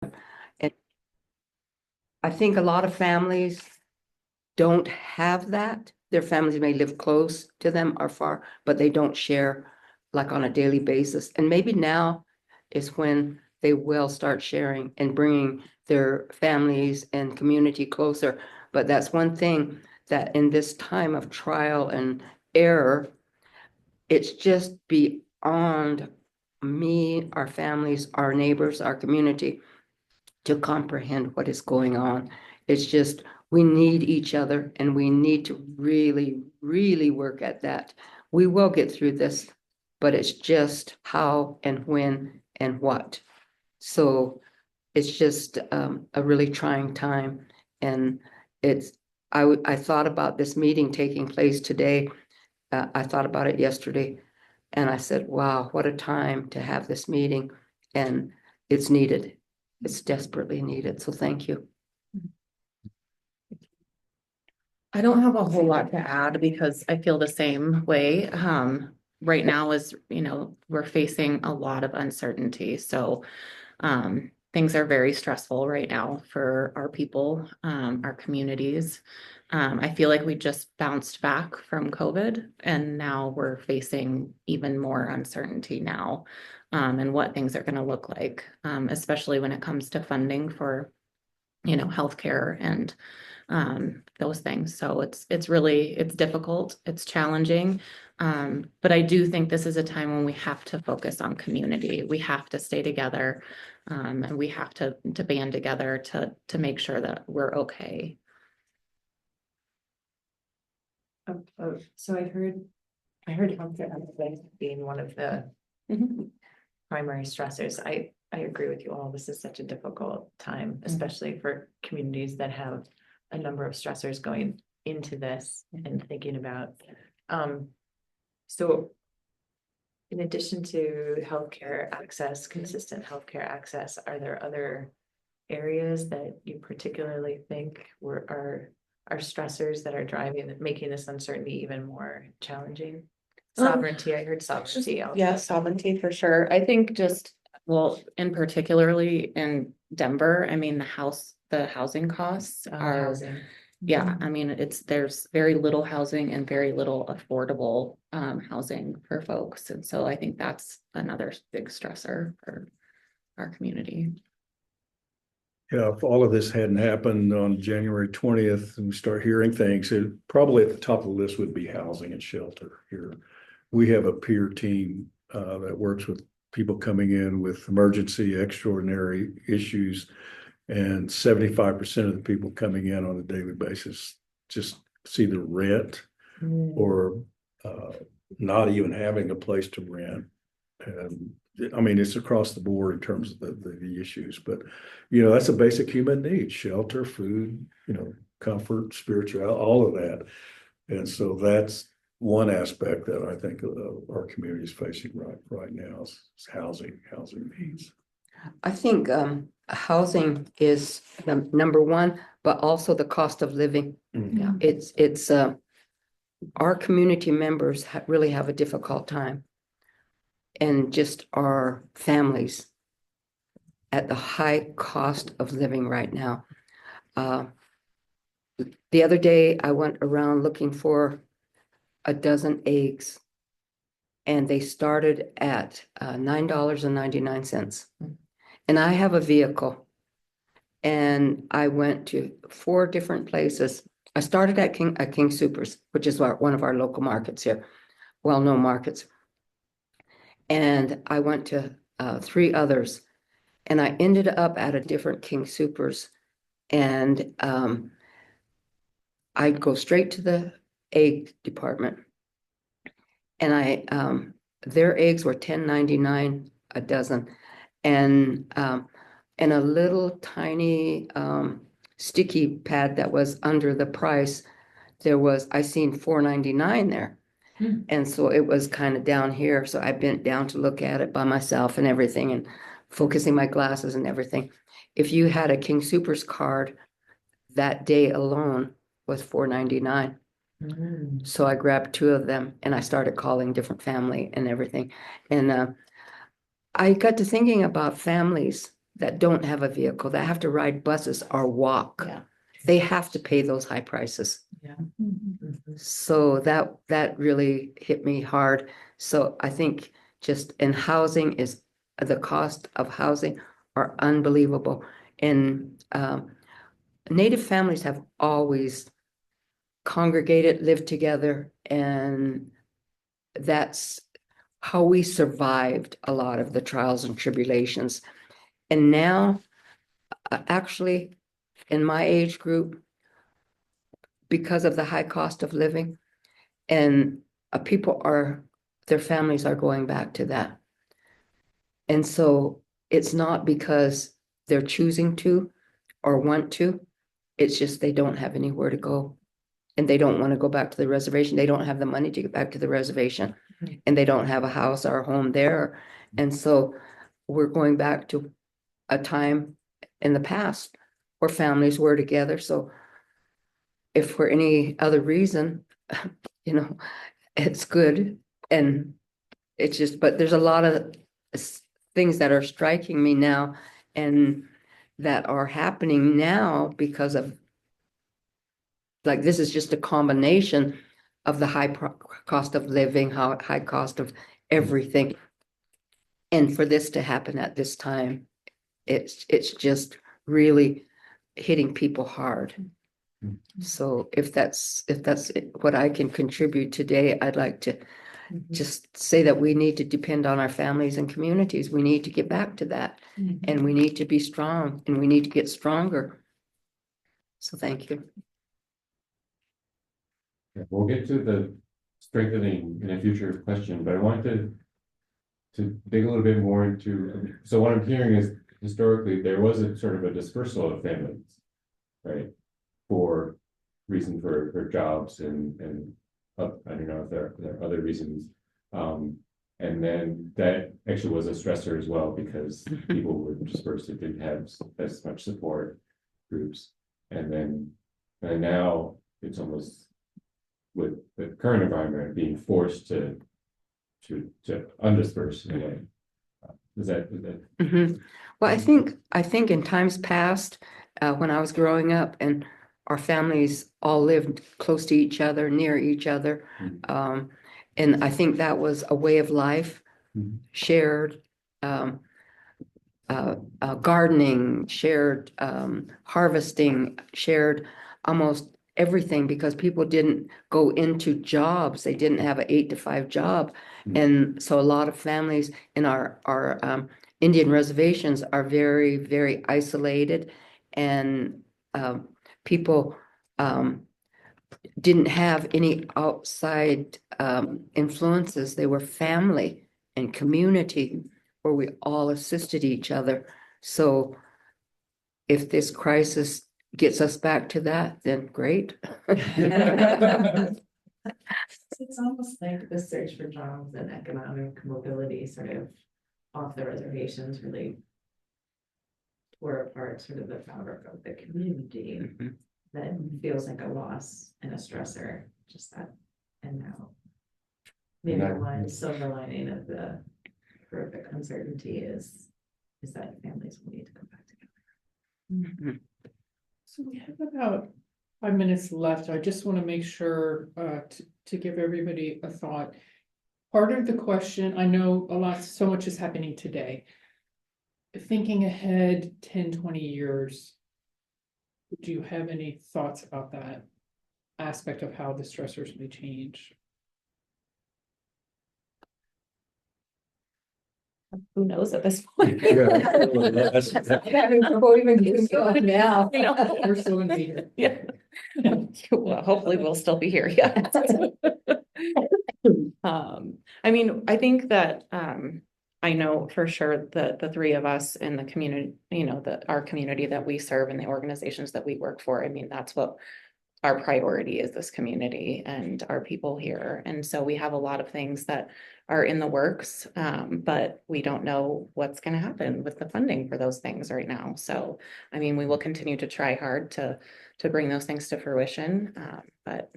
And I think a lot of families don't have that. Their families may live close to them or far, but they don't share like on a daily basis. And maybe now is when they will start sharing and bringing their families and community closer. But that's one thing that in this time of trial and error, it's just beyond me, our families, our neighbors, our community to comprehend what is going on. It's just, we need each other and we need to really, really work at that. We will get through this, but it's just how and when and what. So it's just a really trying time. And I thought about this meeting taking place today. I thought about it yesterday and I said, wow, what a time to have this meeting. And it's needed. It's desperately needed. So thank you. I don't have a whole lot to add because I feel the same way. Right now is, we're facing a lot of uncertainty. So things are very stressful right now for our people, our communities. I feel like we just bounced back from COVID and now we're facing even more uncertainty now, and what things are going to look like, especially when it comes to funding for, healthcare and those things. So it's difficult, it's challenging. But I do think this is a time when we have to focus on community. We have to stay together, and we have to band together to make sure that we're okay. So I heard healthcare being one of the primary stressors. I agree with you all. This is such a difficult time, especially for communities that have a number of stressors going into this and thinking about. So in addition to healthcare access, consistent healthcare access, are there other areas that you particularly think are stressors that are making this uncertainty even more challenging? Sovereignty, I heard sovereignty also. Yeah, sovereignty for sure. I think in particularly in Denver, I mean, the housing costs are, Housing. yeah, I mean, there's very little housing and very little affordable housing for folks. And so I think that's another big stressor for our community. Yeah, if all of this hadn't happened on January 20th and we start hearing things, it probably at the top of the list would be housing and shelter here. We have a peer team that works with people coming in with emergency, extraordinary issues, and 75% of the people coming in on a daily basis just see the rent or not even having a place to rent. And I mean, it's across the board in terms of the issues, but that's a basic human need: shelter, food, comfort, spiritual, all of that. And so that's one aspect that I think our community is facing right now is housing needs. I think housing is the number one, but also the cost of living. Yeah. It's our community members really have a difficult time, and just our families at the high cost of living right now. The other day I went around looking for a dozen eggs and they started at $9.99. And I have a vehicle and I went to 4 different places. I started at King Soopers, which is one of our local markets here, well-known markets. And I went to 3 others and I ended up at a different King Soopers. And I'd go straight to the egg department. And their eggs were $10.99 a dozen. And a little tiny sticky pad that was under the price, I seen $4.99 there. And so it was kind of down here. So I bent down to look at it by myself and everything and focusing my glasses and everything. If you had a King Soopers card, that day alone was $4.99. So I grabbed 2 of them and I started calling different family and everything. And I got to thinking about families that don't have a vehicle, that have to ride buses or walk. Yeah. They have to pay those high prices. Mhm. So that really hit me hard. So I think just in housing is, the cost of housing are unbelievable. And Native families have always congregated, lived together, and that's how we survived a lot of the trials and tribulations. And now, actually, in my age group, because of the high cost of living, and their families are going back to that. And so it's not because they're choosing to or want to, it's just they don't have anywhere to go. And they don't want to go back to the reservation. They don't have the money to get back to the reservation. And they don't have a house or a home there. And so we're going back to a time in the past where families were together. So if for any other reason, it's good. And it's just, but there's a lot of things that are striking me now and that are happening now because of, like, this is just a combination of the cost of living, high cost of everything. And for this to happen at this time, it's just really hitting people hard. So if that's what I can contribute today, I'd like to just say that we need to depend on our families and communities. We need to get back to that, and we need to be strong, and we need to get stronger. So thank you. Yeah, we'll get to the strengthening in a future question, but I wanted to dig a little bit more into, so what I'm hearing is historically there was a sort of a dispersal of families, right? For reason for jobs and I don't know if there are other reasons. And then that actually was a stressor as well because people were dispersed and didn't have as much support groups. And now it's almost with the current environment being forced to undisperse in a way. Is that Mhm. Well, I think in times past, when I was growing up and our families all lived close to each other, near each other. And I think that was a way of life, shared, gardening, shared, harvesting, shared almost everything because people didn't go into jobs. They didn't have an 8-to-5 job. And so a lot of families in our Indian reservations are very, very isolated, and people didn't have any outside influences. They were family and community where we all assisted each other. So if this crisis gets us back to that, then great. It's almost like the search for jobs and economic mobility sort of off the reservations really tore apart sort of the fabric of the community. That feels like a loss and a stressor, just that. And now maybe one silver lining of the horrific uncertainty is that families will need to come back together. So we have about 5 minutes left. I just want to make sure to give everybody a thought. Part of the question, I know so much is happening today. Thinking ahead 10, 20 years, do you have any thoughts about that aspect of how the stressors may change? Who knows at this point? Now. We're still gonna be here. Yeah. Well, hopefully we'll still be here, yeah. I mean, I think that, I know for sure that the three of us in the community, our community that we serve and the organizations that we work for, I mean, that's what our priority is, this community and our people here. And so we have a lot of things that are in the works, but we don't know what's going to happen with the funding for those things right now. So, I mean, we will continue to try hard to bring those things to fruition, but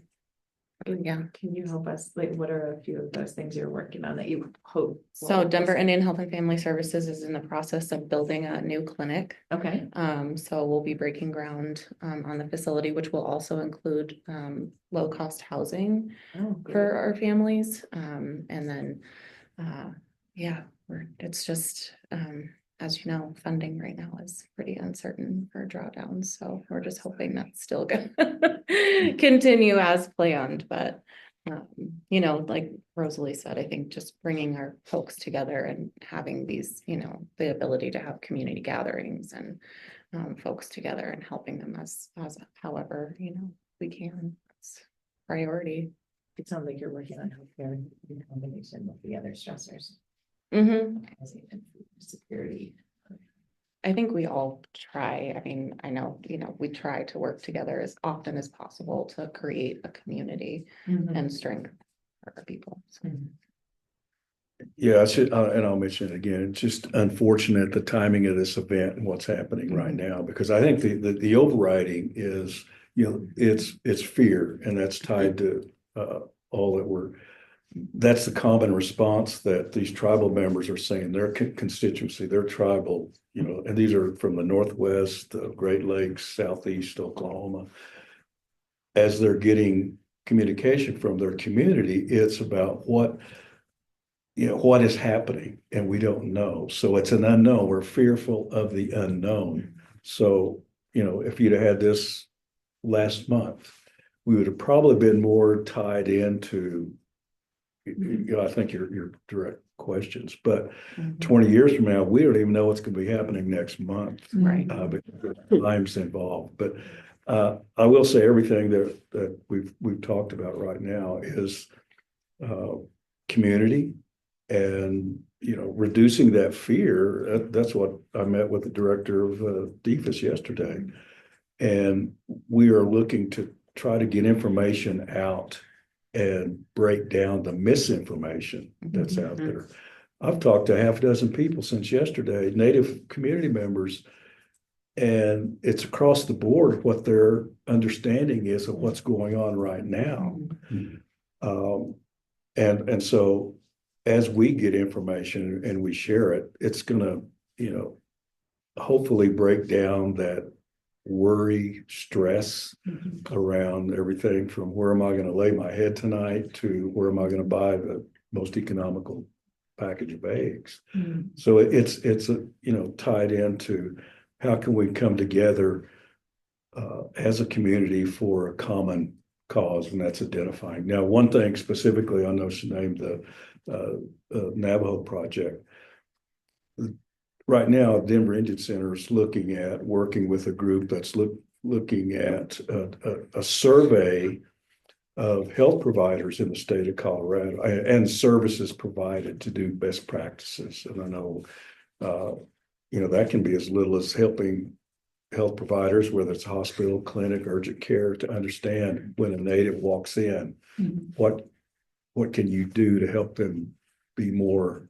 Yeah. Can you help us, like, what are a few of those things you're working on that you hope? So Denver Indian Health and Family Services is in the process of building a new clinic. Okay, So we'll be breaking ground on the facility, which will also include low-cost housing oh, great. for our families. And then, yeah, it's just, as you know, funding right now is pretty uncertain for drawdowns. So we're just hoping that's still gonna continue as planned, but you know, like Rosalie said, I think just bringing our folks together and having these, you know, the ability to have community gatherings and folks together and helping them as however, you know, we can. It's priority. It sounds like you're working on healthcare in combination with the other stressors, Mhm. housing and food security. I think we all try. I mean, I know, you know, we try to work together as often as possible to create a community and strength for our people. So. Yeah, I should, and I'll mention it again, it's just unfortunate the timing of this event and what's happening right now, because I think the overriding is, you know, it's fear, and that's tied to all that that's the common response that these tribal members are saying, their constituency, their tribal, you know, and these are from the Northwest, the Great Lakes, Southeast Oklahoma. As they're getting communication from their community, it's about what is happening, and we don't know. So it's an unknown. We're fearful of the unknown. So, you know, if you'd had this last month, we would have probably been more tied into, you know, I think your direct questions, but 20 years from now, we don't even know what's going to be happening next month. Right. Because time's involved. But I will say everything that we've talked about right now is community, and, you know, reducing that fear. That's what I met with the director of DFAS yesterday. And we are looking to try to get information out and break down the misinformation that's out there. I've talked to half a dozen people since yesterday, Native community members, and it's across the board what their understanding is of what's going on right now. And so as we get information and we share it, it's gonna, you know, hopefully break down that worry, stress around everything from where am I going to lay my head tonight to where am I going to buy the most economical package of eggs. So it's you know, tied into how can we come together as a community for a common cause, and that's identifying. Now, one thing specifically, I know she named the Navajo project. Right now, Denver Indian Center is looking at working with a group that's looking at a survey of health providers in the state of Colorado and services provided to do best practices. And I know, you know, that can be as little as helping health providers, whether it's hospital, clinic, urgent care, to understand when a native walks in, what can you do to help them be more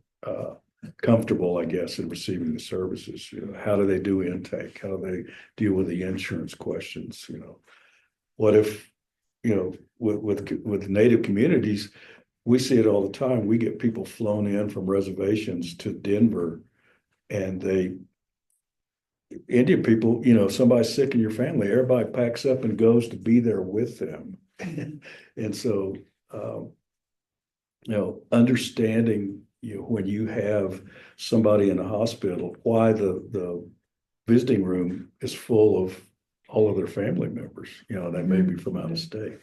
comfortable, I guess, in receiving the services. You know, how do they do intake? How do they deal with the insurance questions? You know, what if, you know, with Native communities, we see it all the time. We get people flown in from reservations to Denver, and Indian people, you know, if somebody's sick in your family, everybody packs up and goes to be there with them. And so, you know, understanding, you know, when you have somebody in the hospital, why the visiting room is full of all of their family members, you know, that may be from out of state.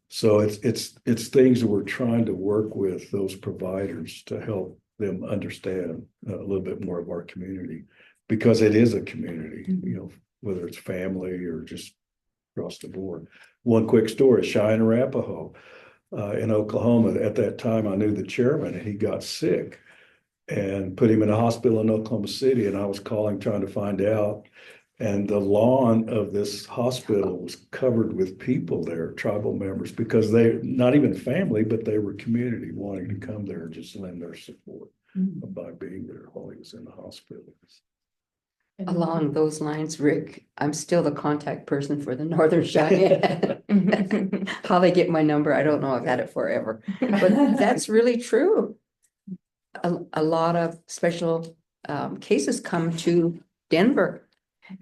So it's things that we're trying to work with those providers to help them understand a little bit more of our community, because it is a community, you know, whether it's family or just across the board. One quick story, Cheyenne Arapaho in Oklahoma. At that time, I knew the chairman, and he got sick and put him in a hospital in Oklahoma City. And I was calling, trying to find out. And the lawn of this hospital was covered with people there, tribal members, because they're not even family, but they were community wanting to come there and just lend their support by being there while he was in the hospital. Along those lines, Rick, I'm still the contact person for the Northern Cheyenne. How they get my number, I don't know. I've had it forever, but that's really true. A lot of special cases come to Denver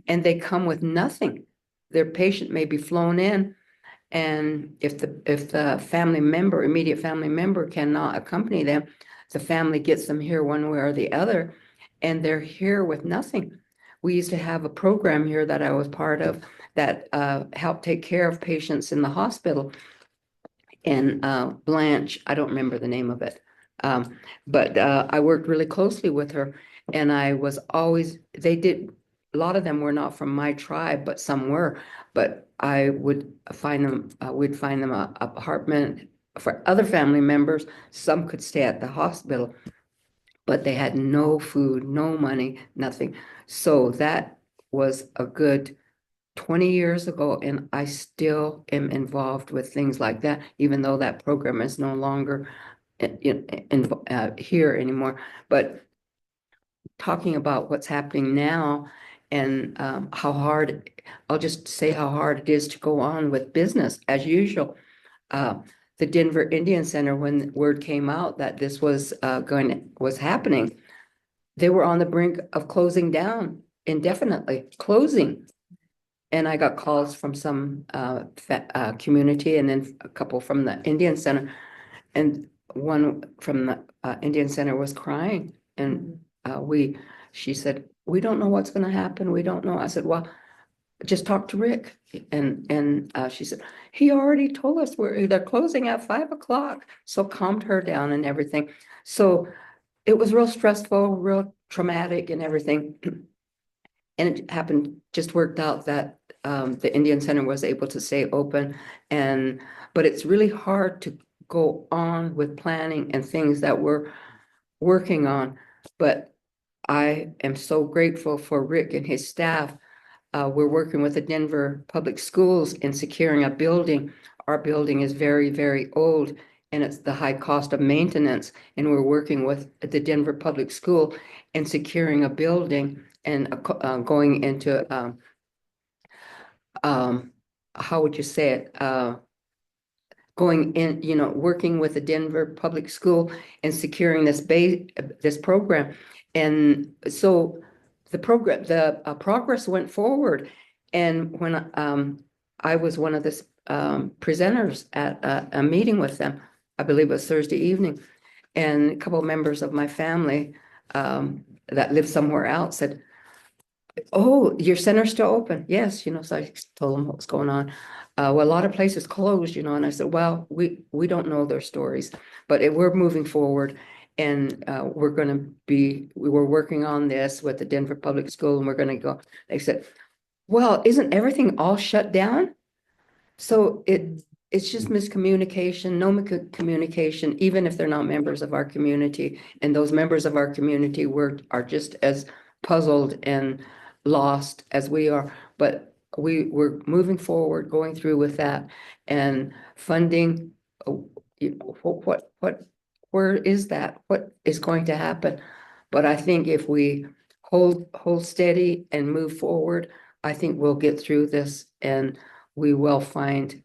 and they come with nothing. Their patient may be flown in, and if the family member, immediate family member cannot accompany them, the family gets them here one way or the other, and they're here with nothing. We used to have a program here that I was part of that helped take care of patients in the hospital. And Blanche, I don't remember the name of it. But I worked really closely with her, and I was always, a lot of them were not from my tribe, but some were. But I would find them, we'd find them a apartment for other family members. Some could stay at the hospital, but they had no food, no money, nothing. So that was a good 20 years ago, and I still am involved with things like that, even though that program is no longer here anymore. But talking about what's happening now and how hard, I'll just say how hard it is to go on with business as usual. The Denver Indian Center, when word came out that this was happening, they were on the brink of closing down indefinitely, closing. And I got calls from some community and then a couple from the Indian Center. And one from the Indian Center was crying. And she said, we don't know what's going to happen. We don't know. I said, well, just talk to Rick. And she said, he already told us they're closing at 5 o'clock. So calmed her down and everything. So it was real stressful, real traumatic and everything. And it happened, just worked out that the Indian Center was able to stay open. But it's really hard to go on with planning and things that we're working on. But I am so grateful for Rick and his staff. We're working with the Denver Public Schools in securing a building. Our building is very, very old, and it's the high cost of maintenance. And we're working with the Denver Public School and securing a building and going into how would you say it? Going in, working with the Denver Public School and securing this program. And so the progress went forward. And when I was one of the presenters at a meeting with them, I believe it was Thursday evening, and a couple of members of my family that live somewhere else said, oh, your center's still open? Yes, so I told them what was going on. Well, a lot of places closed, and I said, well, we don't know their stories, but we're moving forward, and we were working on this with the Denver Public School, and we're going to go. They said, well, isn't everything all shut down? So it's just miscommunication, no communication, even if they're not members of our community. And those members of our community are just as puzzled and lost as we are. But we're moving forward, going through with that, and funding. Where is that? What is going to happen? But I think if we hold steady and move forward, I think we'll get through this, and we will find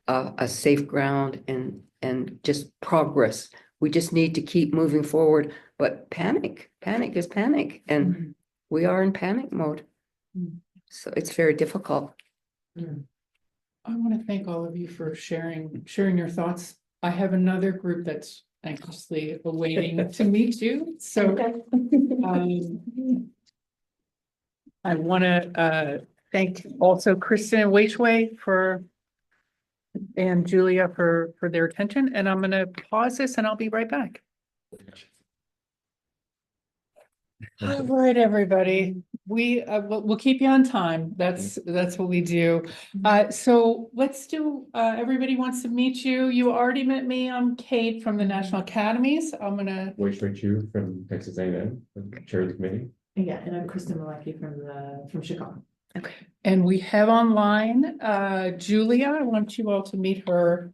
a safe ground and just progress. We just need to keep moving forward. But panic is panic, and we are in panic mode. So it's very difficult. I want to thank all of you for sharing your thoughts. I have another group that's anxiously awaiting to meet you. So I want to thank also Kristen and Waitway and Julia for their attention. And I'm going to pause this and I'll be right back. All right, everybody. We'll keep you on time. That's what we do. So let's do. Everybody wants to meet you. You already met me. I'm Kate from the National Academies. I'm gonna. Wait for you from Texas A&M, chair of the committee. Yeah, and I'm Kristen Malecki from Chicago. Okay. And we have online Julia. I want you all to meet her.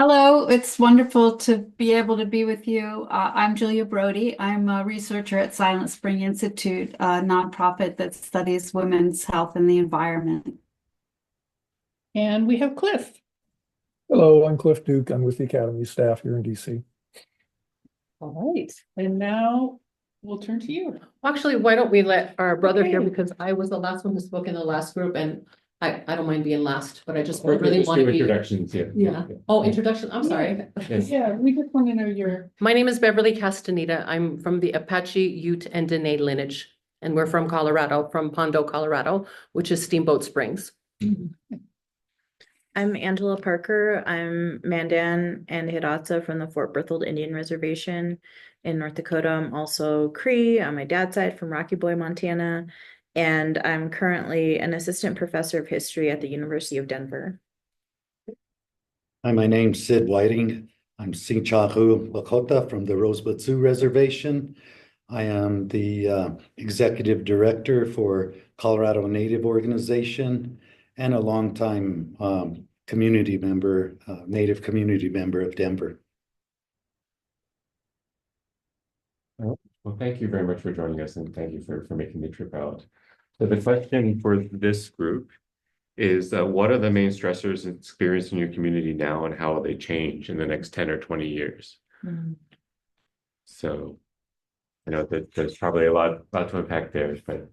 Hello, it's wonderful to be able to be with you. I'm Julia Brody. I'm a researcher at Silent Spring Institute, a nonprofit that studies women's health and the environment. And we have Cliff. Hello, I'm Cliff Duke. I'm with the Academy staff here in DC. All right, and now we'll turn to you. Actually, why don't we let our brother here, Okay. because I was the last one who spoke in the last group, and I don't mind being last, but I just Or really just want do to be. introductions, yeah. Yeah. Oh, introduction, I'm sorry. Yes. Yeah, we just want to know your, My name is Beverly Castaneda. I'm from the Apache, Ute, and Dene lineage, and we're from Colorado, from Pondo, Colorado, which is Steamboat Springs. I'm Angela Parker. I'm Mandan and Hidatsa from the Fort Berthold Indian Reservation in North Dakota. I'm also Cree on my dad's side from Rocky Boy, Montana. And I'm currently an assistant professor of history at the University of Denver. Hi, my name's Sid Whiting. I'm Sinchahu Lakota from the Rosebud Sioux Reservation. I am the executive director for Colorado Native Organization and a longtime community member, Native community member of Denver. Well, thank you very much for joining us and thank you for making the trip out. So the question for this group is what are the main stressors experienced in your community now and how will they change in the next 10 or 20 years? So I know that there's probably a lot to unpack there, but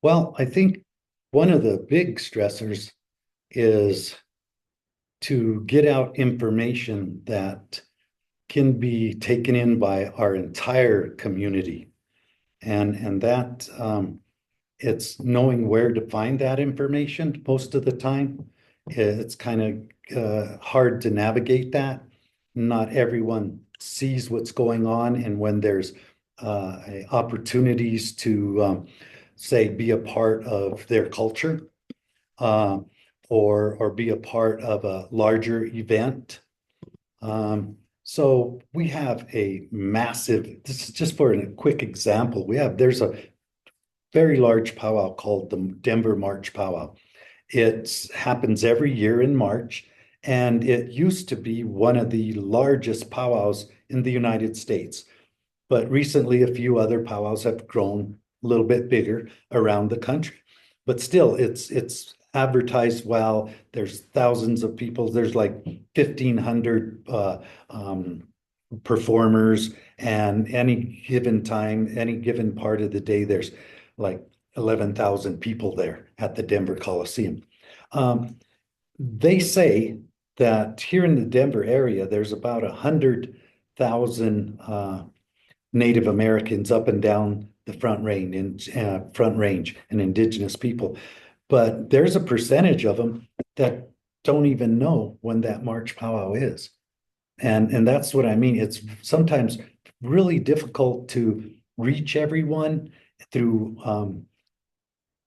Well, I think one of the big stressors is to get out information that can be taken in by our entire community. And that it's knowing where to find that information most of the time. It's kind of hard to navigate that. Not everyone sees what's going on, and when there's opportunities to say be a part of their culture or be a part of a larger event. So we have a massive, this is just for a quick example, there's a very large powwow called the Denver March Powwow. It happens every year in March, and it used to be one of the largest powwows in the United States. But recently, a few other powwows have grown a little bit bigger around the country. But still, it's advertised well. There's thousands of people. There's like 1,500 performers, and any given time, any given part of the day, there's like 11,000 people there at the Denver Coliseum. They say that here in the Denver area, there's about 100,000 Native Americans up and down the Front Range and indigenous people. But there's a percentage of them that don't even know when that March powwow is. And that's what I mean. It's sometimes really difficult to reach everyone through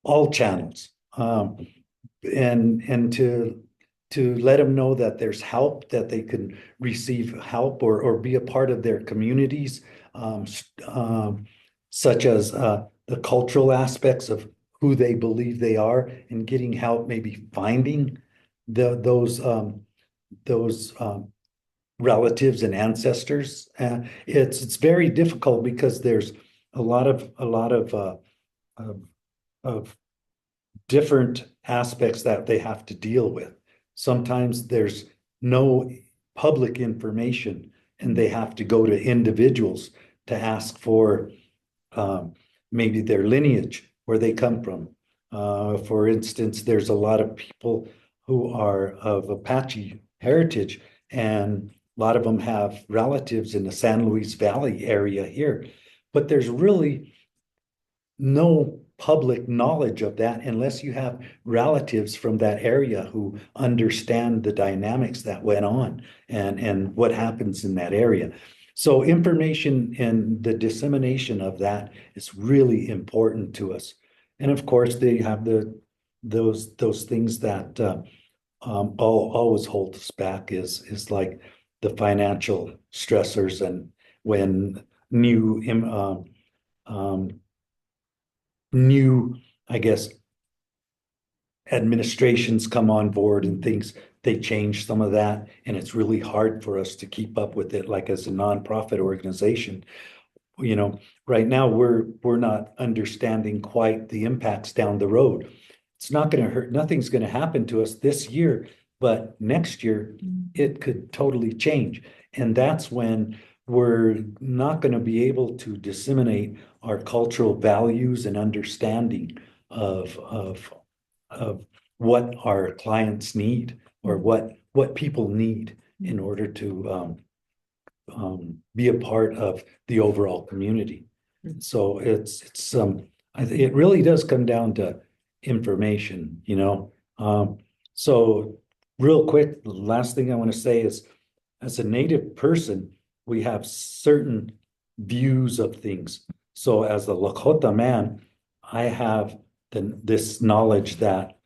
all channels. And to let them know that there's help, that they can receive help or be a part of their communities, such as the cultural aspects of who they believe they are, and getting help, maybe finding those relatives and ancestors. It's very difficult because there's a lot of different aspects that they have to deal with. Sometimes there's no public information, and they have to go to individuals to ask for maybe their lineage, where they come from. For instance, there's a lot of people who are of Apache heritage, and a lot of them have relatives in the San Luis Valley area here. But there's really no public knowledge of that unless you have relatives from that area who understand the dynamics that went on and what happens in that area. So information and the dissemination of that is really important to us. And of course, they have those things that always hold us back is like the financial stressors, and when new, I guess, administrations come on board and things, they change some of that, and it's really hard for us to keep up with it, like as a nonprofit organization. You know, right now, we're not understanding quite the impacts down the road. It's not gonna hurt, nothing's gonna happen to us this year, but next year, it could totally change. And that's when we're not gonna be able to disseminate our cultural values and understanding of what our clients need, or what people need in order to be a part of the overall community. So it really does come down to information, you know? So real quick, the last thing I want to say is, as a Native person, we have certain views of things. So as a Lakota man, I have this knowledge that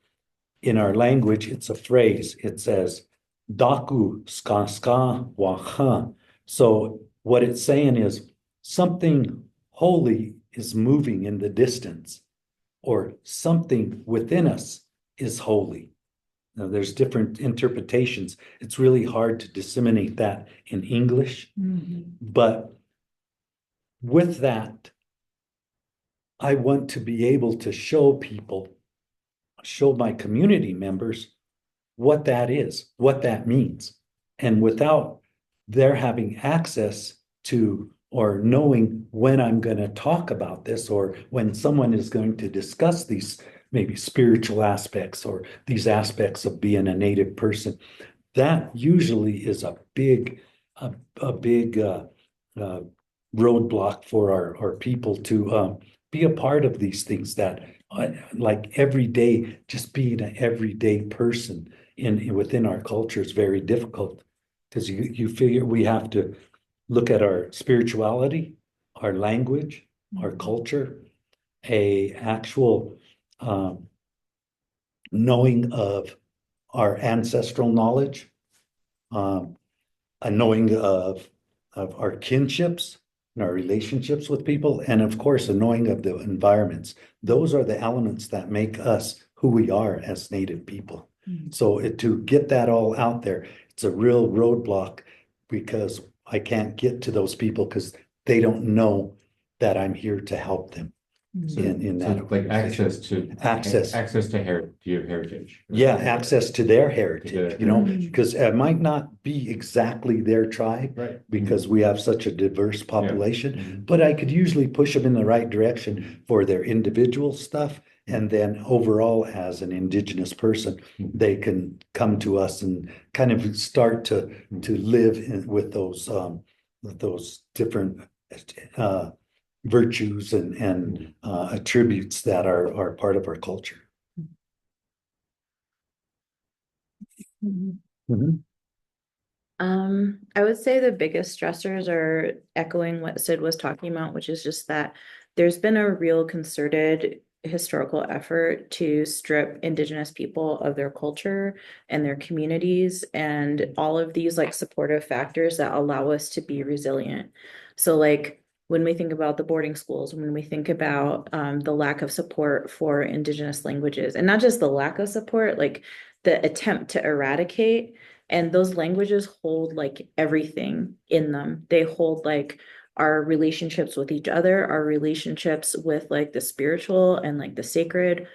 in our language, it's a phrase. It says, Daku ska ska waha. So what it's saying is something holy is moving in the distance, or something within us is holy. Now, there's different interpretations. It's really hard to disseminate that in English, but with that, I want to be able to show people, show my community members what that is, what that means. And without their having access to, or knowing when I'm going to talk about this, or when someone is going to discuss these maybe spiritual aspects, or these aspects of being a Native person, that usually is a big roadblock for our people to be a part of these things, that like every day, just being an everyday person within our culture is very difficult, because you figure we have to look at our spirituality, our language, our culture, a actual knowing of our ancestral knowledge, a knowing of our kinships and our relationships with people, and of course, a knowing of the environments. Those are the elements that make us who we are as Native people. So to get that all out there, it's a real roadblock, because I can't get to those people because they don't know that I'm here to help them in So that. like access to your heritage. Yeah, access to their heritage, you know, heritage. because it might not be exactly their tribe, Right. because we have such a diverse population, Mhm. but I could usually push them in the right direction for their individual stuff. And then overall, as an Indigenous person, they can come to us and kind of start to live with those different virtues and attributes that are part of our culture. Mhm. I would say the biggest stressors are echoing what Sid was talking about, which is just that there's been a real concerted historical effort to strip Indigenous people of their culture and their communities, and all of these like supportive factors that allow us to be resilient. So like when we think about the boarding schools, when we think about the lack of support for Indigenous languages, and not just the lack of support, like the attempt to eradicate. And those languages hold like everything in them. They hold like our relationships with each other, our relationships with like the spiritual and like the sacred.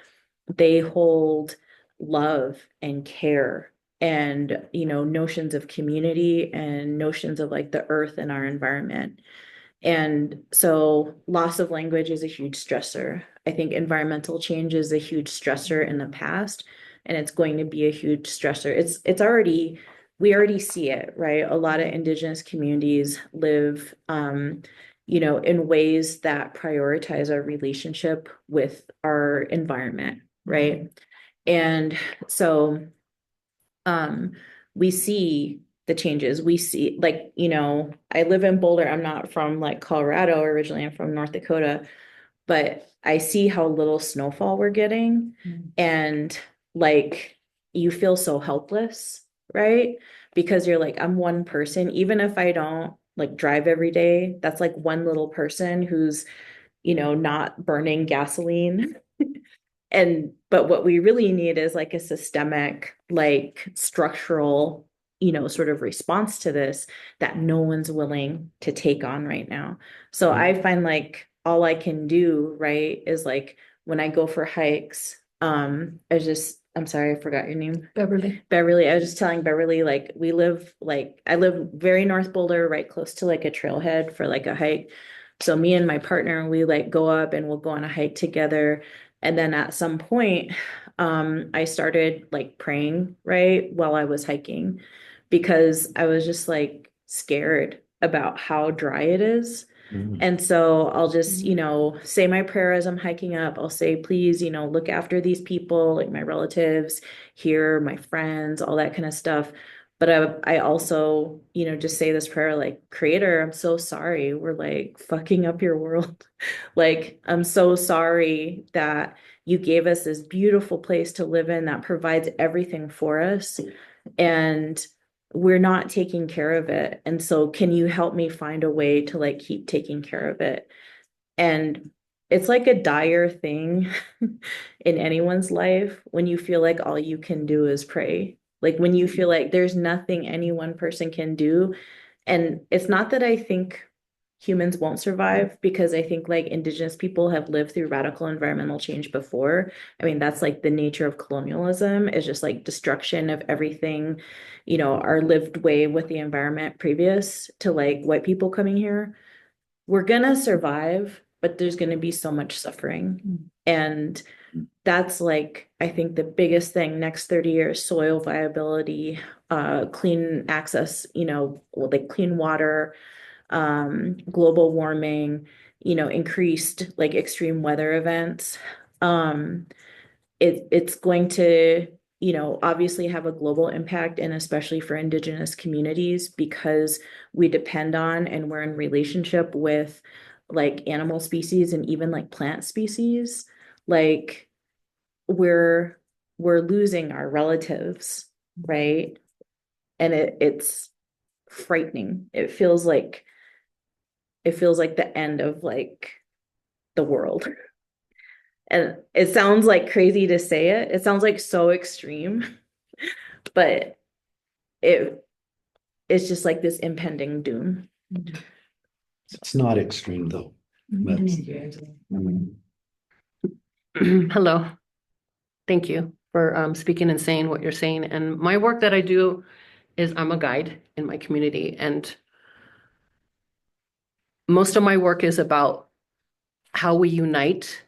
They hold love and care and, you know, notions of community and notions of like the earth and our environment. And so loss of language is a huge stressor. I think environmental change is a huge stressor in the past, and it's going to be a huge stressor. We already see it, right? A lot of Indigenous communities live, you know, in ways that prioritize our relationship with our environment, right? And so we see the changes. We see, like, you know, I live in Boulder. I'm not from like Colorado originally. I'm from North Dakota, but I see how little snowfall we're getting. And like, you feel so helpless, right? Because you're like, I'm one person, even if I don't like drive every day, that's like one little person who's, you know, not burning gasoline But what we really need is like a systemic, like structural, sort of response to this that no one's willing to take on right now. So I find like all I can do, right, is like when I go for hikes, I'm sorry, I forgot your name. Beverly. I was just telling Beverly, like I live very North Boulder, right close to like a trailhead for like a hike. So me and my partner, we like go up and we'll go on a hike together. And then at some point, I started like praying, right, while I was hiking, because I was just like scared about how dry it is. And so I'll just, say my prayer as I'm hiking up. I'll say, please, look after these people, like my relatives here, my friends, all that kind of stuff. But I also, just say this prayer like, Creator, I'm so sorry. We're like fucking up your world. Like, I'm so sorry that you gave us this beautiful place to live in that provides everything for us. And we're not taking care of it. And so can you help me find a way to like keep taking care of it? And it's like a dire thing in anyone's life when you feel like all you can do is pray. Like when you feel like there's nothing any one person can do. And it's not that I think humans won't survive, because I think like indigenous people have lived through radical environmental change before. I mean, that's like the nature of colonialism, is just like destruction of everything, our lived way with the environment previous to like white people coming here. We're gonna survive, but there's gonna be so much suffering. And that's like, I think the biggest thing next 30 years, soil viability, clean access, like clean water, global warming, increased like extreme weather events. It's going to, obviously have a global impact, and especially for indigenous communities, because we depend on and we're in relationship with like animal species and even like plant species. Like we're losing our relatives, right? And it's frightening. It feels like the end of like the world. And it sounds like crazy to say it. It sounds like so extreme, but it's just like this impending doom. It's not extreme though. That's- Hello. Thank you for speaking and saying what you're saying. And my work that I do is I'm a guide in my community, and most of my work is about how we unite,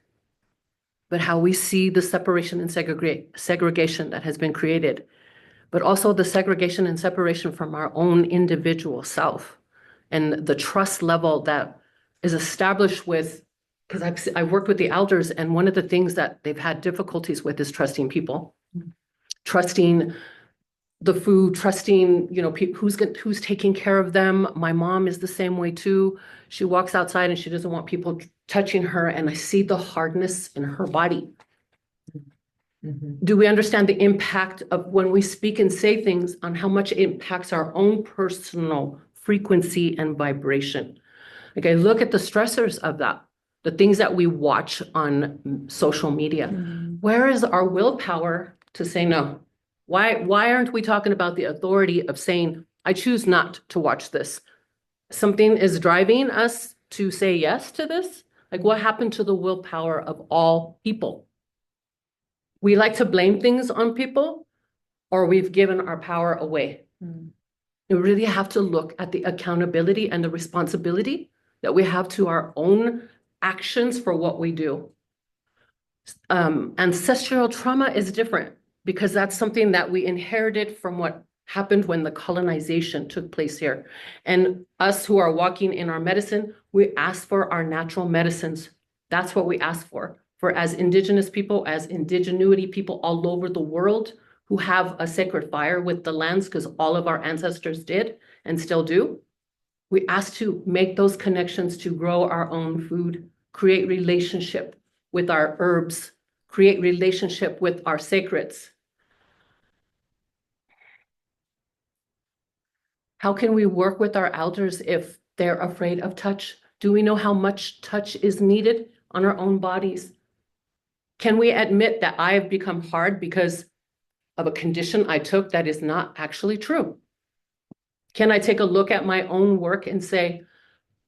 but how we see the separation and segregation that has been created, but also the segregation and separation from our own individual self, and the trust level that is established with, because I've worked with the elders, and one of the things that they've had difficulties with is trusting people, trusting the food, trusting, who's taking care of them. My mom is the same way too. She walks outside and she doesn't want people touching her, and I see the hardness in her body. Do we understand the impact of when we speak and say things, on how much it impacts our own personal frequency and vibration? Like, I look at the stressors of that, the things that we watch on social media. Where is our willpower to say no? Why aren't we talking about the authority of saying, I choose not to watch this? Something is driving us to say yes to this. Like, what happened to the willpower of all people? We like to blame things on people, or we've given our power away. You really have to look at the accountability and the responsibility that we have to our own actions for what we do. Ancestral trauma is different, because that's something that we inherited from what happened when the colonization took place here. And us who are walking in our medicine, we ask for our natural medicines. That's what we ask for as indigenous people, as indigenuity people all over the world who have a sacred fire with the lands, because all of our ancestors did and still do. We ask to make those connections to grow our own food, create relationship with our herbs, create relationship with our sacreds. How can we work with our elders if they're afraid of touch? Do we know how much touch is needed on our own bodies Can we admit that I have become hard because of a condition I took that is not actually true? Can I take a look at my own work and say,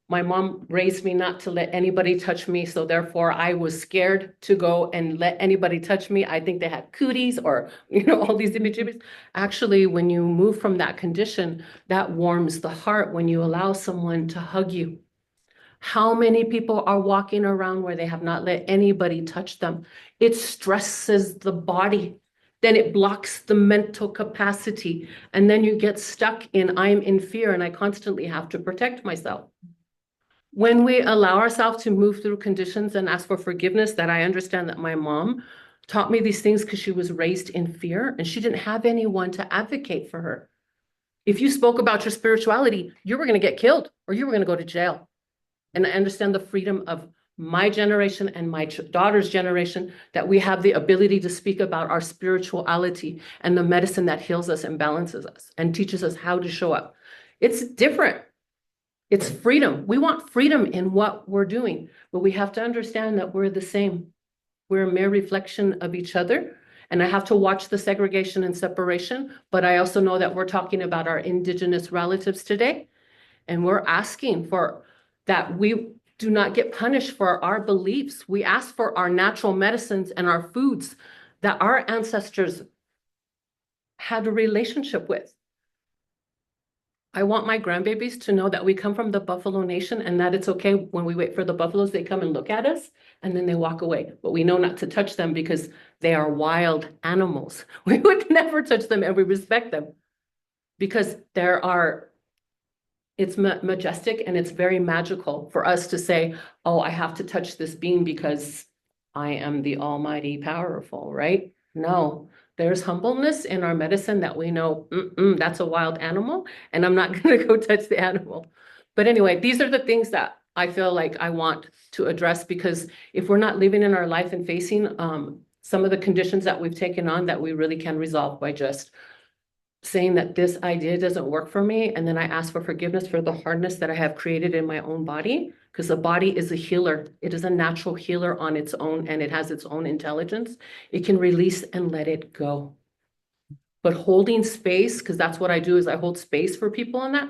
my mom raised me not to let anybody touch me, so therefore I was scared to go and let anybody touch me. I think they had cooties or, all these images. Actually, when you move from that condition, that warms the heart when you allow someone to hug you. How many people are walking around where they have not let anybody touch them? It stresses the body. Then it blocks the mental capacity. And then you get stuck in, I'm in fear and I constantly have to protect myself. When we allow ourselves to move through conditions and ask for forgiveness, that I understand that my mom taught me these things because she was raised in fear and she didn't have anyone to advocate for her. If you spoke about your spirituality, you were going to get killed or you were going to go to jail. And I understand the freedom of my generation and my daughter's generation, that we have the ability to speak about our spirituality and the medicine that heals us and balances us and teaches us how to show up. It's different. It's freedom. We want freedom in what we're doing, but we have to understand that we're the same. We're a mere reflection of each other. And I have to watch the segregation and separation, but I also know that we're talking about our Indigenous relatives today. And we're asking for that we do not get punished for our beliefs. We ask for our natural medicines and our foods that our ancestors had a relationship with. I want my grandbabies to know that we come from the Buffalo Nation and that it's okay when we wait for the buffaloes, they come and look at us and then they walk away. But we know not to touch them because they are wild animals. We would never touch them and we respect them because it's majestic and it's very magical for us to say, oh, I have to touch this being because I am the almighty powerful, right? No. There's humbleness in our medicine that we know, that's a wild animal, and I'm not going to go touch the animal. But anyway, these are the things that I feel like I want to address, because if we're not living in our life and facing some of the conditions that we've taken on, that we really can resolve by just saying that this idea doesn't work for me, and then I ask for forgiveness for the hardness that I have created in my own body, because the body is a healer. It is a natural healer on its own, and it has its own intelligence. It can release and let it go. But holding space, because that's what I do, is I hold space for people on that.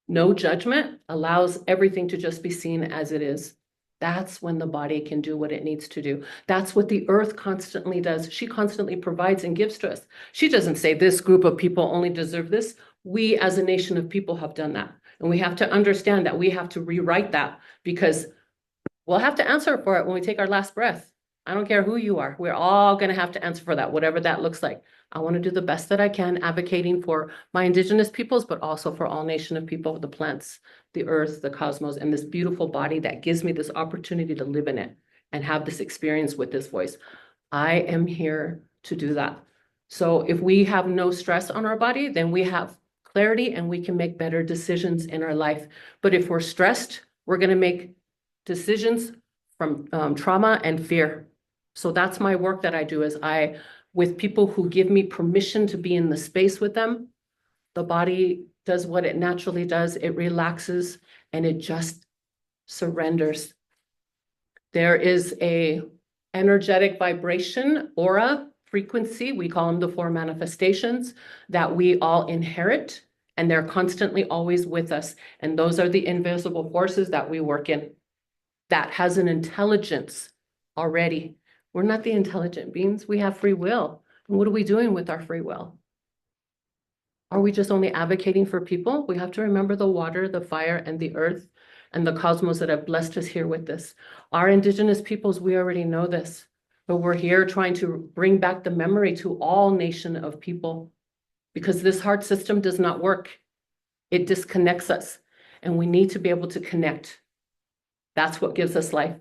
No judgment allows everything to just be seen as it is. That's when the body can do what it needs to do. That's what the earth constantly does. She constantly provides and gives to us. She doesn't say this group of people only deserve this. We as a nation of people have done that. And we have to understand that we have to rewrite that, because we'll have to answer for it when we take our last breath. I don't care who you are. We're all going to have to answer for that, whatever that looks like. I want to do the best that I can, advocating for my Indigenous peoples, but also for all nation of people, the plants, the earth, the cosmos, and this beautiful body that gives me this opportunity to live in it and have this experience with this voice. I am here to do that. So if we have no stress on our body, then we have clarity and we can make better decisions in our life. But if we're stressed, we're going to make decisions from trauma and fear. So that's my work that I do, is with people who give me permission to be in the space with them, the body does what it naturally does. It relaxes and it just surrenders. There is a energetic vibration, aura, frequency, we call them the 4 manifestations, that we all inherit, and they're constantly always with us. And those are the invisible forces that we work in, that has an intelligence already. We're not the intelligent beings. We have free will. And what are we doing with our free will? Are we just only advocating for people? We have to remember the water, the fire, and the earth, and the cosmos that have blessed us here with this. Our Indigenous peoples, we already know this, but we're here trying to bring back the memory to all nation of people, because this heart system does not work. It disconnects us, and we need to be able to connect. That's what gives us life.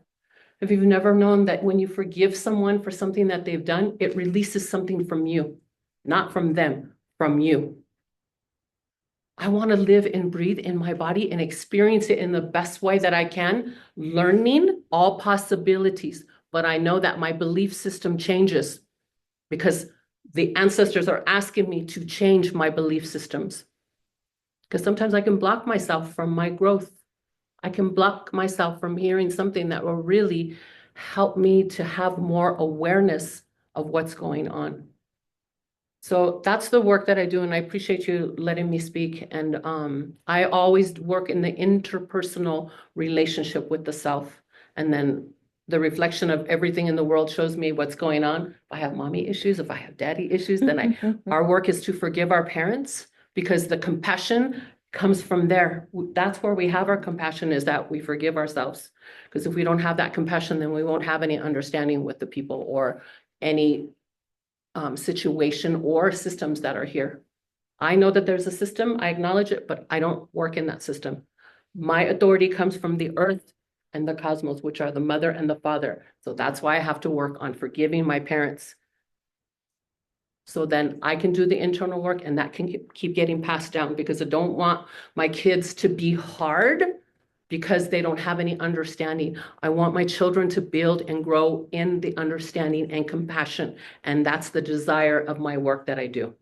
If you've never known that when you forgive someone for something that they've done, it releases something from you, not from them, from you. I want to live and breathe in my body and experience it in the best way that I can, learning all possibilities. But I know that my belief system changes because the ancestors are asking me to change my belief systems. Because sometimes I can block myself from my growth. I can block myself from hearing something that will really help me to have more awareness of what's going on. So that's the work that I do, and I appreciate you letting me speak. And I always work in the interpersonal relationship with the self, and then the reflection of everything in the world shows me what's going on. If I have mommy issues, if I have daddy issues, then our work is to forgive our parents, because the compassion comes from there. That's where we have our compassion, is that we forgive ourselves. Because if we don't have that compassion, then we won't have any understanding with the people or any situation or systems that are here. I know that there's a system, I acknowledge it, but I don't work in that system. My authority comes from the earth and the cosmos, which are the mother and the father. So that's why I have to work on forgiving my parents. So then I can do the internal work, and that can keep getting passed down, because I don't want my kids to be hard because they don't have any understanding. I want my children to build and grow in the understanding and compassion. And that's the desire of my work that I do.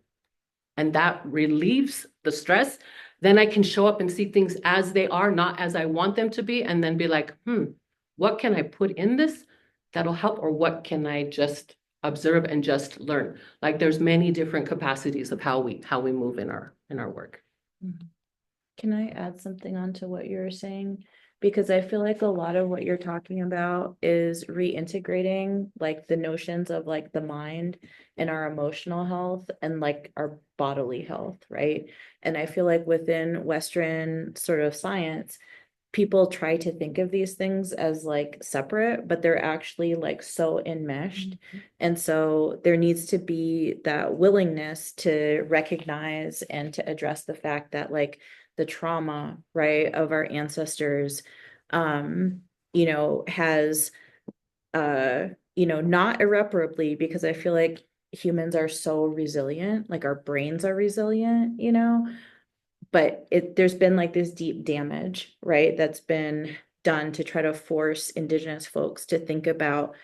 And that relieves the stress. Then I can show up and see things as they are, not as I want them to be, and then be like, what can I put in this that'll help? Or what can I just observe and just learn? Like, there's many different capacities of how we move in our work. Can I add something onto what you're saying? Because I feel like a lot of what you're talking about is reintegrating like the notions of like the mind and our emotional health and like our bodily health, right? And I feel like within Western sort of science, people try to think of these things as like separate, but they're actually like so enmeshed. And so there needs to be that willingness to recognize and to address the fact that like the trauma, right, of our ancestors, you know, has, not irreparably, because I feel like humans are so resilient, like our brains are resilient, but there's been like this deep damage, right, that's been done to try to force Indigenous folks to think about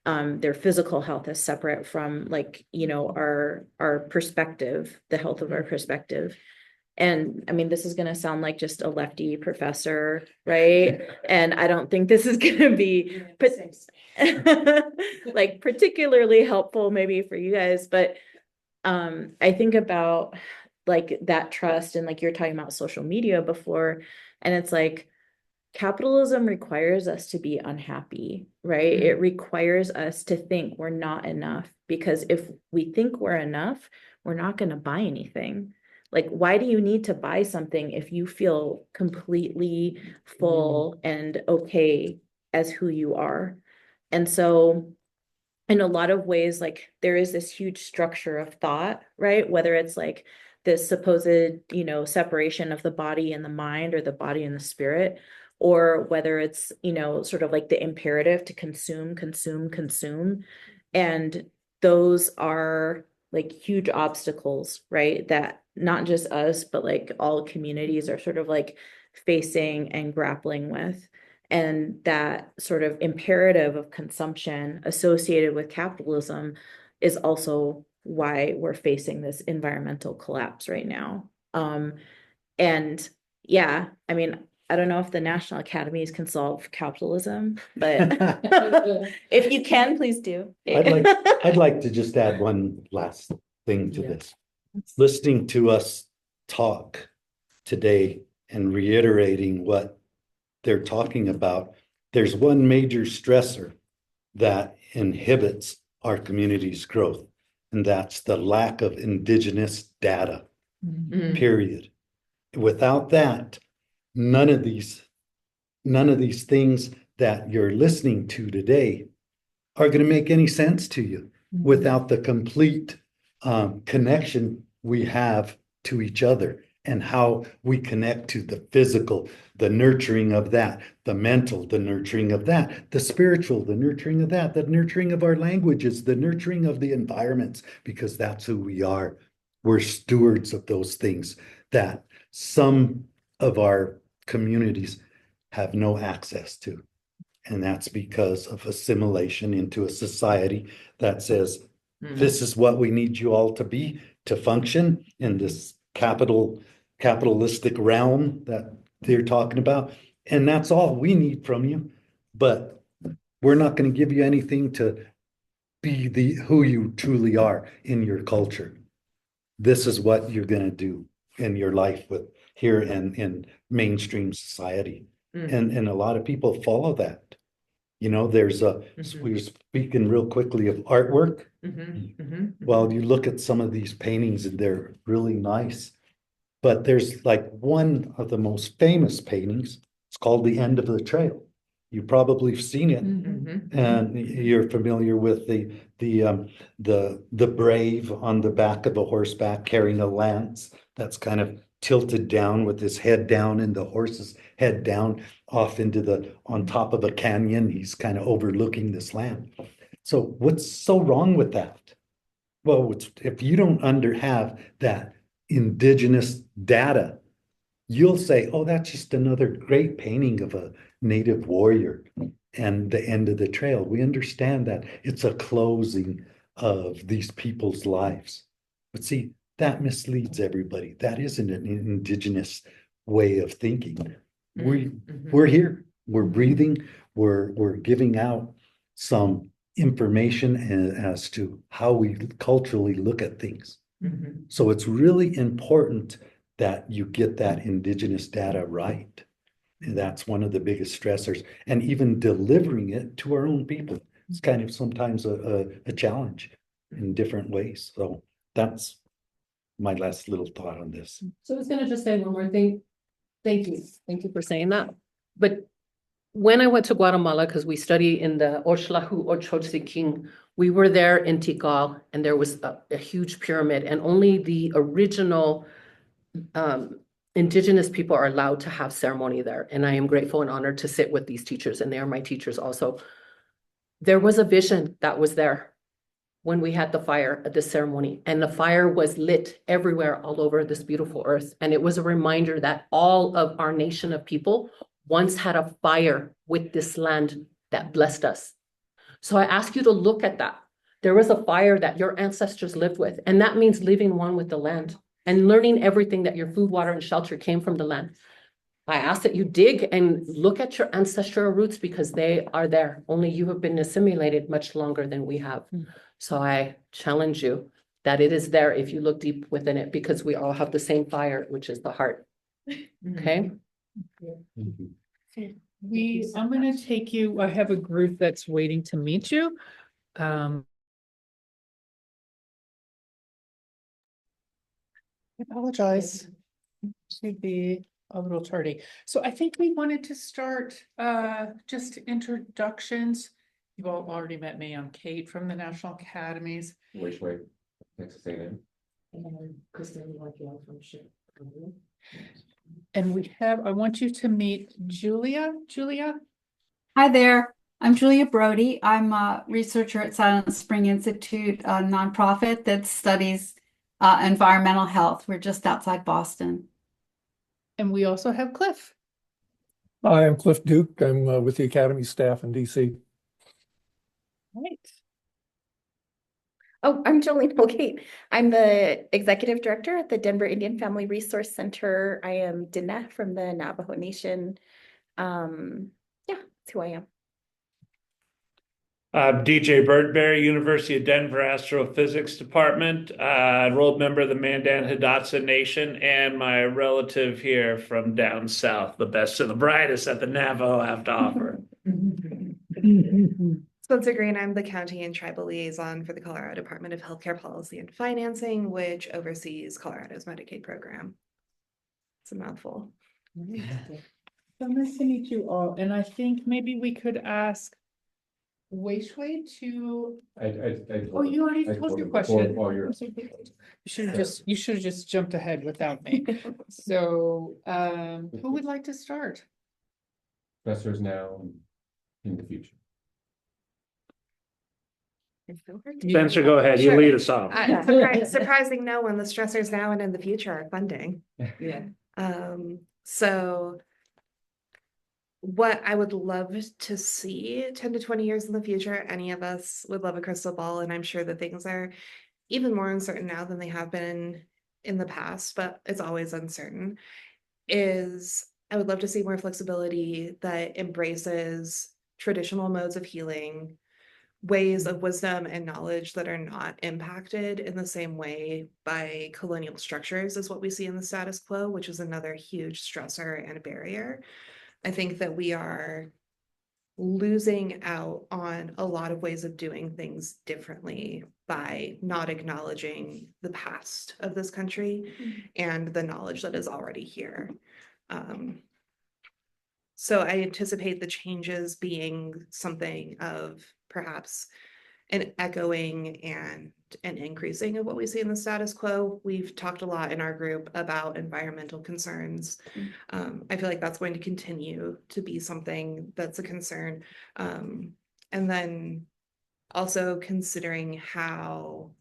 their physical health as separate from like, our perspective, the health of our perspective. And I mean, this is going to sound like just a lefty professor, right? And I don't think this is going to be like particularly helpful maybe for you guys, but I think about like that trust, and like you're talking about social media before, and it's like capitalism requires us to be unhappy, right? It requires us to think we're not enough, because if we think we're enough, we're not going to buy anything. Like, why do you need to buy something if you feel completely full and okay as who you are? And so in a lot of ways, like there is this huge structure of thought, right? Whether it's like this supposed, separation of the body and the mind, or the body and the spirit, or whether it's, sort of like the imperative to consume, consume, consume. And those are like huge obstacles, right? That not just us, but like all communities are sort of like facing and grappling with. And that sort of imperative of consumption associated with capitalism is also why we're facing this environmental collapse right now. And yeah, I mean, I don't know if the national academies can solve capitalism, but if you can, please do. I'd like to just add one last thing to this. Listening to us talk today and reiterating what they're talking about, there's one major stressor that inhibits our community's growth, and that's the lack of Indigenous data, period. Without that, none of these things that you're listening to today are going to make any sense to you without the complete connection we have to each other, and how we connect to the physical, the nurturing of that, the mental, the nurturing of that, the spiritual, the nurturing of that, the nurturing of our languages, the nurturing of the environments, because that's who we are. We're stewards of those things that some of our communities have no access to. And that's because of assimilation into a society that says, this is what we need you all to be to function in this capitalistic realm that they're talking about. And that's all we need from you. But We're not going to give you anything to be who you truly are in your culture. This is what you're going to do in your life with here in mainstream society. And a lot of people follow that. You know, there's we were speaking real quickly of artwork. Well, you look at some of these paintings and they're really nice. But there's like one of the most famous paintings. It's called The End of the Trail. You probably have seen it, and you're familiar with the brave on the back of a horseback carrying a lance that's kind of tilted down with his head down and the horse's head down off into on top of a canyon. He's kind of overlooking this land. So what's so wrong with that? Well, if you don't have that indigenous data, you'll say, oh, that's just another great painting of a native warrior and the end of the trail. We understand that it's a closing of these people's lives. But see, that misleads everybody. That isn't an indigenous way of thinking. We're here, we're breathing, we're giving out some information as to how we culturally look at things. So it's really important that you get that indigenous data right. And that's one of the biggest stressors. And even delivering it to our own people, it's kind of sometimes a challenge in different ways. So that's my last little thought on this. So I was gonna just say one more thing. Thank you for saying that. But when I went to Guatemala, because we study in the Oxlajú Ochotzing, we were there in Tikal, and there was a huge pyramid, and only the original indigenous people are allowed to have ceremony there. And I am grateful and honored to sit with these teachers, and they are my teachers also. There was a vision that was there when we had the fire at this ceremony, and the fire was lit everywhere all over this beautiful earth. And it was a reminder that all of our nation of people once had a fire with this land that blessed us. So I ask you to look at that. There was a fire that your ancestors lived with, and that means living one with the land and learning everything that your food, water, and shelter came from the land. I ask that you dig and look at your ancestral roots because they are there. Only you have been assimilated much longer than we have. So I challenge you that it is there if you look deep within it, because we all have the same fire, which is the heart. Okay? I'm gonna take you, I have a group that's waiting to meet you. I apologize. Should be a little tardy. So I think we wanted to start just introductions. You've all already met me. I'm Kate from the National Academies. Which way? Texas A&M. And we have, I want you to meet Julia. Julia? Hi there. I'm Julia Brody. I'm a researcher at Silent Spring Institute, a nonprofit that studies environmental health. We're just outside Boston. And we also have Cliff. Hi, I'm Cliff Duke. I'm with the Academy staff in DC. Right. Oh, I'm Jolene Holgate. I'm the executive director at the Denver Indian Family Resource Center. I am Dinesh from the Navajo Nation. Yeah, that's who I am. DJ Birdberry, University of Denver Astrophysics Department, enrolled member of the Mandan Hidatsa Nation, and my relative here from down south, the best and the brightest that the Navajo have to offer. Spencer Green, I'm the County and Tribal Liaison for the Colorado Department of Healthcare Policy and Financing, which oversees Colorado's Medicaid program. It's a mouthful. So nice to meet you all. And I think maybe we could ask Weishui to, oh, you already told your question. You should have just jumped ahead without me. So, who would like to start? Professors now in the future. Spencer, go ahead. You lead us off. Surprising no one, the stressors now and in the future are funding. Yeah. So what I would love to see 10 to 20 years in the future, any of us would love a crystal ball, and I'm sure that things are even more uncertain now than they have been in the past, but it's always uncertain, is I would love to see more flexibility that embraces traditional modes of healing, ways of wisdom and knowledge that are not impacted in the same way by colonial structures as what we see in the status quo, which is another huge stressor and barrier. I think that we are losing out on a lot of ways of doing things differently by not acknowledging the past of this country and the knowledge that is already here. So I anticipate the changes being something of perhaps an echoing and an increasing of what we see in the status quo. We've talked a lot in our group about environmental concerns. I feel like that's going to continue to be something that's a concern. And then also considering how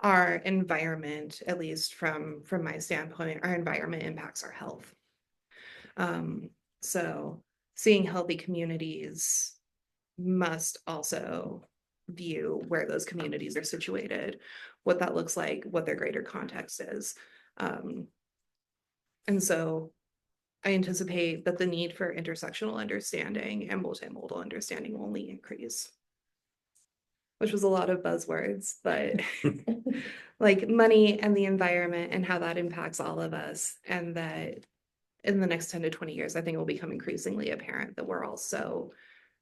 our environment, at least from my standpoint, our environment impacts our health. So seeing healthy communities must also view where those communities are situated, what that looks like, what their greater context is. And so I anticipate that the need for intersectional understanding and multimodal understanding will only increase, which was a lot of buzzwords, but like money and the environment and how that impacts all of us. And that in the next 10 to 20 years, I think it will become increasingly apparent that we're all so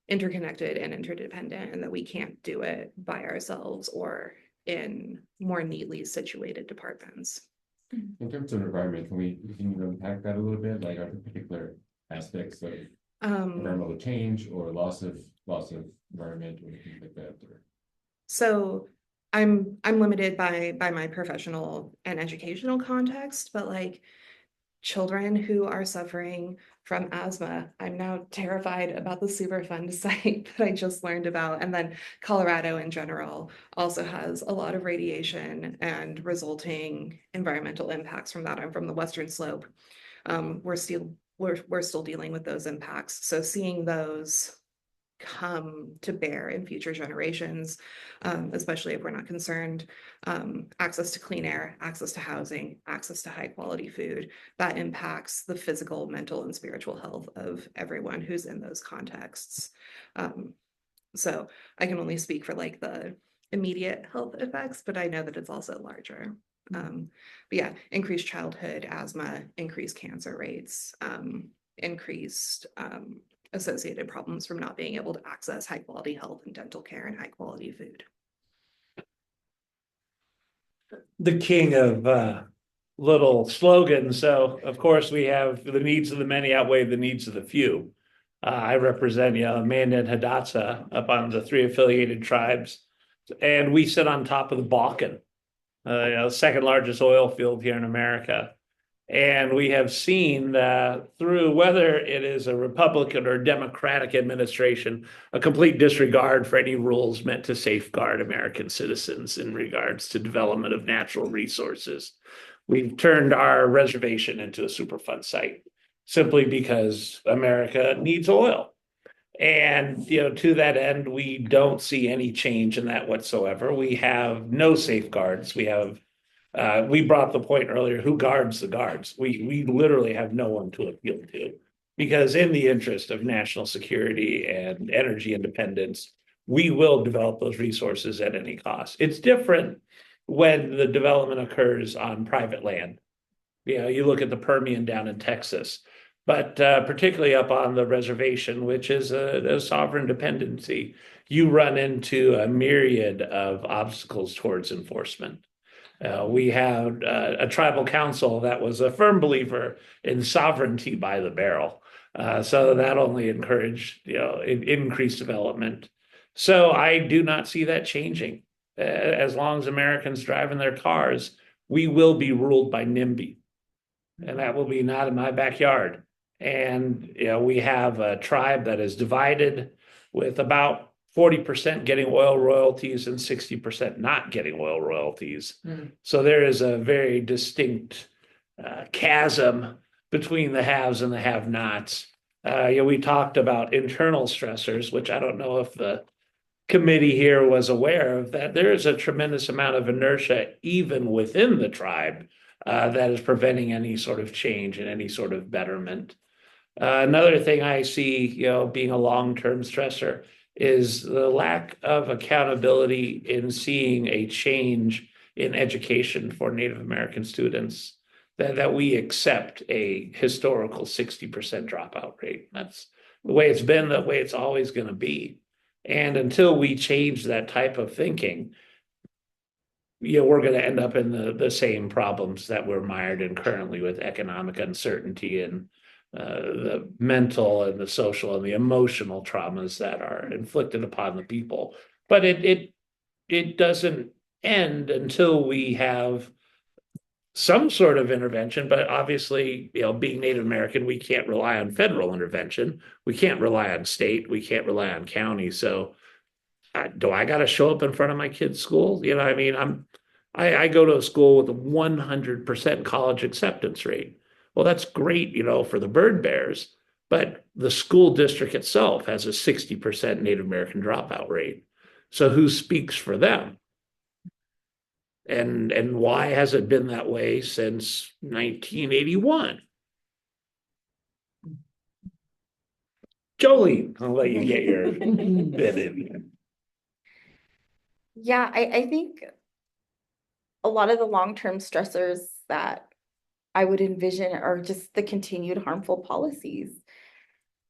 interconnected and interdependent and that we can't do it by ourselves or in more neatly situated departments. In terms of environment, can you unpack that a little bit? Like, are there particular aspects of environmental change or loss of environment or anything like that? So I'm limited by my professional and educational context, but like children who are suffering from asthma, I'm now terrified about the Superfund site that I just learned about. And then Colorado in general also has a lot of radiation and resulting environmental impacts from that. I'm from the Western Slope. We're still dealing with those impacts. So seeing those come to bear in future generations, especially if we're not concerned, access to clean air, access to housing, access to high quality food, that impacts the physical, mental, and spiritual health of everyone who's in those contexts. So I can only speak for like the immediate health effects, but I know that it's also larger. But yeah, increased childhood asthma, increased cancer rates, increased associated problems from not being able to access high quality health and dental care and high quality food. The king of little slogans. So of course we have the needs of the many outweigh the needs of the few. I represent Mandan Hidatsa up on the 3 affiliated tribes, and we sit on top of the Bakken, second largest oil field here in America. And we have seen through whether it is a Republican or Democratic administration, a complete disregard for any rules meant to safeguard American citizens in regards to development of natural resources. We've turned our reservation into a Superfund site simply because America needs oil. And, to that end, we don't see any change in that whatsoever. We have no safeguards. We brought up the point earlier, who guards the guards? We literally have no one to appeal to, because in the interest of national security and energy independence, we will develop those resources at any cost. It's different when the development occurs on private land. You look at the Permian down in Texas, but particularly up on the reservation, which is a sovereign dependency, you run into a myriad of obstacles towards enforcement. We had a tribal council that was a firm believer in sovereignty by the barrel. So that only encouraged, increased development. So I do not see that changing. As long as Americans drive in their cars, we will be ruled by NIMBY. And that will be not in my backyard. And we have a tribe that is divided with about 40% getting oil royalties and 60% not getting oil royalties. So there is a very distinct chasm between the haves and the have-nots. We talked about internal stressors, which I don't know if the committee here was aware of, that there is a tremendous amount of inertia even within the tribe that is preventing any sort of change and any sort of betterment. Another thing I see, being a long-term stressor is the lack of accountability in seeing a change in education for Native American students. That we accept a historical 60% dropout rate. That's the way it's been, the way it's always going to be. And until we change that type of thinking, we're going to end up in the same problems that we're mired in currently with economic uncertainty and the mental and the social and the emotional traumas that are inflicted upon the people. But it doesn't end until we have some sort of intervention. But obviously, being Native American, we can't rely on federal intervention. We can't rely on state. We can't rely on county. So do I got to show up in front of my kid's school? I mean, I go to a school with a 100% college acceptance rate. Well, that's great, for the bird bears, but the school district itself has a 60% Native American dropout rate. So who speaks for them? And why has it been that way since 1981? Jolie, I'll let you get your bit in. Yeah, I think a lot of the long-term stressors that I would envision are just the continued harmful policies.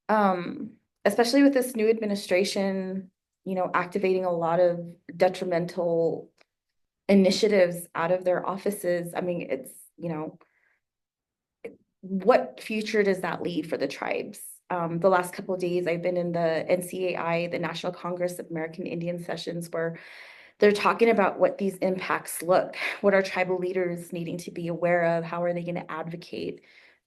Especially with this new administration, activating a lot of detrimental initiatives out of their offices. I mean, it's, what future does that lead for the tribes? The last couple of days, I've been in the NCAI, the National Congress of American Indian sessions, where they're talking about what these impacts look, what are tribal leaders needing to be aware of, how are they going to advocate?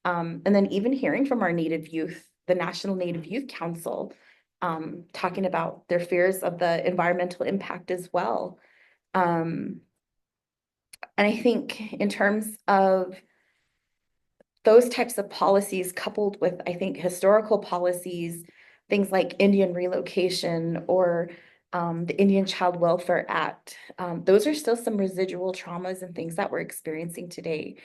And then even hearing from our Native youth, the National Native Youth Council, talking about their fears of the environmental impact as well. And I think in terms of those types of policies coupled with, I think, historical policies, things like Indian relocation or the Indian Child Welfare Act, those are still some residual traumas and things that we're experiencing today.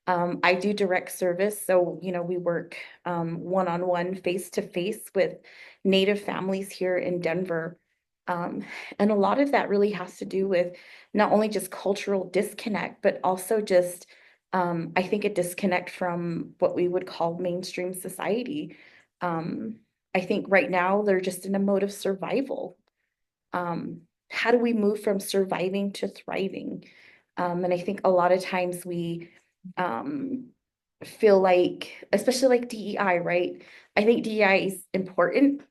I do direct service, so we work one-on-one, face-to-face with Native families here in Denver. And a lot of that really has to do with not only just cultural disconnect, but also just I think a disconnect from what we would call mainstream society. I think right now they're just in a mode of survival. How do we move from surviving to thriving? And I think a lot of times we feel like, especially like DEI, right? I think DEI is important.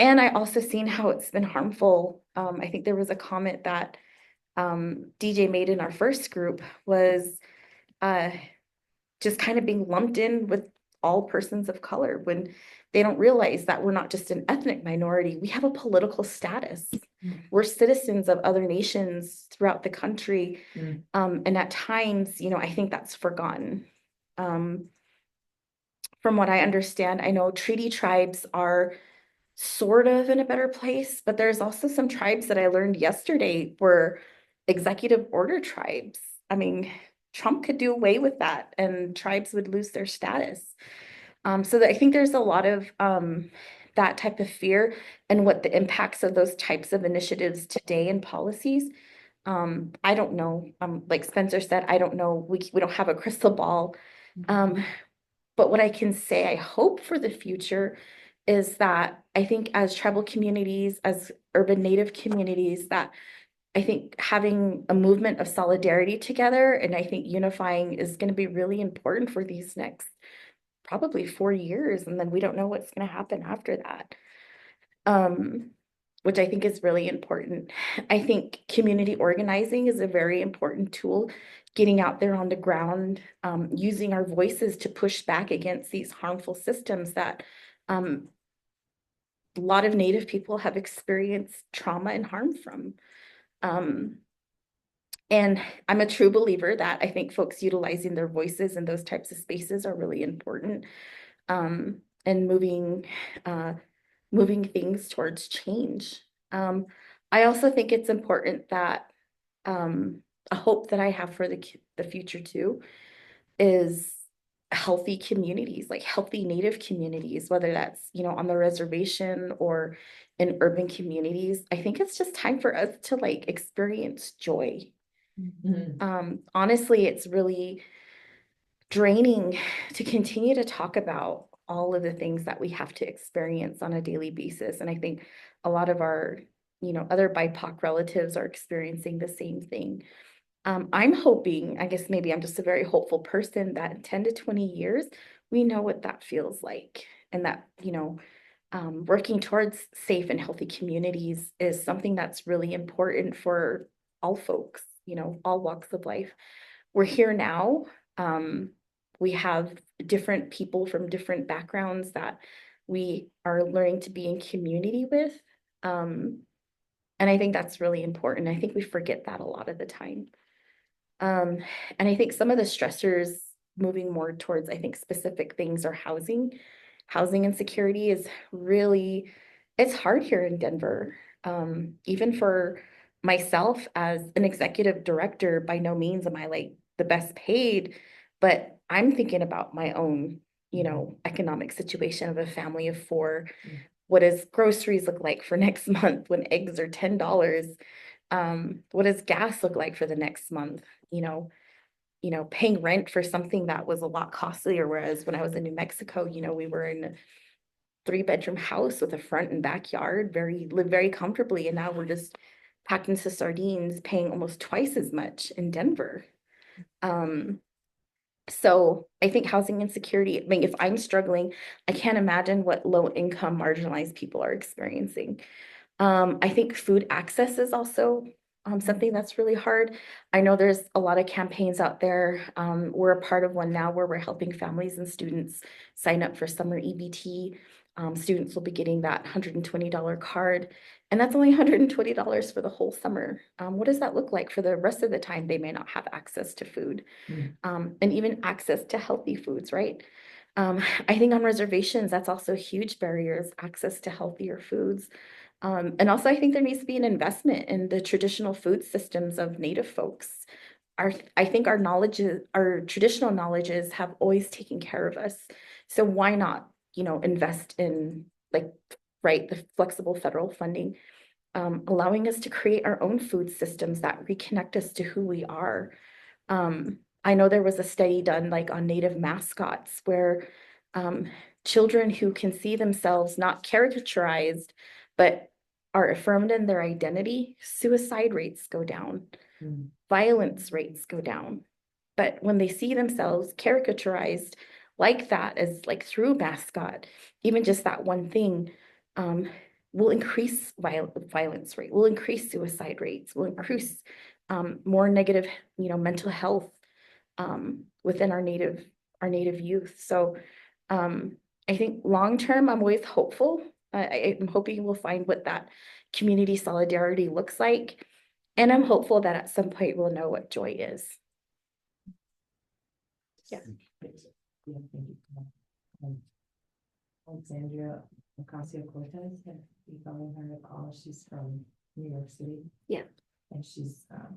And I also seen how it's been harmful. I think there was a comment that DJ made in our first group was just kind of being lumped in with all persons of color when they don't realize that we're not just an ethnic minority, we have a political status. We're citizens of other nations throughout the country. And at times, I think that's forgotten. From what I understand, I know treaty tribes are sort of in a better place, but there's also some tribes that I learned yesterday were executive order tribes. I mean, Trump could do away with that and tribes would lose their status. So I think there's a lot of that type of fear and what the impacts of those types of initiatives today and policies. I don't know. Like Spencer said, I don't know. We don't have a crystal ball. But what I can say, I hope for the future is that I think as tribal communities, as urban Native communities, that I think having a movement of solidarity together and I think unifying is going to be really important for these next probably 4 years. And then we don't know what's going to happen after that, which I think is really important. I think community organizing is a very important tool, getting out there on the ground, using our voices to push back against these harmful systems that a lot of Native people have experienced trauma and harm from. And I'm a true believer that I think folks utilizing their voices in those types of spaces are really important, and moving things towards change. I also think it's important that a hope that I have for the future too is healthy communities, like healthy Native communities, whether that's, on the reservation or in urban communities. I think it's just time for us to like experience joy. Honestly, it's really draining to continue to talk about all of the things that we have to experience on a daily basis. And I think a lot of our, other BIPOC relatives are experiencing the same thing. I'm hoping, I guess maybe I'm just a very hopeful person, that in 10 to 20 years, we know what that feels like. And that, working towards safe and healthy communities is something that's really important for all folks, all walks of life. We're here now. We have different people from different backgrounds that we are learning to be in community with. And I think that's really important. I think we forget that a lot of the time. And I think some of the stressors moving more towards, I think, specific things are housing. Housing insecurity is really, it's hard here in Denver. Even for myself as an executive director, by no means am I like the best paid, but I'm thinking about my own, economic situation of a family of four. What does groceries look like for next month when eggs are $10? What does gas look like for the next month? Paying rent for something that was a lot costlier. Whereas when I was in New Mexico, we were in a 3-bedroom house with a front and backyard, lived very comfortably. And now we're just packed into sardines, paying almost twice as much in Denver. So I think housing insecurity, I mean, if I'm struggling, I can't imagine what low income marginalized people are experiencing. I think food access is also something that's really hard. I know there's a lot of campaigns out there. We're a part of one now where we're helping families and students sign up for summer EBT. Students will be getting that $120 card, and that's only $120 for the whole summer. What does that look like for the rest of the time they may not have access to food, and even access to healthy foods, right? I think on reservations, that's also huge barriers, access to healthier foods. And also, I think there needs to be an investment in the traditional food systems of Native folks. I think our traditional knowledges have always taken care of us. So why not, invest in the flexible federal funding, allowing us to create our own food systems that reconnect us to who we are. I know there was a study done on Native mascots where children who can see themselves not caricaturized, but are affirmed in their identity, suicide rates go down, violence rates go down. But when they see themselves caricaturized like that, as through mascot, even just that one thing, will increase violence rate, will increase suicide rates, will increase more negative, mental health within our native youth. So I think long term, I'm always hopeful. I'm hoping we'll find what that community solidarity looks like. And I'm hopeful that at some point we'll know what joy is. Yeah. Alexandria Ocasio-Cortez, have you followed her at all? She's from New York City. Yeah. And she's a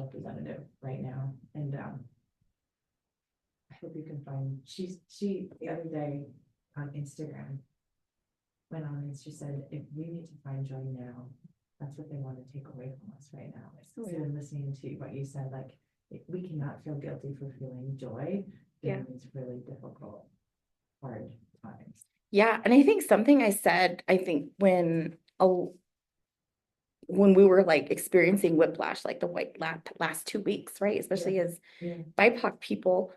representative right now. And I hope you can find, she the other day on Instagram went on and she said, if we need to find joy now, that's what they want to take away from us right now. So listening to what you said, we cannot feel guilty for feeling joy. Yeah. It's really difficult, hard times. Yeah. And I think something I said, when we were experiencing whiplash, the last 2 weeks, right? Especially as BIPOC people,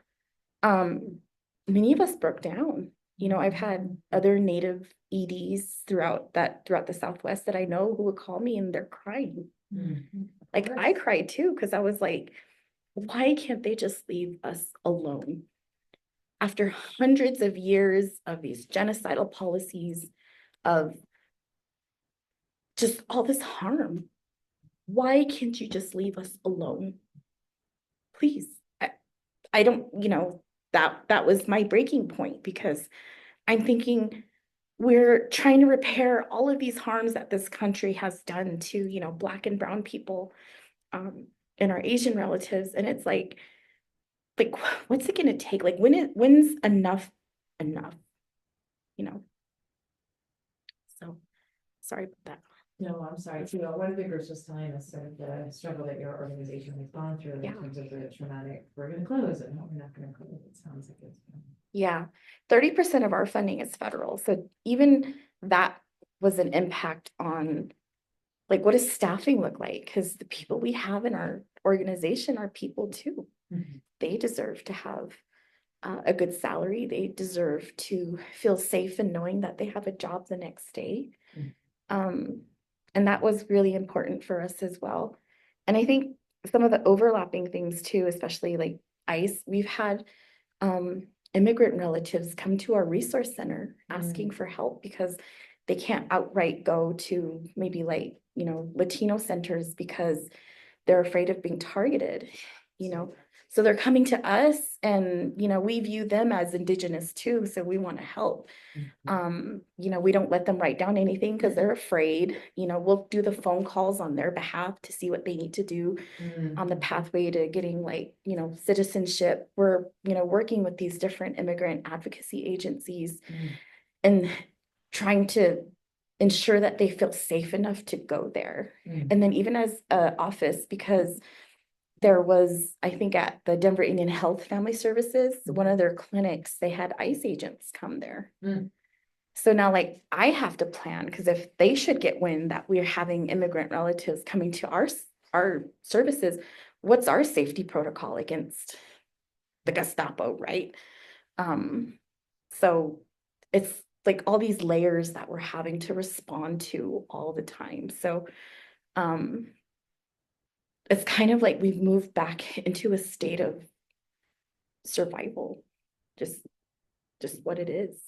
many of us broke down. I've had other Native EDs throughout the Southwest that I know who would call me and they're crying. I cried too, because I was like, why can't they just leave us alone? After hundreds of years of these genocidal policies, of just all this harm, why can't you just leave us alone? Please. I don't, that was my breaking point, because I'm thinking we're trying to repair all of these harms that this country has done to, Black and brown people, and our Asian relatives. And it's like, what's it gonna take? Like, when's enough, enough? You know? So, sorry about that. No, I'm sorry. So one of the groups was telling us sort of the struggle that your organization has gone through in Yeah. terms of the traumatic, we're gonna close it. No, we're not gonna close it. Sounds like it's. Yeah, 30% of our funding is federal. So even that was an impact on, like, what does staffing look like? Because the people we have in our organization are people too. Mhm. They deserve to have a good salary. They deserve to feel safe in knowing that they have a job the next day. And that was really important for us as well. And I think some of the overlapping things too, especially like ICE, we've had immigrant relatives come to our resource center asking for help because they can't outright go to maybe like, you know, Latino centers because they're afraid of being targeted, you know. So they're coming to us and, you know, we view them as Indigenous too, so we want to help. You know, we don't let them write down anything because they're afraid. You know, we'll do the phone calls on their behalf to see what they need to do on the pathway to getting, like, you know, citizenship. We're, you know, working with these different immigrant advocacy agencies and trying to ensure that they feel safe enough to go there. And then even as an office, because there was, I think at the Denver Indian Health Family Services, one of their clinics, they had ICE agents come there. So now, like, I have to plan, because if they should get wind that we're having immigrant relatives coming to our services, what's our safety protocol against the Gestapo, right? So it's like all these layers that we're having to respond to all the time. So it's kind of like we've moved back into a state of survival, just what it is.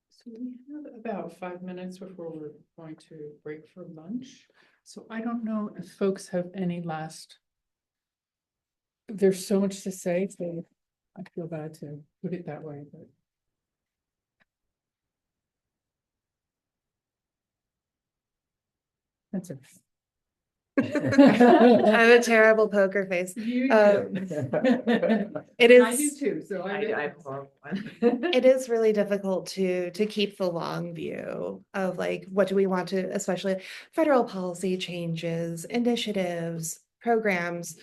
So we have about 5 minutes before we're going to break for lunch. So I don't know if folks have any last. There's so much to say, so I feel bad to put it that way, but. That's it. I have a terrible poker face. You It is. I do too, so I have a horrible one. It is really difficult to keep the long view of like, what do we want to, especially federal policy changes, initiatives, programs,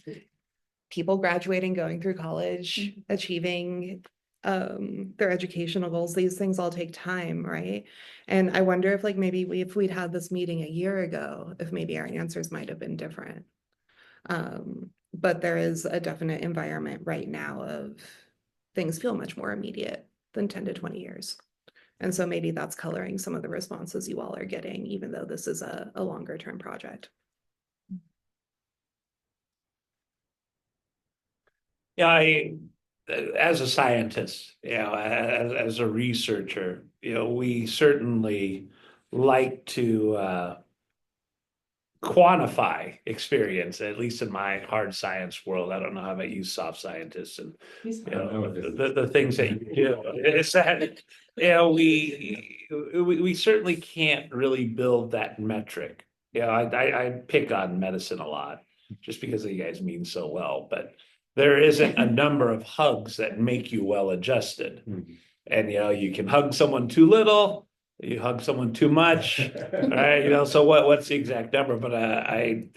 people graduating, going through college, achieving their educational goals. These things all take time, right? And I wonder if like maybe if we'd had this meeting a year ago, if maybe our answers might have been different. But there is a definite environment right now of things feel much more immediate than 10 to 20 years. And so maybe that's coloring some of the responses you all are getting, even though this is a longer term project. Yeah, as a scientist, you know, as a researcher, you know, we certainly like to quantify experience, at least in my hard science world. I don't know how about you soft scientists and you know, the things that you do. It's that, you know, we certainly can't really build that metric. You know, I pick on medicine a lot just because you guys mean so well, but there isn't a number of hugs that make you well adjusted. And you know, you can hug someone too little, you hug someone too much, right? You know, so what's the exact number? But I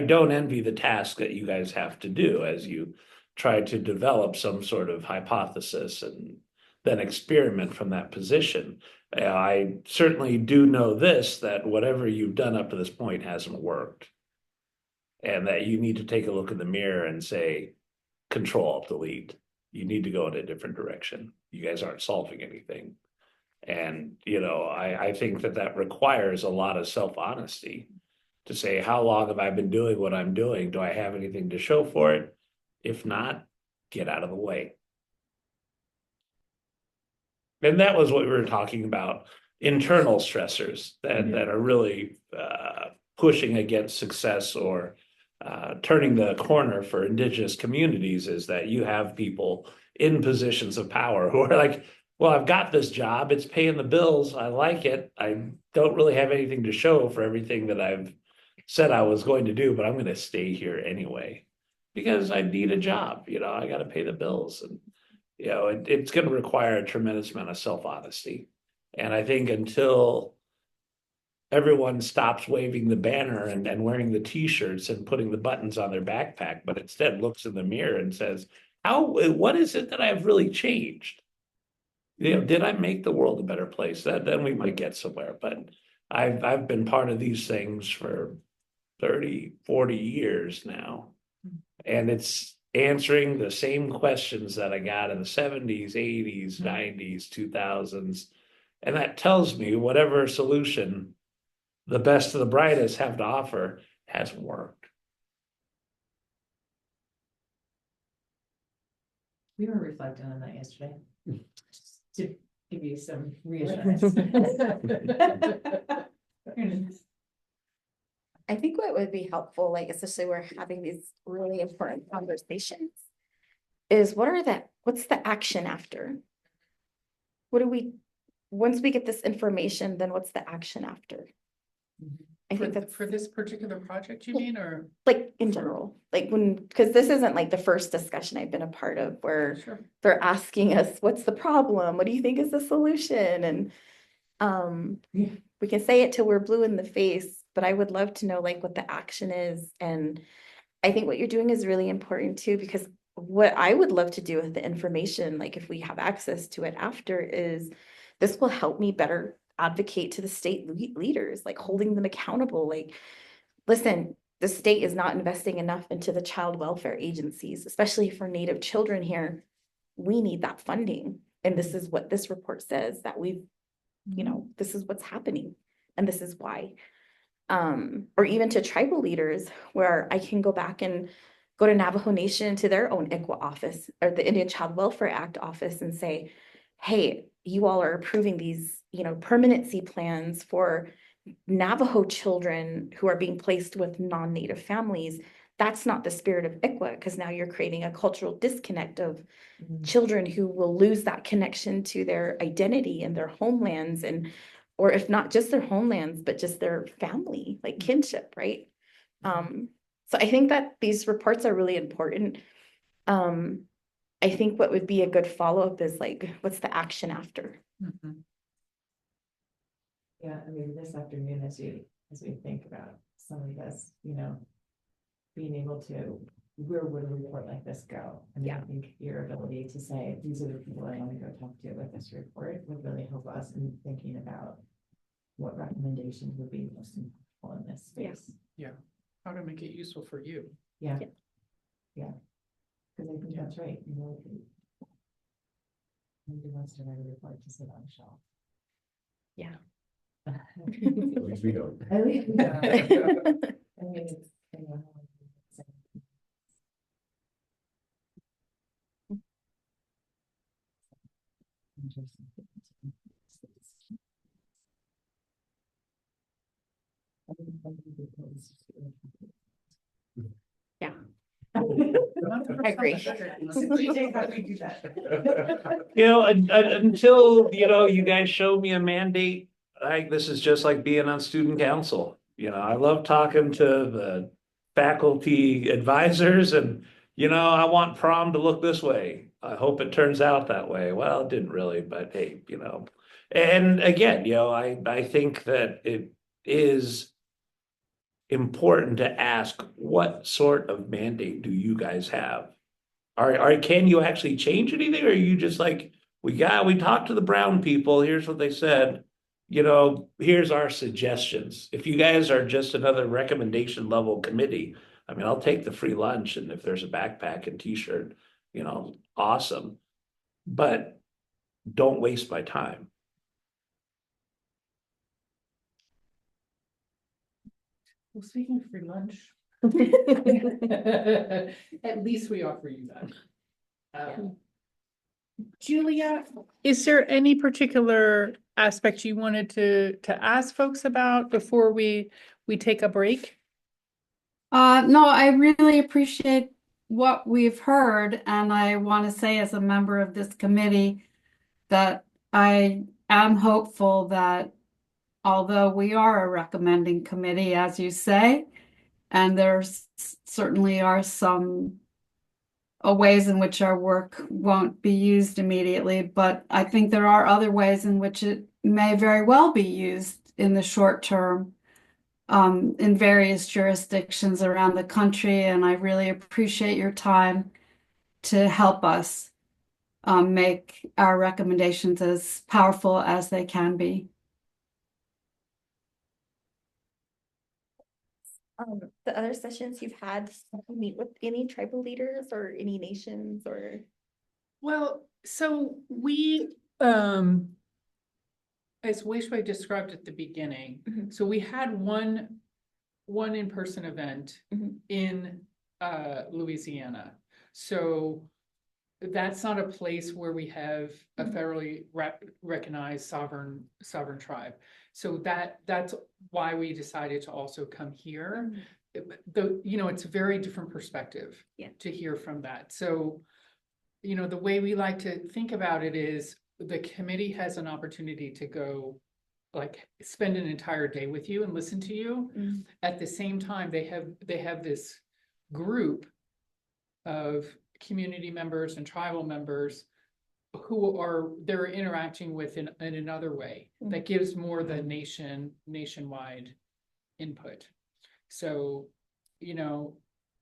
don't envy the task that you guys have to do as you try to develop some sort of hypothesis and then experiment from that position. I certainly do know this, that whatever you've done up to this point hasn't worked. And that you need to take a look in the mirror and say, Control, delete. You need to go in a different direction. You guys aren't solving anything. And, you know, I think that requires a lot of self-honesty to say, how long have I been doing what I'm doing? Do I have anything to show for it? If not, get out of the way. And that was what we were talking about, internal stressors that are really pushing against success or turning the corner for Indigenous communities, is that you have people in positions of power who are like, well, I've got this job, it's paying the bills, I like it, I don't really have anything to show for everything that I've said I was going to do, but I'm going to stay here anyway. because I need a job, I gotta pay the bills and, it's gonna require a tremendous amount of self-honesty. And I think until everyone stops waving the banner and wearing the t-shirts and putting the buttons on their backpack, but instead looks in the mirror and says, what is it that I've really changed? Did I make the world a better place? Then we might get somewhere, but I've been part of these things for 30, 40 years now. And it's answering the same questions that I got in the 70s, 80s, 90s, 2000s. And that tells me whatever solution the best of the brightest have to offer hasn't worked. We were reflecting on that yesterday. Just to give you some reassurance. I think what would be helpful, like especially we're having these really important conversations, is what's the action after? Once we get this information, then what's the action after? I think that's For this particular project, you mean, or? like in general, like because this isn't like the first discussion I've been a part of where Sure. they're asking us, what's the problem? What do you think is the solution? And we can say it till we're blue in the face, but I would love to know like what the action is. And I think what you're doing is really important too, because what I would love to do with the information, like if we have access to it after, is this will help me better advocate to the state leaders, like holding them accountable. Like, listen, the state is not investing enough into the child welfare agencies, especially for Native children here. We need that funding. And this is what this report says, that this is what's happening and this is why. Or even to tribal leaders, where I can go back and go to Navajo Nation, to their own ICWA office or the Indian Child Welfare Act office, and say, hey, you all are approving these, permanency plans for Navajo children who are being placed with non-Native families. That's not the spirit of ICWA, because now you're creating a cultural disconnect of children who will lose that connection to their identity and their homelands, or if not just their homelands, but just their family, like kinship, right? So I think that these reports are really important. I think what would be a good follow-up is like, what's the action after? Yeah, I mean, this afternoon, as we think about some of this, being able to, where would a report like this go? I mean, I think your ability to say, these are the people I want to go talk to with this report would really help us in thinking about what recommendations would be most impactful in this space. Yeah, how to make it useful for you. Yeah. Because I think that's right, nobody wants to write a report to sit on a shelf. Yeah. At least we don't. At least we don't. I mean, it's, Yeah. I agree. Until, you guys show me a mandate, this is just like being on student council. I love talking to the faculty advisors and, I want prom to look this way. I hope it turns out that way. Well, it didn't really, but hey, and again, I think that it is important to ask, what sort of mandate do you guys have? Can you actually change anything? Or are you just like, we talked to the brown people, here's what they said, here's our suggestions. If you guys are just another recommendation level committee, I mean, I'll take the free lunch, and if there's a backpack and t-shirt, awesome. But don't waste my time. Well, speaking of free lunch. At least we offer you that. Julia, is there any particular aspect you wanted to ask folks about before we take a break? No, I really appreciate what we've heard, and I want to say as a member of this committee that I am hopeful that although we are a recommending committee, as you say, and there's certainly are some ways in which our work won't be used immediately, but I think there are other ways in which it may very well be used in the short term in various jurisdictions around the country. And I really appreciate your time to help us make our recommendations as powerful as they can be. The other sessions you've had, meet with any tribal leaders or any nations or? Well, so we, as Weishui described at the beginning, so we had one in-person event in Louisiana. So that's not a place where we have a federally recognized sovereign tribe. So that's why we decided to also come here. Though, it's a very different perspective to hear from that. So, the way we like to think about it is the committee has an opportunity to go spend an entire day with you and listen to you. At the same time, they have this group of community members and tribal members who they're interacting with in another way that gives more the nationwide input. So,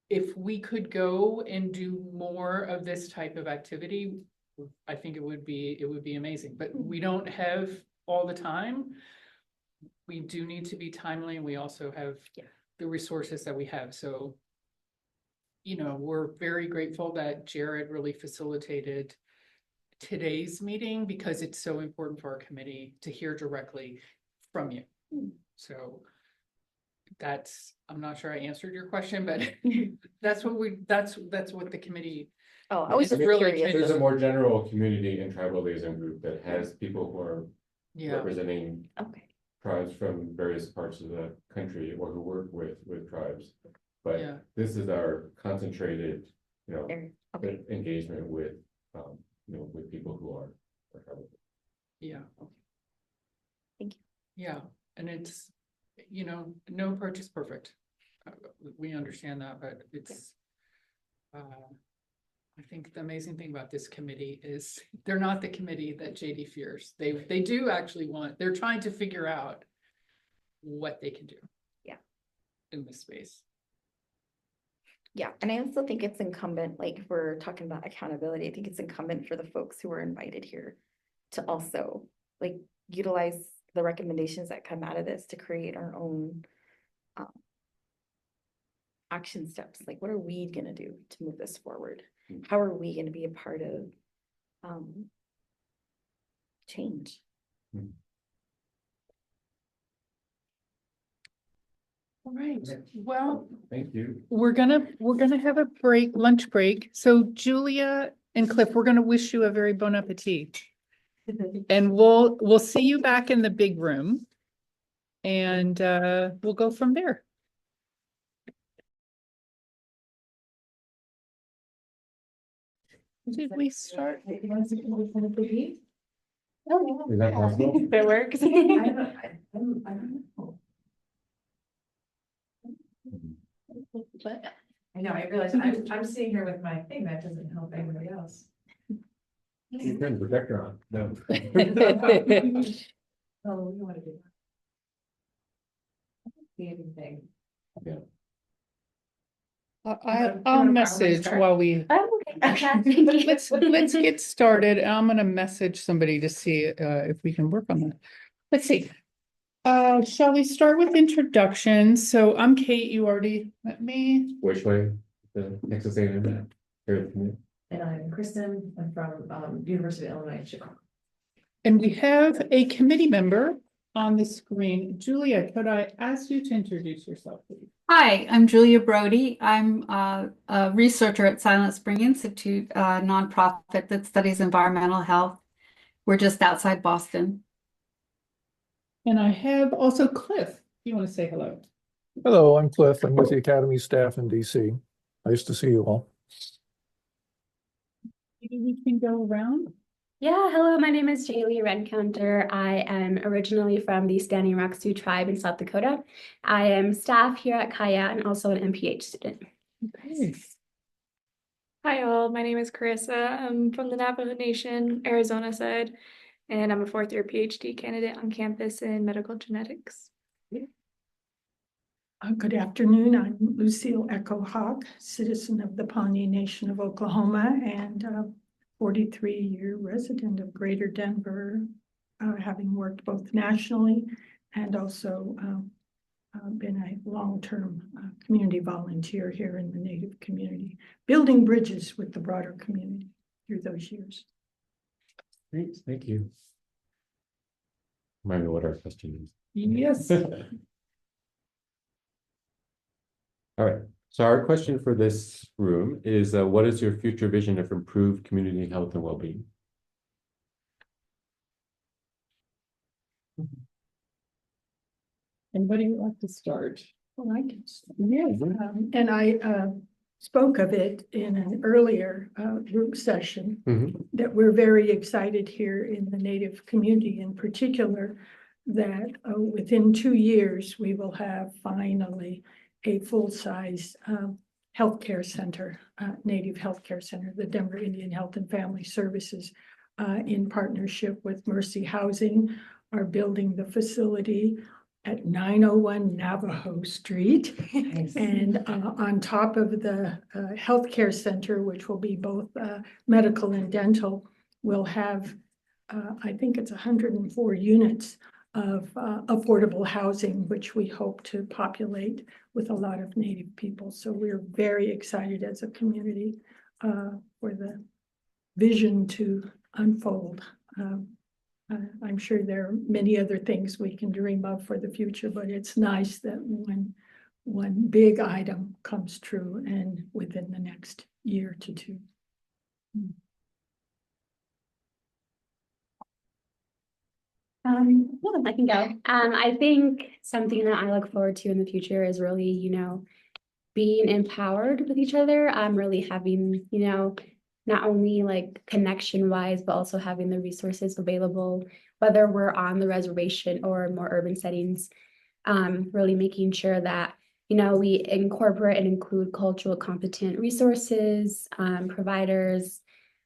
if we could go and do more of this type of activity, I think it would be amazing, but we don't have all the time. We do need to be timely, and we also have the resources that we have. So, we're very grateful that Jared really facilitated today's meeting because it's so important for our committee to hear directly from you. So I'm not sure I answered your question, but that's what the committee. Oh, I was just really curious. There's a more general community and tribal liaison group that has people who are representing tribes from various parts of the country or who work with tribes. But this is our concentrated, engagement with, with people who are tribal. Yeah. Thank you. Yeah, and it's, no approach is perfect. We understand that, but it's, I think the amazing thing about this committee is they're not the committee that JD fears. They do actually they're trying to figure out what they can do. In this space. Yeah, and I also think it's incumbent, if we're talking about accountability, I think it's incumbent for the folks who are invited here to also utilize the recommendations that come out of this to create our own action steps. What are we gonna do to move this forward? How are we gonna be a part of change? All right, well, thank you. We're gonna have a lunch break. So Julia and Cliff, we're gonna wish you a very bon appetit. And we'll see you back in the big room. And we'll go from there. Did we start? Is that possible? If it works. I don't know. But I know, I realize I'm sitting here with my thing, that doesn't help anybody else. You turn the projector on. No. Oh, we want to do that. See anything. Yeah. I'll message while we. Let's get started. I'm gonna message somebody to see if we can work on that. Let's see. Shall we start with introductions? So I'm Kate, you already met me. Which way? The Texas A&M? And I'm Kristen, I'm from University of Illinois in Chicago. And we have a committee member on the screen. Julia, could I ask you to introduce yourself, please? Hi, I'm Julia Brody. I'm a researcher at Silent Spring Institute, a nonprofit that studies environmental health. We're just outside Boston. And I have also Cliff. You want to say hello? Hello, I'm Cliff. I'm with the Academy staff in DC. Nice to see you all. Maybe we can go around. Yeah, hello, my name is Jaylee Redcounter. I am originally from the Standing Rock Sioux tribe in South Dakota. I am staff here at Kaya and also an MPH student. Okay. Hi all, my name is Carissa. I'm from the Navajo Nation, Arizona side, and I'm a fourth year PhD candidate on campus in medical genetics. Good afternoon. I'm Lucille Echo Hawk, citizen of the Pawnee Nation of Oklahoma and 43-year resident of Greater Denver, having worked both nationally and also been a long-term community volunteer here in the Native community, building bridges with the broader community through those years. Great, thank you. Remind me what our question is. Yes. All right, so our question for this room is, what is your future vision of improved community health and well-being? Anybody would like to start? Well, I can start. Yes. And I spoke of it in an earlier group session, that we're very excited here in the Native community in particular, that within 2 years, we will have finally a full-size healthcare center, Native healthcare center, the Denver Indian Health and Family Services, in partnership with Mercy Housing, are building the facility at 901 Navajo Street. And on top of the healthcare center, which will be both medical and dental, we'll have, I think it's 104 units of affordable housing, which we hope to populate with a lot of Native people. So we're very excited as a community for the vision to unfold. I'm sure there are many other things we can dream of for the future, but it's nice that when one big item comes true and within the next year to two. Well, I can go. I think something that I look forward to in the future is really, being empowered with each other. Really having, not only like connection wise, but also having the resources available, whether we're on the reservation or more urban settings. Really making sure that, we incorporate and include cultural competent resources, providers,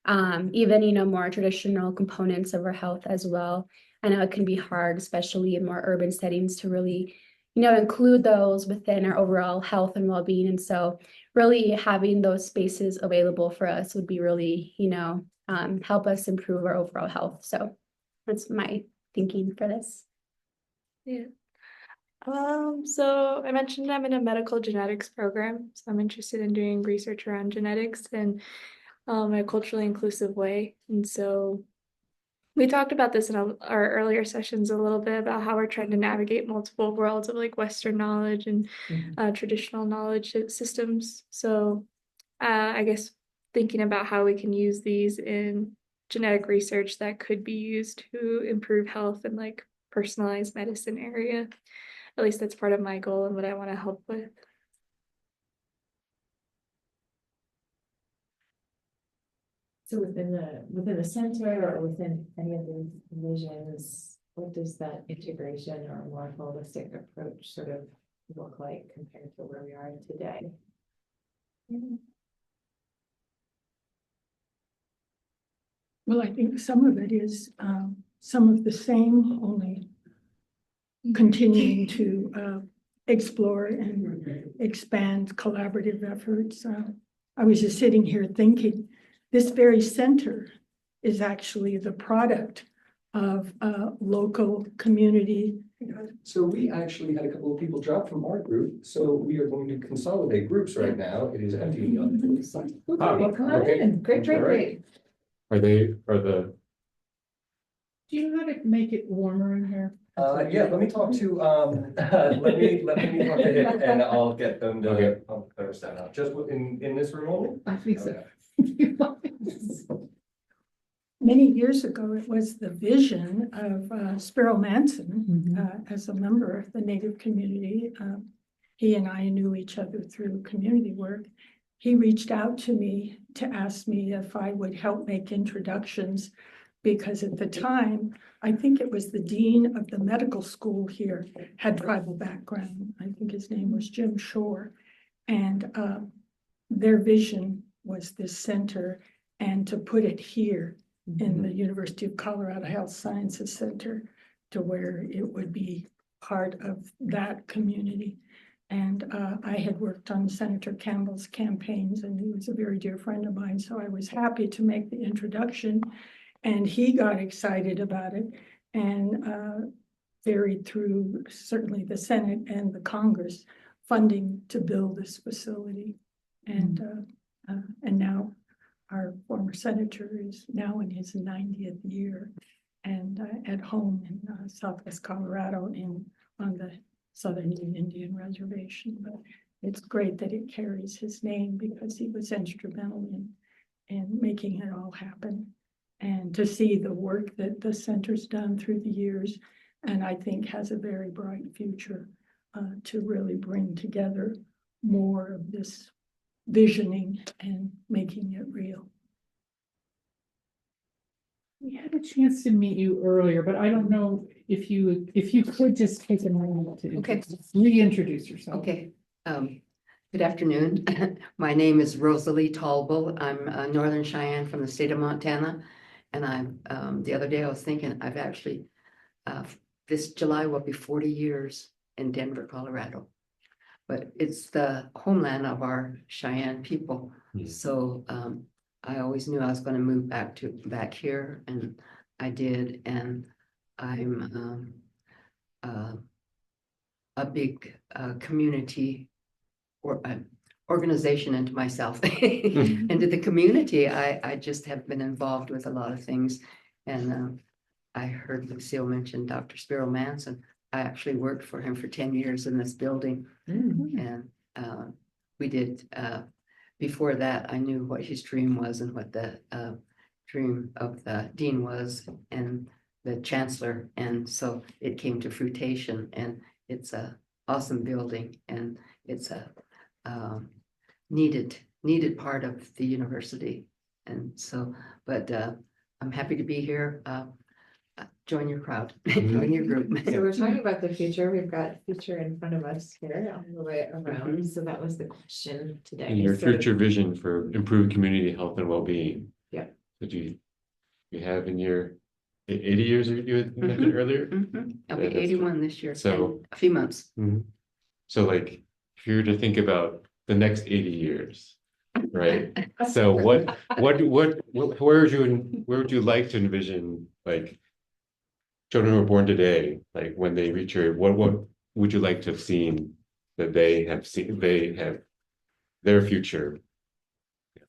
even, more traditional components of our health as well. I know it can be hard, especially in more urban settings, to really, include those within our overall health and well-being. And so really having those spaces available for us would be really, help us improve our overall health. So that's my thinking for this. Yeah. So I mentioned I'm in a medical genetics program, so I'm interested in doing research around genetics in a culturally inclusive way. And so we talked about this in our earlier sessions a little bit about how we're trying to navigate multiple worlds of like Western knowledge and traditional knowledge systems. So I guess thinking about how we can use these in genetic research that could be used to improve health and like personalized medicine area. At least that's part of my goal and what I want to help with. So within the center or within any of these visions, what does that integration or more holistic approach sort of look like compared to where we are today? Well, I think some of it is some of the same, only continuing to explore and expand collaborative efforts. I was just sitting here thinking, this very center is actually the product of local community. So we actually had a couple of people drop from our group, so we are going to consolidate groups right now. It is empty on the side. Well, come on in. Great. Are the Do you know how to make it warmer in here? Yeah, let me talk to let me talk to him and I'll get them to pump their set up. Just in this room only? I think so. Many years ago, it was the vision of Sparrow Manson as a member of the Native community. He and I knew each other through community work. He reached out to me to ask me if I would help make introductions, because at the time, I think it was the dean of the medical school here had tribal background. I think his name was Jim Shore. And their vision was this center and to put it here in the University of Colorado Health Sciences Center to where it would be part of that community. And I had worked on Senator Campbell's campaigns, and he was a very dear friend of mine, so I was happy to make the introduction. And he got excited about it and carried through certainly the Senate and the Congress funding to build this facility. And now our former senator is now in his 90th year and at home in Southwest Colorado on the Southern Indian Reservation. But it's great that it carries his name because he was instrumental in making it all happen. And to see the work that the center's done through the years, and I think has a very bright future to really bring together more of this visioning and making it real. We had a chance to meet you earlier, but I don't know if you could just take a moment to Okay. reintroduce yourself. Okay, good afternoon. My name is Rosalie Talbot. I'm a Northern Cheyenne from the state of Montana. And I'm, the other day I was thinking, I've actually, this July will be 40 years in Denver, Colorado. But it's the homeland of our Cheyenne people. So I always knew I was going to move back here, and I did. And I'm a big community or organization into myself, into the community. I just have been involved with a lot of things, and I heard Lucille mention Dr. Spiro Manson. I actually worked for him for 10 years in this building, and we did. Before that, I knew what his dream was and what the dream of the dean was and the chancellor. And so it came to fruition, and it's a awesome building, and it's a needed part of the university. And so, but I'm happy to be here. Join your crowd, join your group. So we're talking about the future. We've got future in front of us here all the way around. Mhm. So that was the question today. And your So- future vision for improved community health and well-being. Yeah. That you have in your 80 years you had mentioned earlier? I'll be Yeah, that's 81 this year, So- in a few months. So like, if you were to think about the next 80 years, right? So where would you like to envision, like, children who are born today, like when they reach your, what would you like to have seen that they have their future?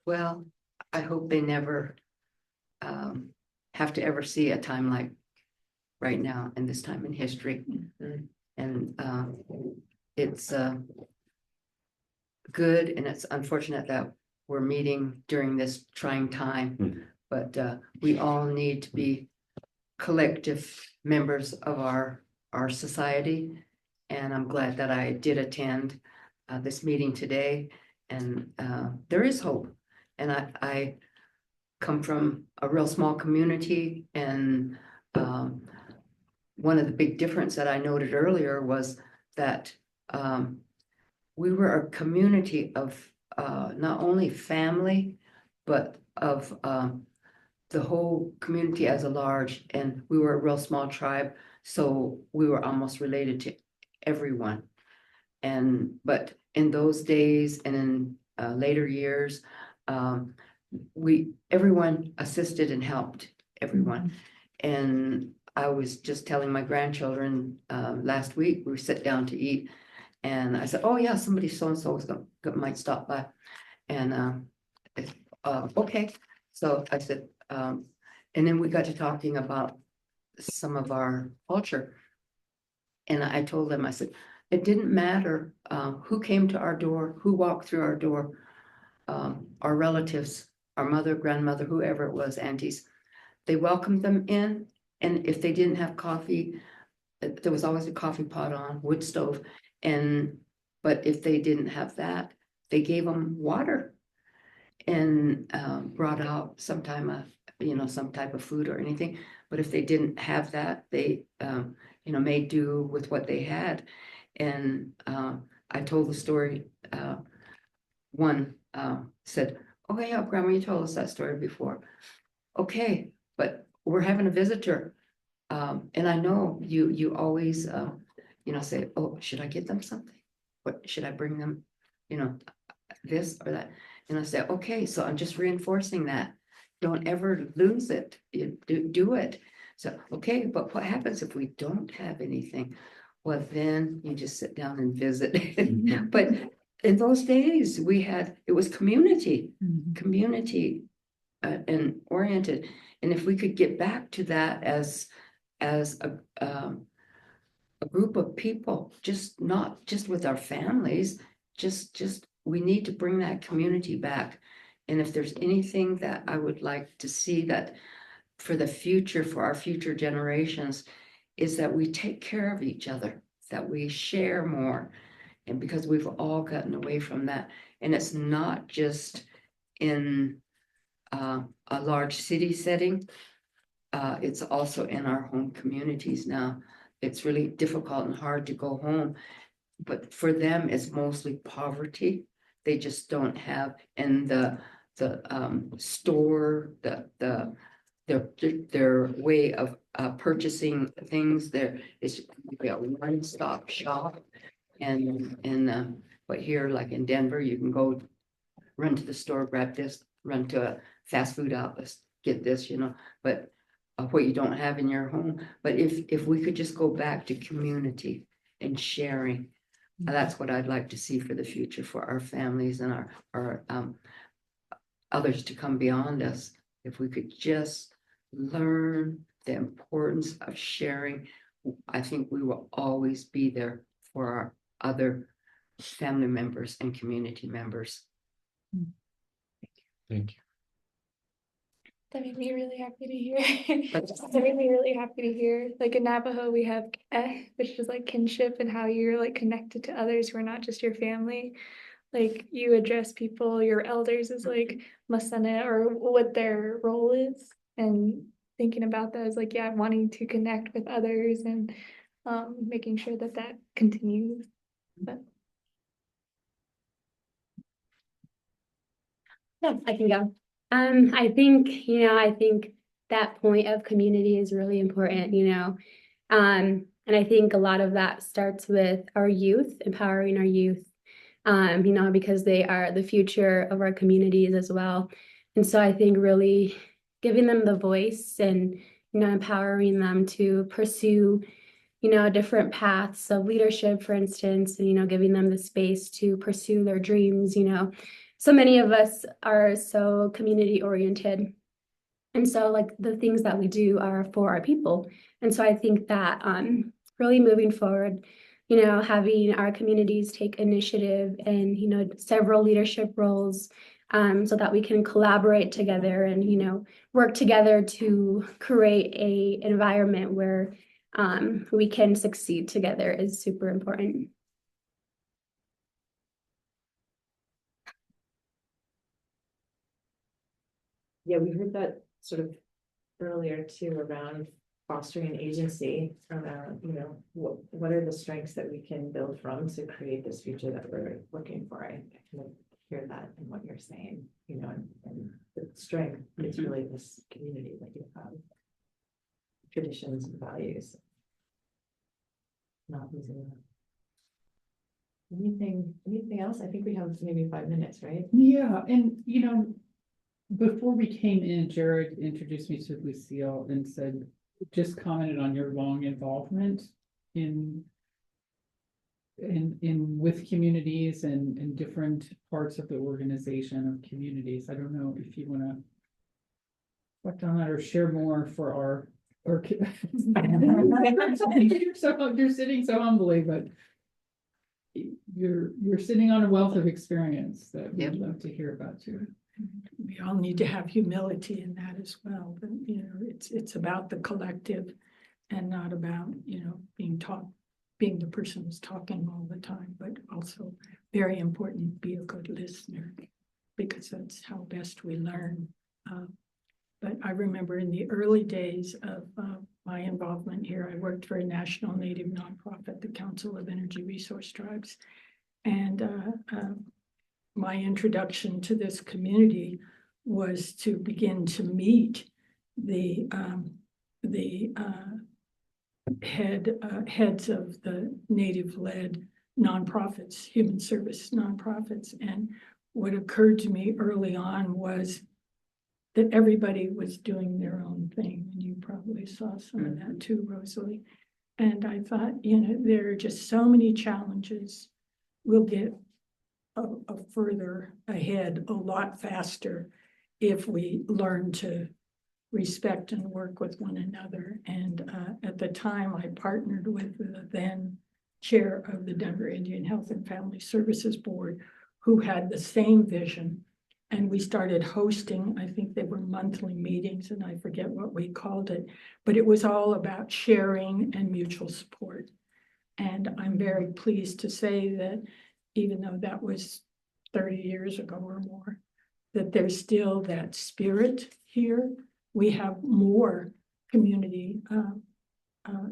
Well, I hope they never have to ever see a time like right now in this time in history. And it's good, and it's unfortunate that we're meeting during this trying time, but we all need to be collective members of our society. And I'm glad that I did attend this meeting today, and there is hope. And I come from a real small community, and one of the big difference that I noted earlier was that we were a community of not only family, but of the whole community as a large, and we were a real small tribe, so we were almost related to everyone. But in those days and in later years, everyone assisted and helped everyone. And I was just telling my grandchildren last week, we sat down to eat, and I said, "Oh yeah, somebody so and so might stop by," and okay. So I said, and then we got to talking about some of our culture, and I told them, I said, it didn't matter who came to our door, who walked through our door, our relatives, our mother, grandmother, whoever it was, aunties, they welcomed them in. And if they didn't have coffee, there was always a coffee pot on, wood stove. But if they didn't have that, they gave them water and brought out some type of food or anything. But if they didn't have that, they made do with what they had. And I told the story. One said, oh yeah, Grandma, you told us that story before. Okay, but we're having a visitor. And I know you always, say, oh, should I get them something? What, should I bring them, this or that? And I say, okay, so I'm just reinforcing that. Don't ever lose it. You do it. So, okay, but what happens if we don't have anything? Well, then you just sit down and visit. But in those days, it was community and oriented. And if we could get back to that as a group of people, just not just with our families, just we need to bring that community back. And if there's anything that I would like to see that for the future, for our future generations, is that we take care of each other, that we share more. And because we've all gotten away from that, and it's not just in a large city setting, it's also in our home communities now. It's really difficult and hard to go home, but for them, it's mostly poverty. They just don't have, and the store, their way of purchasing things there is a one-stop shop. But here, like in Denver, you can go run to the store, grab this, run to a fast food outlet, get this, but what you don't have in your home. But if we could just go back to community and sharing, that's what I'd like to see for the future for our families and our others to come beyond us. If we could just learn the importance of sharing, I think we will always be there for our other family members and community members. Thank you. That made me really happy to hear. That made me really happy to hear. Like in Navajo, we have which is like kinship and how you're like connected to others who are not just your family. Like you address people, your elders as like masana or what their role is. And thinking about that as like, yeah, wanting to connect with others and making sure that that continues. But Yeah, I can go. I think that point of community is really important, and I think a lot of that starts with our youth, empowering our youth, because they are the future of our communities as well. And so I think really giving them the voice and, empowering them to pursue, different paths of leadership, for instance, and, giving them the space to pursue their dreams, So many of us are so community oriented. And so like the things that we do are for our people. And so I think that really moving forward, having our communities take initiative and, several leadership roles so that we can collaborate together and, work together to create an environment where we can succeed together is super important. Yeah, we heard that sort of earlier too around fostering an agency around, what are the strengths that we can build from to create this future that we're looking for. I kind of hear that in what you're saying, and the strength is really this community that you have, traditions and values. Not losing that. Anything else? I think we have maybe 5 minutes, right? Yeah, and before we came in, Jared introduced me to Lucille and said, just commented on your long involvement in with communities and in different parts of the organization of communities. I don't know if you want to reflect on that or share more for our you're sitting so humbly, but you're sitting on a wealth of experience that we'd love to hear about too. We all need to have humility in that as well, but it's about the collective and not about, being the person who's talking all the time, but also very important, be a good listener, because that's how best we learn. But I remember in the early days of my involvement here, I worked for a national Native nonprofit, the Council of Energy Resource Tribes. And my introduction to this community was to begin to meet the heads of the Native-led nonprofits, human service nonprofits. And what occurred to me early on was that everybody was doing their own thing. And you probably saw some of that too, Rosalie. And I thought, there are just so many challenges. We'll get a further ahead a lot faster if we learn to respect and work with one another. And at the time, I partnered with the then chair of the Denver Indian Health and Family Services Board, who had the same vision. And we started hosting, I think they were monthly meetings, and I forget what we called it, but it was all about sharing and mutual support. And I'm very pleased to say that even though that was 30 years ago or more, that there's still that spirit here. We have more community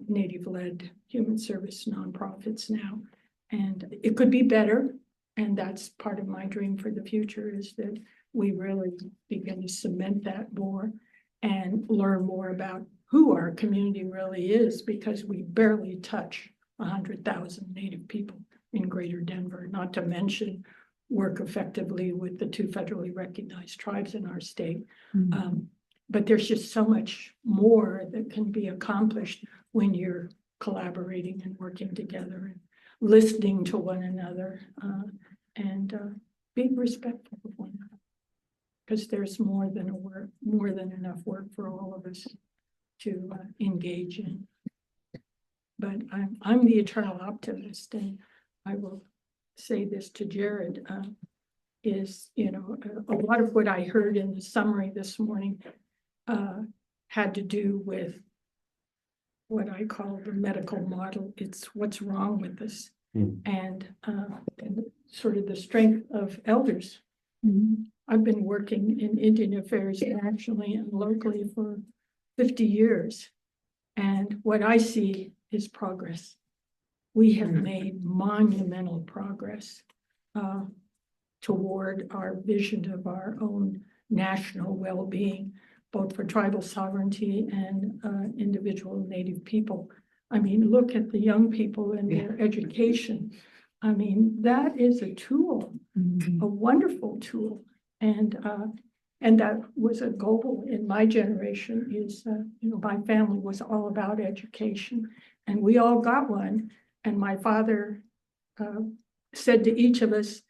Native-led human service nonprofits now, and it could be better. And that's part of my dream for the future, is that we really begin to cement that more and learn more about who our community really is, because we barely touch 100,000 Native people in Greater Denver, not to mention work effectively with the 2 federally recognized tribes in our state. But there's just so much more that can be accomplished when you're collaborating and working together and listening to one another, and being respectful of one another. Because there's more than enough work for all of us to engage in. But I'm the eternal optimist, and I will say this to Jared, is, a lot of what I heard in the summary this morning had to do with what I call the medical model. It's what's wrong with us, and sort of the strength of elders. I've been working in Indian affairs nationally and locally for 50 years. And what I see is progress. We have made monumental progress toward our vision of our own national well-being, both for tribal sovereignty and individual Native people. I mean, look at the young people and their education. I mean, that is a tool, a wonderful tool. And that was a goal in my generation, is, my family was all about education, and we all got one. And my father said to each of us,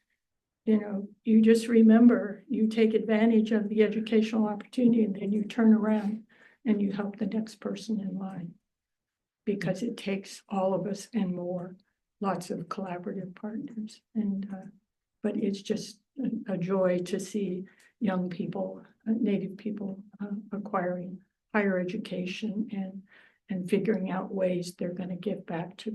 you just remember, you take advantage of the educational opportunity, and then you turn around and you help the next person in line, because it takes all of us and more, lots of collaborative partners. And but it's just a joy to see young people, Native people, acquiring higher education and figuring out ways they're going to give back to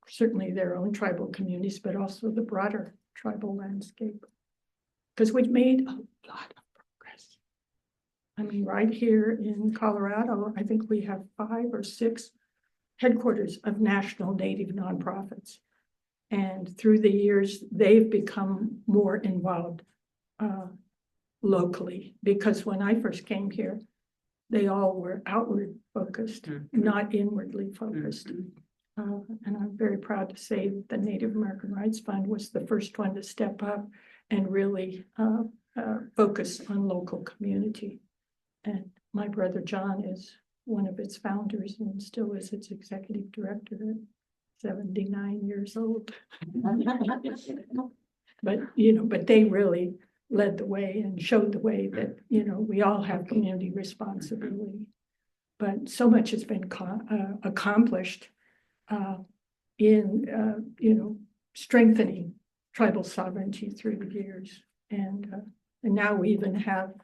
certainly their own tribal communities, but also the broader tribal landscape. Because we've made a lot of progress. I mean, right here in Colorado, I think we have 5 or 6 headquarters of national Native nonprofits. And through the years, they've become more involved locally, because when I first came here, they all were outward focused, not inwardly focused. And I'm very proud to say that the Native American Rights Fund was the first one to step up and really focus on local community. And my brother John is one of its founders and still is its executive director at 79 years old. But they really led the way and showed the way that, we all have community responsibility. But so much has been accomplished in strengthening tribal sovereignty through the years. And now we even have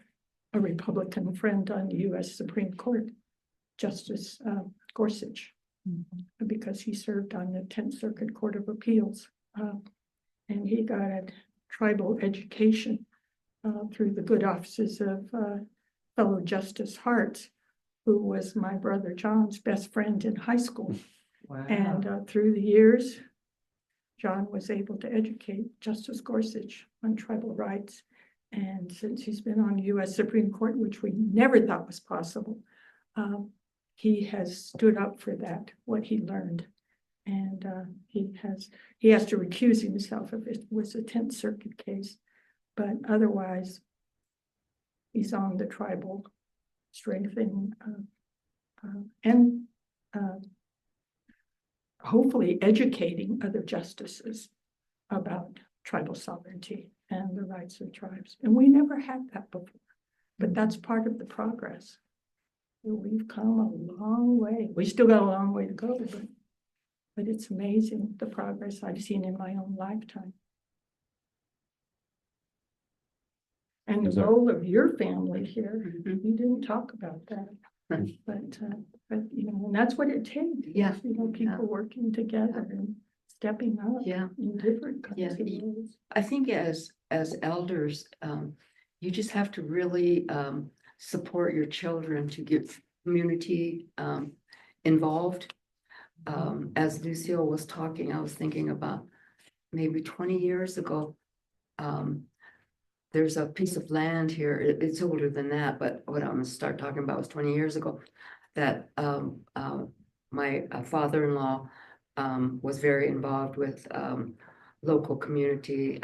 a Republican friend on the U.S. Supreme Court, Justice Gorsuch, because he served on the 10th Circuit Court of Appeals. And he got a tribal education through the good offices of fellow Justice Hart, who was my brother John's best friend in high school. Wow. And through the years, John was able to educate Justice Gorsuch on tribal rights. And since he's been on the US Supreme Court, which we never thought was possible, he has stood up for that, what he learned. And he has to recuse himself if it was a 10th Circuit case, but otherwise he's on the tribal strengthening and hopefully educating other justices about tribal sovereignty and the rights of tribes. And we never had that before, but that's part of the progress. We've come a long way. We still got a long way to go, but it's amazing the progress I've seen in my own lifetime. And the role of your family here, you didn't talk about that. But you know, and that's what it takes. Yeah. You know, people working together and stepping up in different kinds of ways. I think as elders, you just have to really support your children to get community involved. As Lucille was talking, I was thinking about maybe 20 years ago. There's a piece of land here. It's older than that, but what I'm gonna start talking about was 20 years ago that my father-in-law was very involved with local community,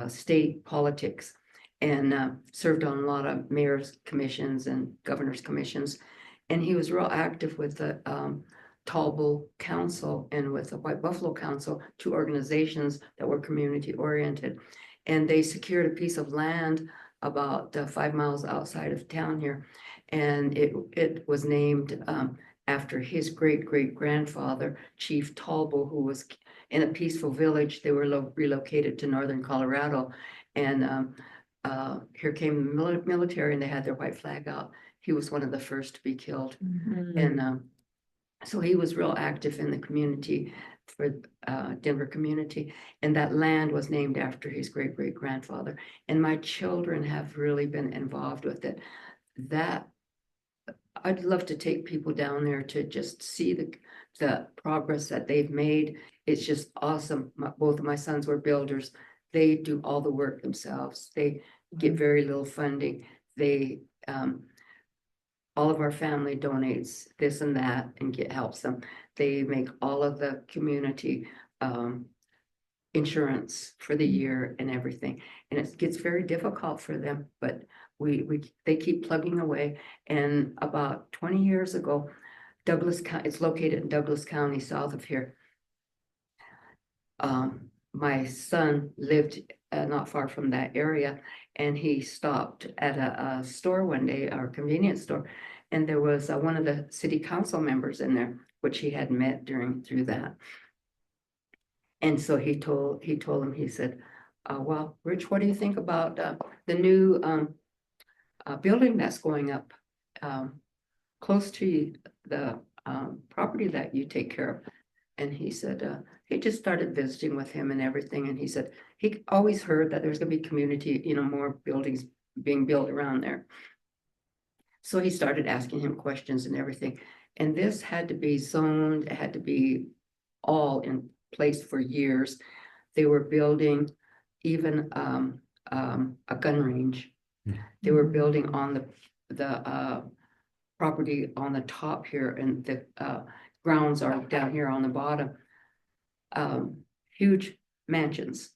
state politics, and served on a lot of mayor's commissions and governor's commissions. And he was real active with the Tall Bull Council and with the White Buffalo Council, two organizations that were community oriented. And they secured a piece of land about 5 miles outside of town here. And it was named after his great-great-grandfather, Chief Tall Bull, who was in a peaceful village. They were relocated to northern Colorado. And here came the military and they had their white flag out. He was one of the first to be killed. And so he was real active in the community for Denver community, and that land was named after his great-great-grandfather. And my children have really been involved with it. That I'd love to take people down there to just see the progress that they've made. It's just awesome. Both of my sons were builders. They do all the work themselves. They get very little funding. They all of our family donates this and that and helps them. They make all of the community insurance for the year and everything. And it gets very difficult for them, but they keep plugging away. And about 20 years ago, Douglas County, it's located in Douglas County, south of here. My son lived not far from that area, and he stopped at a store one day, our convenience store, and there was one of the city council members in there, which he had met through that. And so he told him, he said, well, Rich, what do you think about the new building that's going up close to the property that you take care of? And he said, he just started visiting with him and everything. And he said, he always heard that there's gonna be community, you know, more buildings being built around there. So he started asking him questions and everything. And this had to be zoned, it had to be all in place for years. They were building even a gun range. They were building on the property on the top here, and the grounds are down here on the bottom. Huge mansions,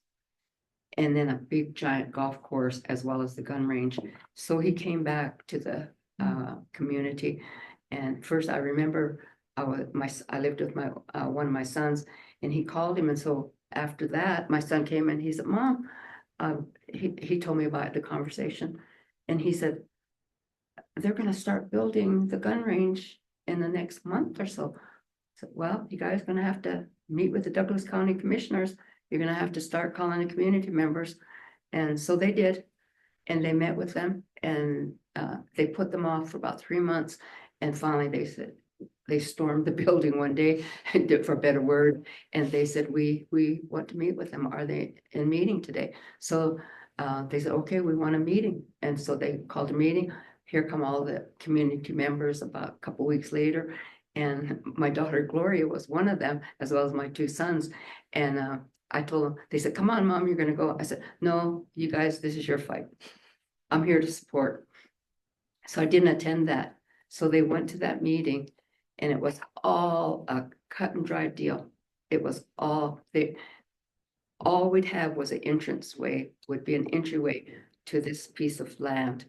and then a big giant golf course as well as the gun range. So he came back to the community, and first I remember I lived with my one of my sons, and he called him, and so after that my son came and he said, Mom, he told me about the conversation, and he said, they're going to start building the gun range in the next month or so. So, well, you guys are going to have to meet with the Douglas County Commissioners. You're going to have to start calling the community members. And so they did. And they met with them, and they put them off for about 3 months. And finally they said, they stormed the building one day, for a better word. And they said, we want to meet with them. Are they in meeting today? So they said, okay, we want a meeting. And so they called a meeting. Here come all the community members about a couple weeks later. And my daughter Gloria was one of them, as well as my two sons. And I told them, they said, come on, Mom, you're gonna go. I said, no, you guys, this is your fight. I'm here to support. So I didn't attend that. So they went to that meeting and it was all a cut and dry deal. It was all we'd have was an entranceway, would be an entryway to this piece of land.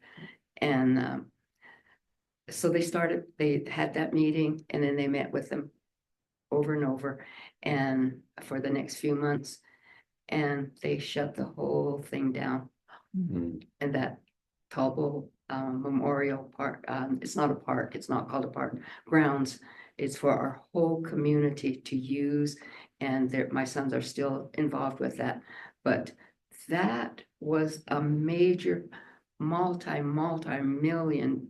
And so they had that meeting and then they met with them over and over and for the next few months. And they shut the whole thing down. And that Talbot Memorial Park, it's not a park, it's not called a park, grounds. It's for our whole community to use. And my sons are still involved with that. But that was a major multi-million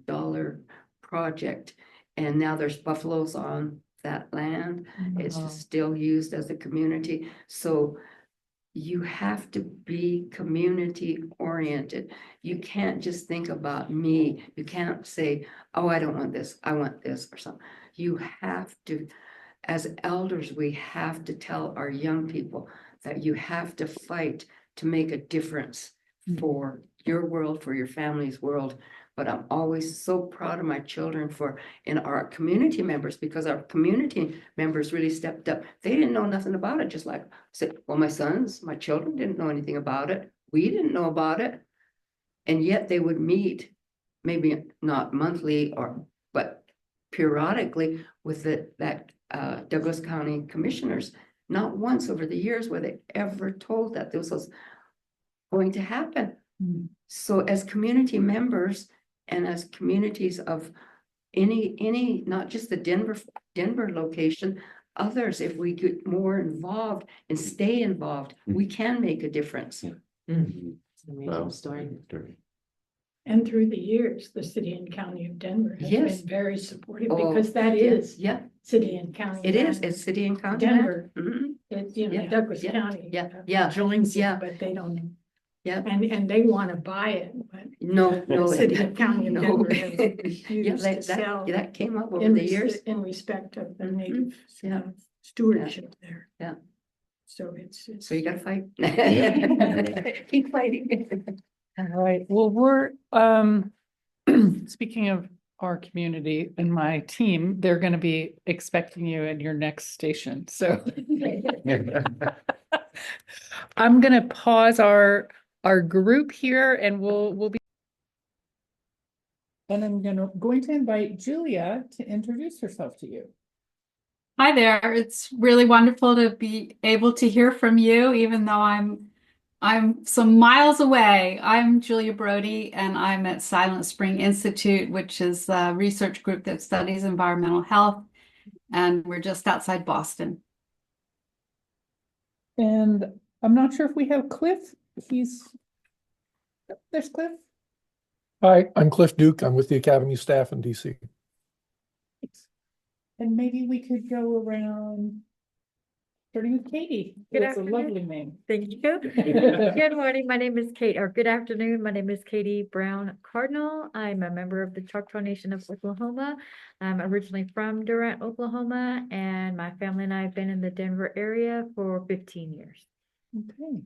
dollar project. And now there's buffaloes on that land. It's still used as a community. So you have to be community oriented. You can't just think about me. You can't say, oh, I don't want this, I want this or something. You have to, as elders, we have to tell our young people that you have to fight to make a difference for your world, for your family's world. But I'm always so proud of my children and our community members, because our community members really stepped up. They didn't know nothing about it, just like I said, well, my children didn't know anything about it. We didn't know about it. And yet they would meet, maybe not monthly but periodically with that Douglas County commissioners. Not once over the years were they ever told that this was going to happen. So as community members and as communities of any, not just the Denver location, others, if we get more involved and stay involved, we can make a difference. Amazing story. And through the years, the city and county of Denver has Yes. been very supportive Oh, because that yeah, is yeah. city and county. It is, land. it's city and county. land. Denver, Mhm. it's, Yeah, Douglas yeah, County. yeah, Joins it, yeah. but they don't. Yeah. And they want to buy it, but. No, the City and county of no. Denver has Yeah, refused to sell. that came up over the years. In respect of the Mhm. native Yeah. stewardship there. Yeah. So it's. So you gotta fight. Keep fighting. All right, well, we're, speaking of our community and my team, they're gonna be expecting you at your next station, so. I'm gonna pause our group here and we'll be. And I'm going to invite Julia to introduce herself to you. Hi there. It's really wonderful to be able to hear from you, even though I'm some miles away. I'm Julia Brody, and I'm at Silent Spring Institute, which is a research group that studies environmental health, and we're just outside Boston. And I'm not sure if we have Cliff. There's Cliff. Hi, I'm Cliff Duke. I'm with the Academy staff in DC. And maybe we could go around, starting with Katie. Good It's a afternoon. lovely name. Thank you. Good morning. My name is Kate, or good afternoon. My name is Katie Brown Cardinal. I'm a member of the Choctaw Nation of Oklahoma. I'm originally from Durant, Oklahoma, and my family and I have been in the Denver area for 15 years. Okay.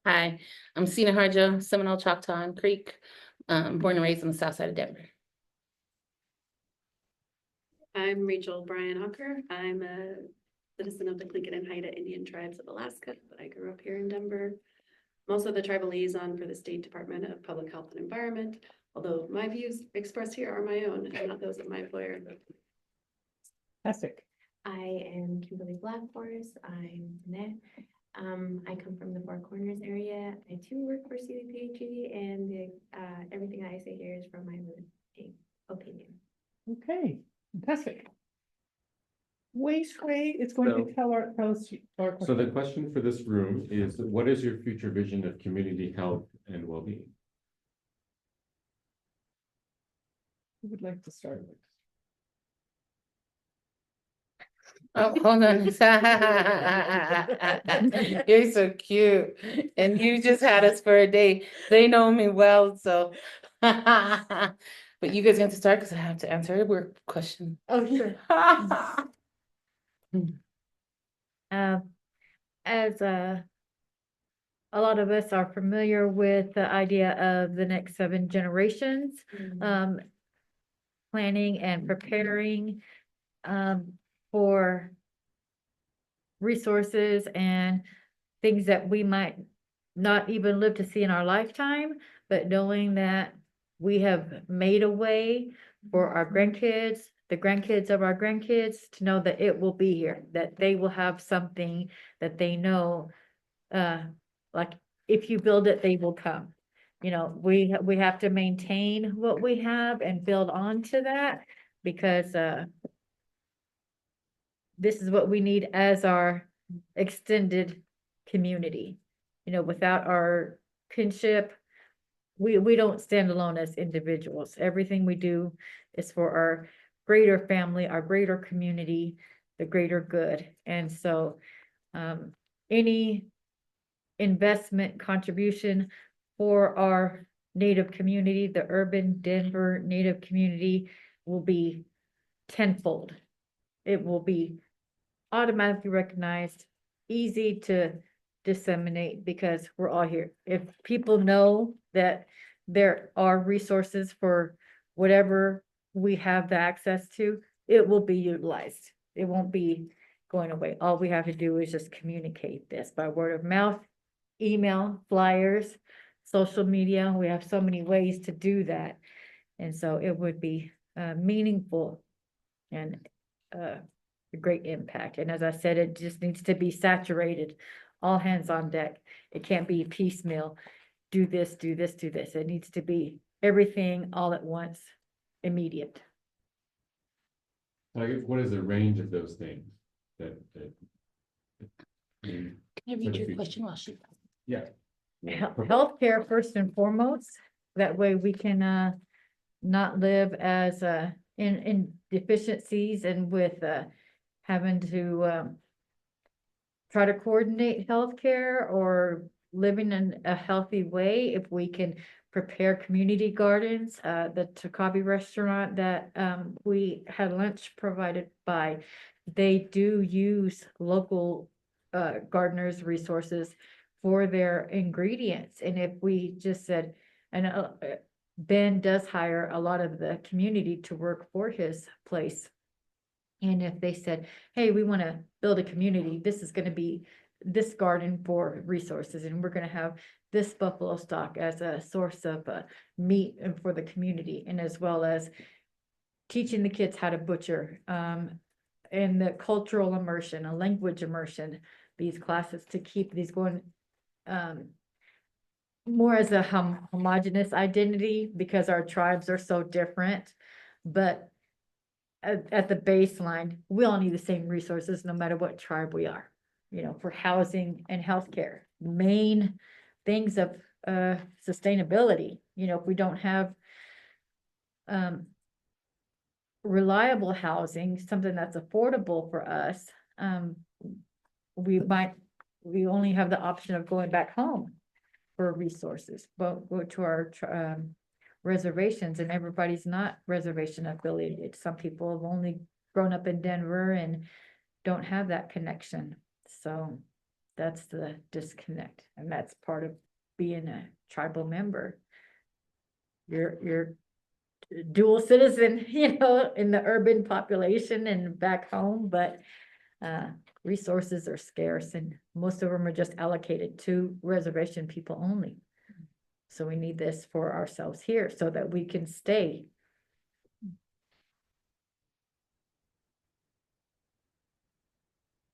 Hi, I'm Sina Harjo, Seminole, Choctaw and Creek, born and raised on the south side of Denver. I'm Rachel Bryan Hawker. I'm a citizen of the Tlingit and Haida Indian Tribes of Alaska, but I grew up here in Denver. I'm also the tribal liaison for the State Department of Public Health and Environment, although my views expressed here are my own and not those of my employer. Fantastic. I am Kimberly Blackforest. I'm Annette. I come from the Four Corners area. I too work for CDPHE, and everything I say here is from my own opinion. Okay, fantastic. Wei Shui is going to tell us our So the question for this room is, what is your future vision of community health and well-being? Who would like to start with? Oh, hold on. You're so cute. And you just had us for a day. They know me well, so. But you guys have to start because I have to answer a work question. Oh, sure. as a lot of us are familiar with the idea of the next 7 generations, planning and preparing for resources and things that we might not even live to see in our lifetime, but knowing that we have made a way for our grandkids, the grandkids of our grandkids, to know that it will be here, that they will have something that they know, like if you build it, they will come. You know, we have to maintain what we have and build on to that, because this is what we need as our extended community. You know, without our kinship, we don't stand alone as individuals. Everything we do is for our greater family, our greater community, the greater good. And so any investment contribution for our Native community, the urban Denver Native community, will be tenfold. It will be automatically recognized, easy to disseminate, because we're all here. If people know that there are resources for whatever we have the access to, it will be utilized. It won't be going away. All we have to do is just communicate this by word of mouth, email, flyers, social media. We have so many ways to do that. And so it would be meaningful and a great impact. And as I said, it just needs to be saturated, all hands on deck. It can't be piecemeal. Do this, do this, do this. It needs to be everything all at once, immediate. Like, what is the range of those things that Can I read your question while she? Yeah. Healthcare first and foremost. That way we can not live as in deficiencies and with having to try to coordinate healthcare or living in a healthy way. If we can prepare community gardens, the Takabi restaurant that we had lunch provided by, they do use local gardeners' resources for their ingredients. And if we just said, and Ben does hire a lot of the community to work for his place. And if they said, hey, we want to build a community, this is going to be this garden for resources, and we're going to have this buffalo stock as a source of meat and for the community, and as well as teaching the kids how to butcher, and the cultural immersion, a language immersion, these classes to keep these going more as a homogenous identity, because our tribes are so different. But at the baseline, we all need the same resources no matter what tribe we are, you know, for housing and healthcare, main things of sustainability. You know, if we don't have reliable housing, something that's affordable for us, we only have the option of going back home for resources, but go to our reservations, and everybody's not reservation affiliated. Some people have only grown up in Denver and don't have that connection. So that's the disconnect, and that's part of being a tribal member. You're dual citizen, you know, in the urban population and back home, but resources are scarce, and most of them are just allocated to reservation people only. So we need this for ourselves here so that we can stay.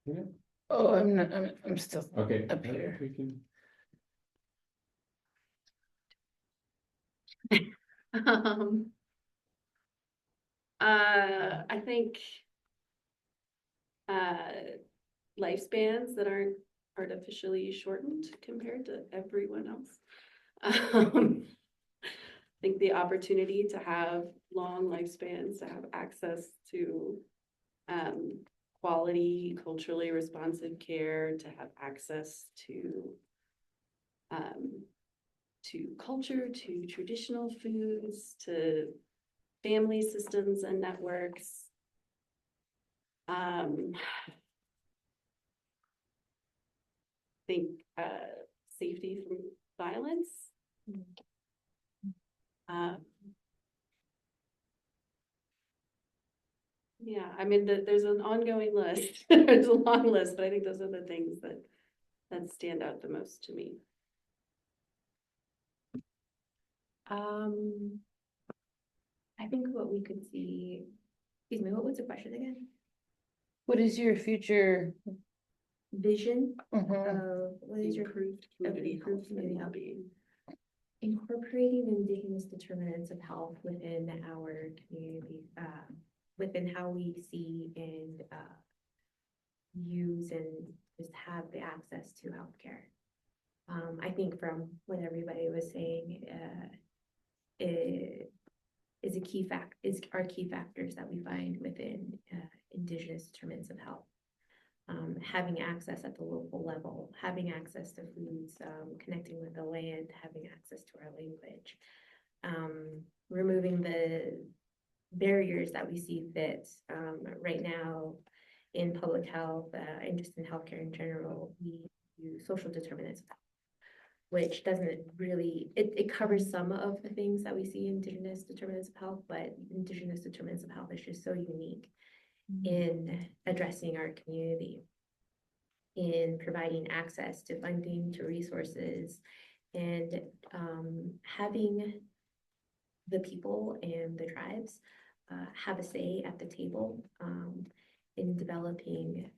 Yeah. Oh, I'm not, I'm still Okay. up here. We can... I think lifespans that aren't artificially shortened compared to everyone else. I think the opportunity to have long lifespans, to have access to quality, culturally responsive care, to have access to culture, to traditional foods, to family systems and networks. think, safety from violence. Yeah, I mean, there's an ongoing list. There's a long list, but I think those are the things that stand out the most to me. I think what we could see, excuse me, what was the question again? What is your future Vision Mhm. of, what is your Improved community improved health and community health? well-being. Incorporating indigenous determinants of health within our community, within how we see and use and just have the access to healthcare. I think from what everybody was saying, it is a key fact, are key factors that we find within indigenous determinants of health. Having access at the local level, having access to foods, connecting with the land, having access to our language, removing the barriers that we see fit. Right now in public health and just in healthcare in general, we use social determinants of health, which doesn't really, it covers some of the things that we see in indigenous determinants of health, but indigenous determinants of health is just so unique in addressing our community, in providing access to funding, to resources, and having the people and the tribes have a say at the table in developing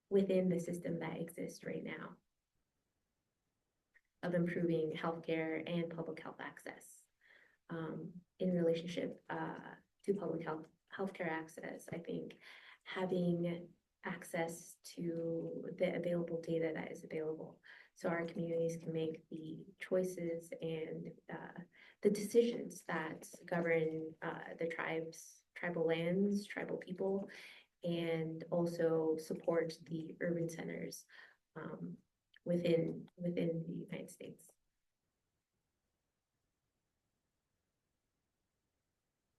within the system that exists right now of improving healthcare and public health access in relationship to public healthcare access. I think having access to the available data that is available so our communities can make the choices and the decisions that govern the tribal lands, tribal people, and also support the urban centers within the United States.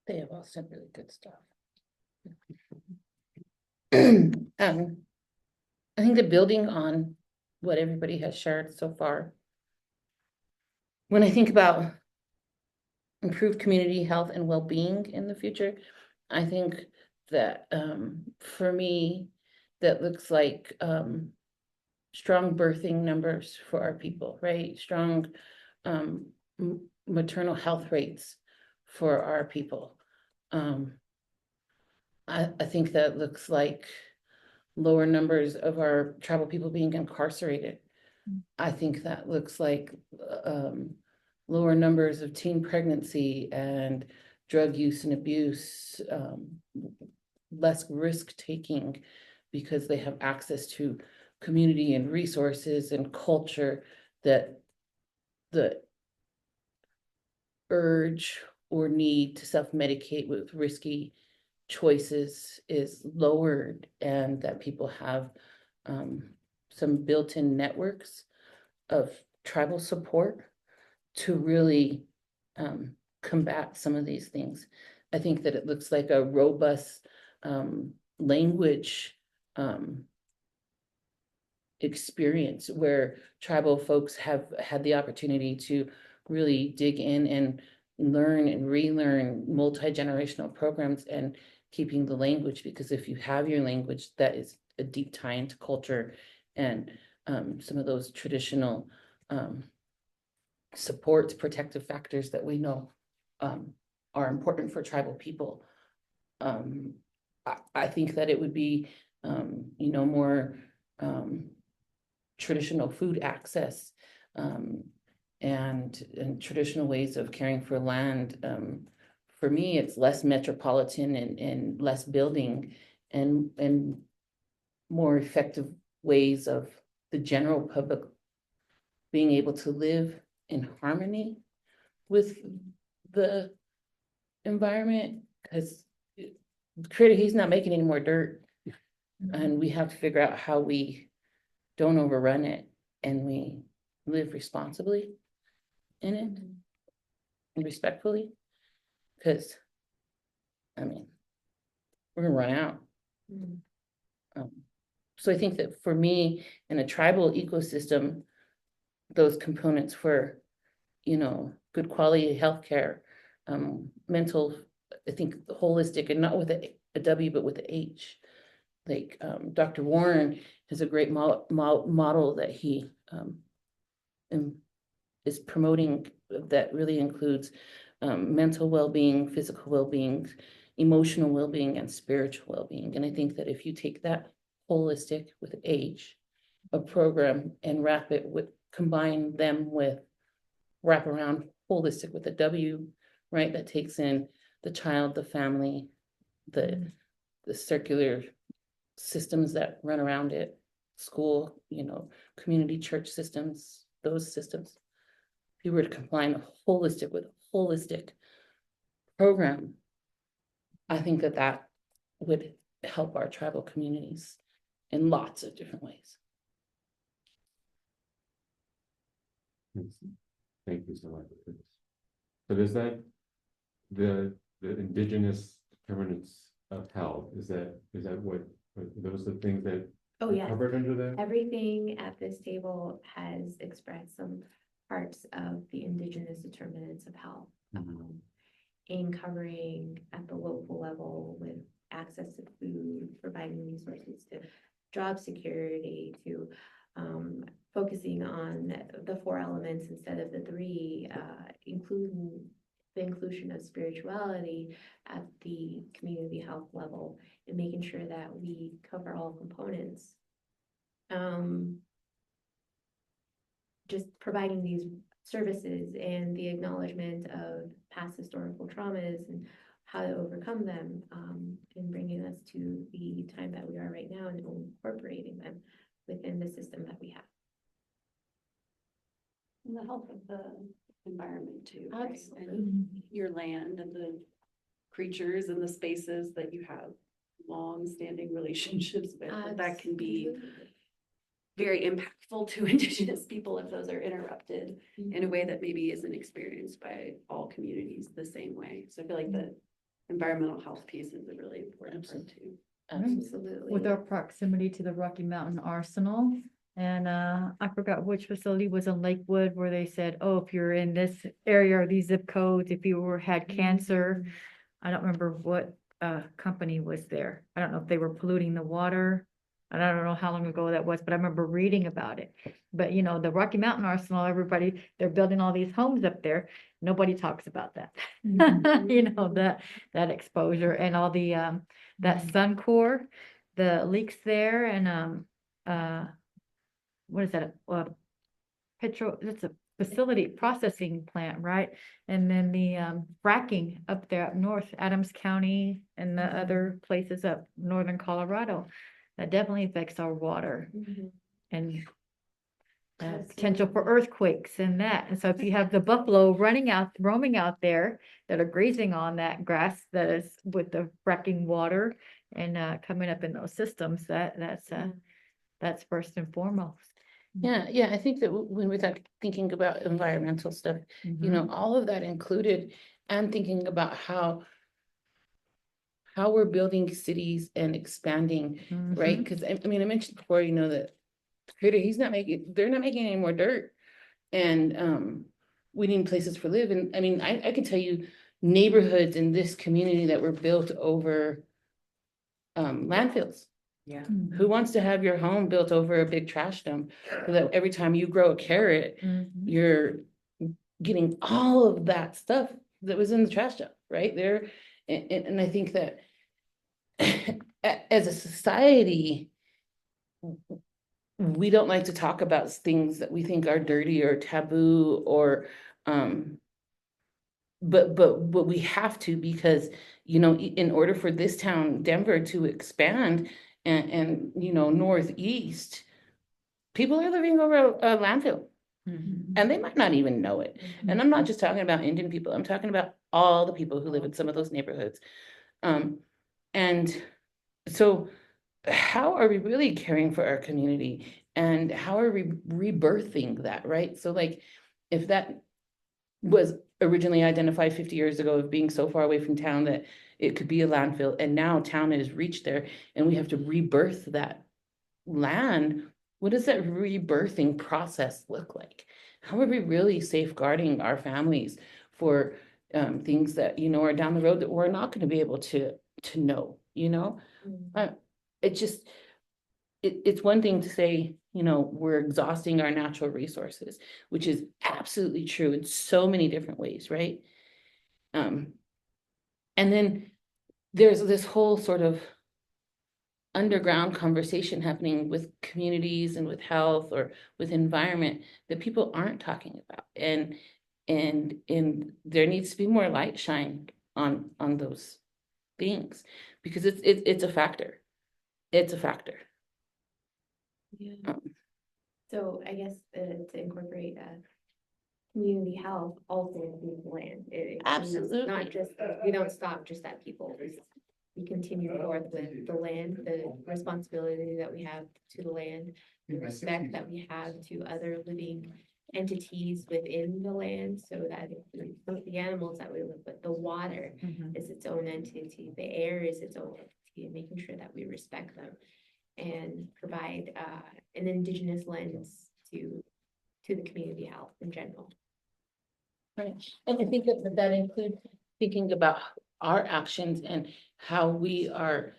They have all said really good stuff. I think that building on what everybody has shared so far, when I think about improved community health and well-being in the future, I think that for me, that looks like strong birthing numbers for our people, right? Strong maternal health rates for our people. I think that looks like lower numbers of our tribal people being incarcerated. I think that looks like lower numbers of teen pregnancy and drug use and abuse, less risk taking because they have access to community and resources and culture, that the urge or need to self-medicate with risky choices is lowered, and that people have some built-in networks of tribal support to really combat some of these things. I think that it looks like a robust language experience where tribal folks have had the opportunity to really dig in and learn and relearn multi-generational programs and keeping the language, because if you have your language, that is a deep tie into culture and some of those traditional supports, protective factors that we know are important for tribal people. I think that it would be, more traditional food access and traditional ways of caring for land. For me, it's less metropolitan and less building and more effective ways of the general public being able to live in harmony with the environment, because creator, he's not making any more dirt, and we have to figure out how we don't overrun it and we live responsibly in it and respectfully, because I mean, we're gonna run out. So I think that for me, in a tribal ecosystem, those components for, good quality healthcare, mental, I think holistic, and not with a W, but with a H. Like Dr. Warren has a great model that he is promoting that really includes mental well-being, physical well-being, emotional well-being, and spiritual well-being. And I think that if you take that holistic with H, a program, and combine them with wrap around holistic with a W, right? That takes in the child, the family, the circular systems that run around it, school, community church systems, those systems. If you were to combine holistic with holistic program, I think that would help our tribal communities in lots of different ways. Thank you so much. So is that the indigenous determinants of health? Is that what those are the things that Oh, are yes. covered under that? Everything at this table has expressed some parts of the indigenous determinants of health. In covering at the local level with access to food, providing resources to job security, to focusing on the 4 elements instead of the 3, including the inclusion of spirituality at the community health level, and making sure that we cover all components. Just providing these services and the acknowledgement of past historical traumas and how to overcome them, and bringing us to the time that we are right now and incorporating them within the system that we have. And the health of the environment too. Absolutely. Right? And your land and the creatures and the spaces that you have long-standing relationships with. That can be very impactful to Indigenous people if those are interrupted in a way that maybe isn't experienced by all communities the same way. So I feel like the environmental health piece is a really important part too. Absolutely. With our proximity to the Rocky Mountain Arsenal. And I forgot which facility was in Lakewood where they said, oh, if you're in this area or these zip codes, if you had cancer, I don't remember what company was there. I don't know if they were polluting the water. And I don't know how long ago that was, but I remember reading about it. But the Rocky Mountain Arsenal, they're building all these homes up there. Nobody talks about that. That exposure and all the that sun core, the leaks there, and what is that? That's a facility processing plant, right? And then the fracking up there up north, Adams County, and the other places up northern Colorado. That definitely affects our water and potential for earthquakes and that. And so if you have the buffalo roaming out there that are grazing on that grass that is with the fracking water and coming up in those systems, that's first and foremost. Yeah, I think that when we're thinking about environmental stuff, all of that included, and thinking about how we're building cities and expanding, right? Because I mentioned before, that Critter, they're not making any more dirt, and we need places for live. And I can tell you neighborhoods in this community that were built over landfills. Yeah. Who wants to have your home built over a big trash dump so that every time you grow a carrot, you're getting all of that stuff that was in the trash dump right there? And I think that as a society, we don't like to talk about things that we think are dirty or taboo or but we have to, because in order for this town, Denver, to expand and northeast, people are living over a landfill, and they might not even know it. And I'm not just talking about Indian people, I'm talking about all the people who live in some of those neighborhoods. And so how are we really caring for our community, and how are we rebirthing that, right? So like, if that was originally identified 50 years ago of being so far away from town that it could be a landfill, and now town has reached there, and we have to rebirth that land, what does that rebirthing process look like? How are we really safeguarding our families for things that, you know, are down the road that we're not going to be able to know, you know? It just, it's one thing to say, you know, we're exhausting our natural resources, which is absolutely true in so many different ways, right? And then there's this whole sort of underground conversation happening with communities and with health or with environment that people aren't talking about. And there needs to be more light shined on those things, because it's a factor. It's a factor. Yeah. So I guess to incorporate community health also includes land. Absolutely. Not just, we don't stop just at people. We continue forth with the land, the responsibility that we have to the land, the respect that we have to other living entities within the land, so that includes the animals that we live with. The water is its own entity, the air is its own entity, and making sure that we respect them and provide an indigenous lens to the community health in general. Right. And I think that includes thinking about our actions and how we are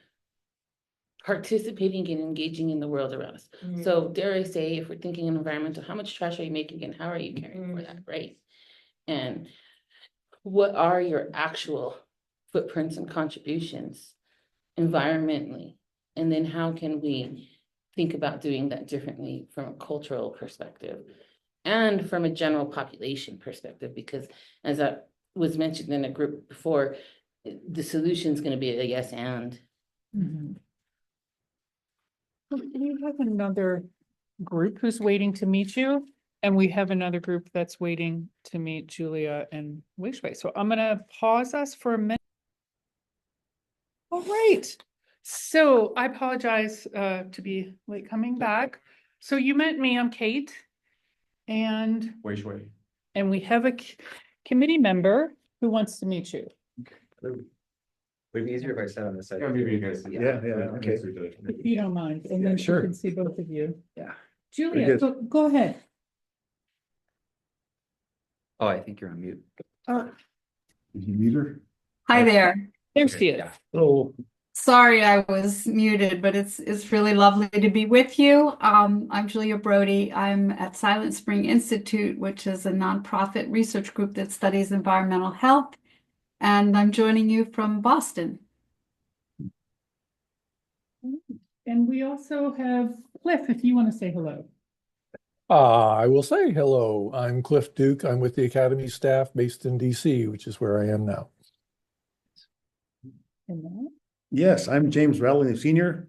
participating and engaging in the world around us. So dare I say, if we're thinking environmental, how much trash are you making and how are you caring for that, right? And what are your actual footprints and contributions environmentally? And then how can we think about doing that differently from a cultural perspective and from a general population perspective? Because as that was mentioned in a group before, the solution is going to be a yes and. We have another group who's waiting to meet you, and we have another group that's waiting to meet Julia and Wishway. So I'm gonna pause us for a minute. All right. So I apologize to be late coming back. So you met me, I'm Kate. And we have a committee member who wants to meet you. Would it be easier if I sat on this side? Yeah, maybe you guys. Yeah, okay. If you don't mind, and Yeah, then sure. you can see both of you. Yeah. Julia, go ahead. Oh, I think you're on mute. Did you mute her? Hi there. There she is. Yeah. Oh, Sorry I was muted, but it's really lovely to be with you. I'm Julia Brody. I'm at Silent Spring Institute, which is a nonprofit research group that studies environmental health, and I'm joining you from Boston. And we also have Cliff, if you want to say hello. I will say hello. I'm Cliff Duke. I'm with the Academy staff based in DC, which is where I am now. Yes, I'm James Rowley, Senior,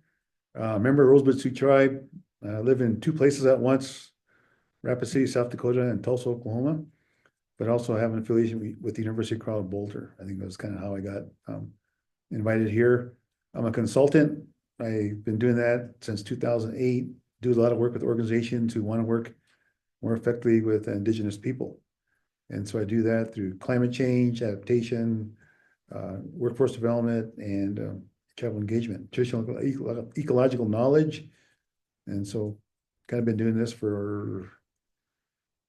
member of Rosebud Sioux Tribe. I live in two places at once, Rapid City, South Dakota, and Tulsa, Oklahoma, but also have an affiliation with the University of Colorado Boulder. I think that's kind of how I got invited here. I'm a consultant. I've been doing that since 2008, do a lot of work with organizations who want to work more effectively with Indigenous people. And so I do that through climate change, adaptation, workforce development, and tribal engagement, traditional ecological knowledge. And so kind of been doing this for,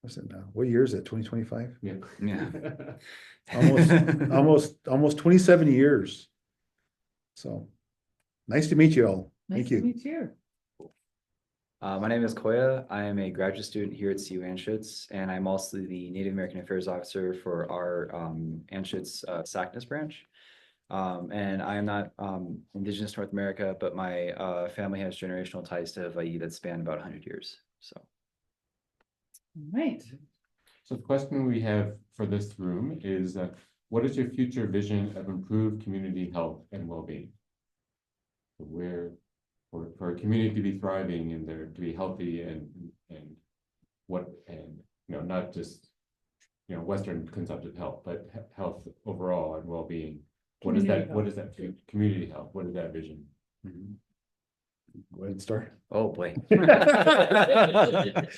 what's it now? What year is it? 2025? Yeah. almost 27 years. So nice to meet you all. Nice to meet you. My name is Koya. I am a graduate student here at CU Anschutz, and I'm also the Native American Affairs Officer for our Anschutz SACNAS branch. And I am not Indigenous North America, but my family has generational ties to Hawaii that span about 100 years. So. Right. So the question we have for this room is, what is your future vision of improved community health and well-being? Where, for a community to be thriving and there to be healthy and what, and not just Western consumptive health, but health overall and well-being. What is that? What is that? Community health. What is that vision? Go ahead and start. Oh boy.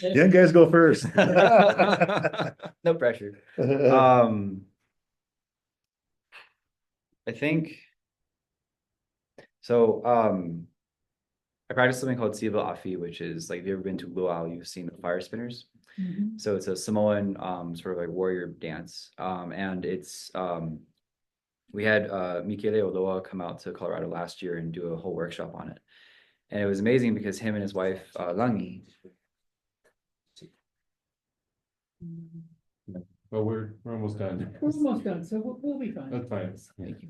Young guys go first. No pressure. I think so. I practice something called Siva Afi, which is like, if you've ever been to Luau, you've seen the fire spinners. So it's a Samoan sort of like warrior dance. And it's we had Michele Oloa come out to Colorado last year and do a whole workshop on it. And it was amazing because him and his wife, Langi. But we're almost done. We're almost done, so we'll be fine. That's fine. Thank you.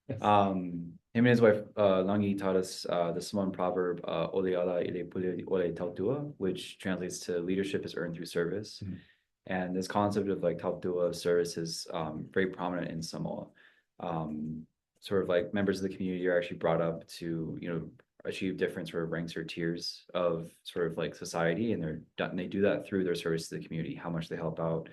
Him and his wife, Langi, taught us the Samoan proverb, Oleala ile pule ole tautua, which translates to leadership is earned through service. And this concept of like tautua service is very prominent in Samoa. Sort of like members of the community are actually brought up to, you know, achieve different sort of ranks or tiers of sort of like society, and they do that through their service to the community, how much they help out,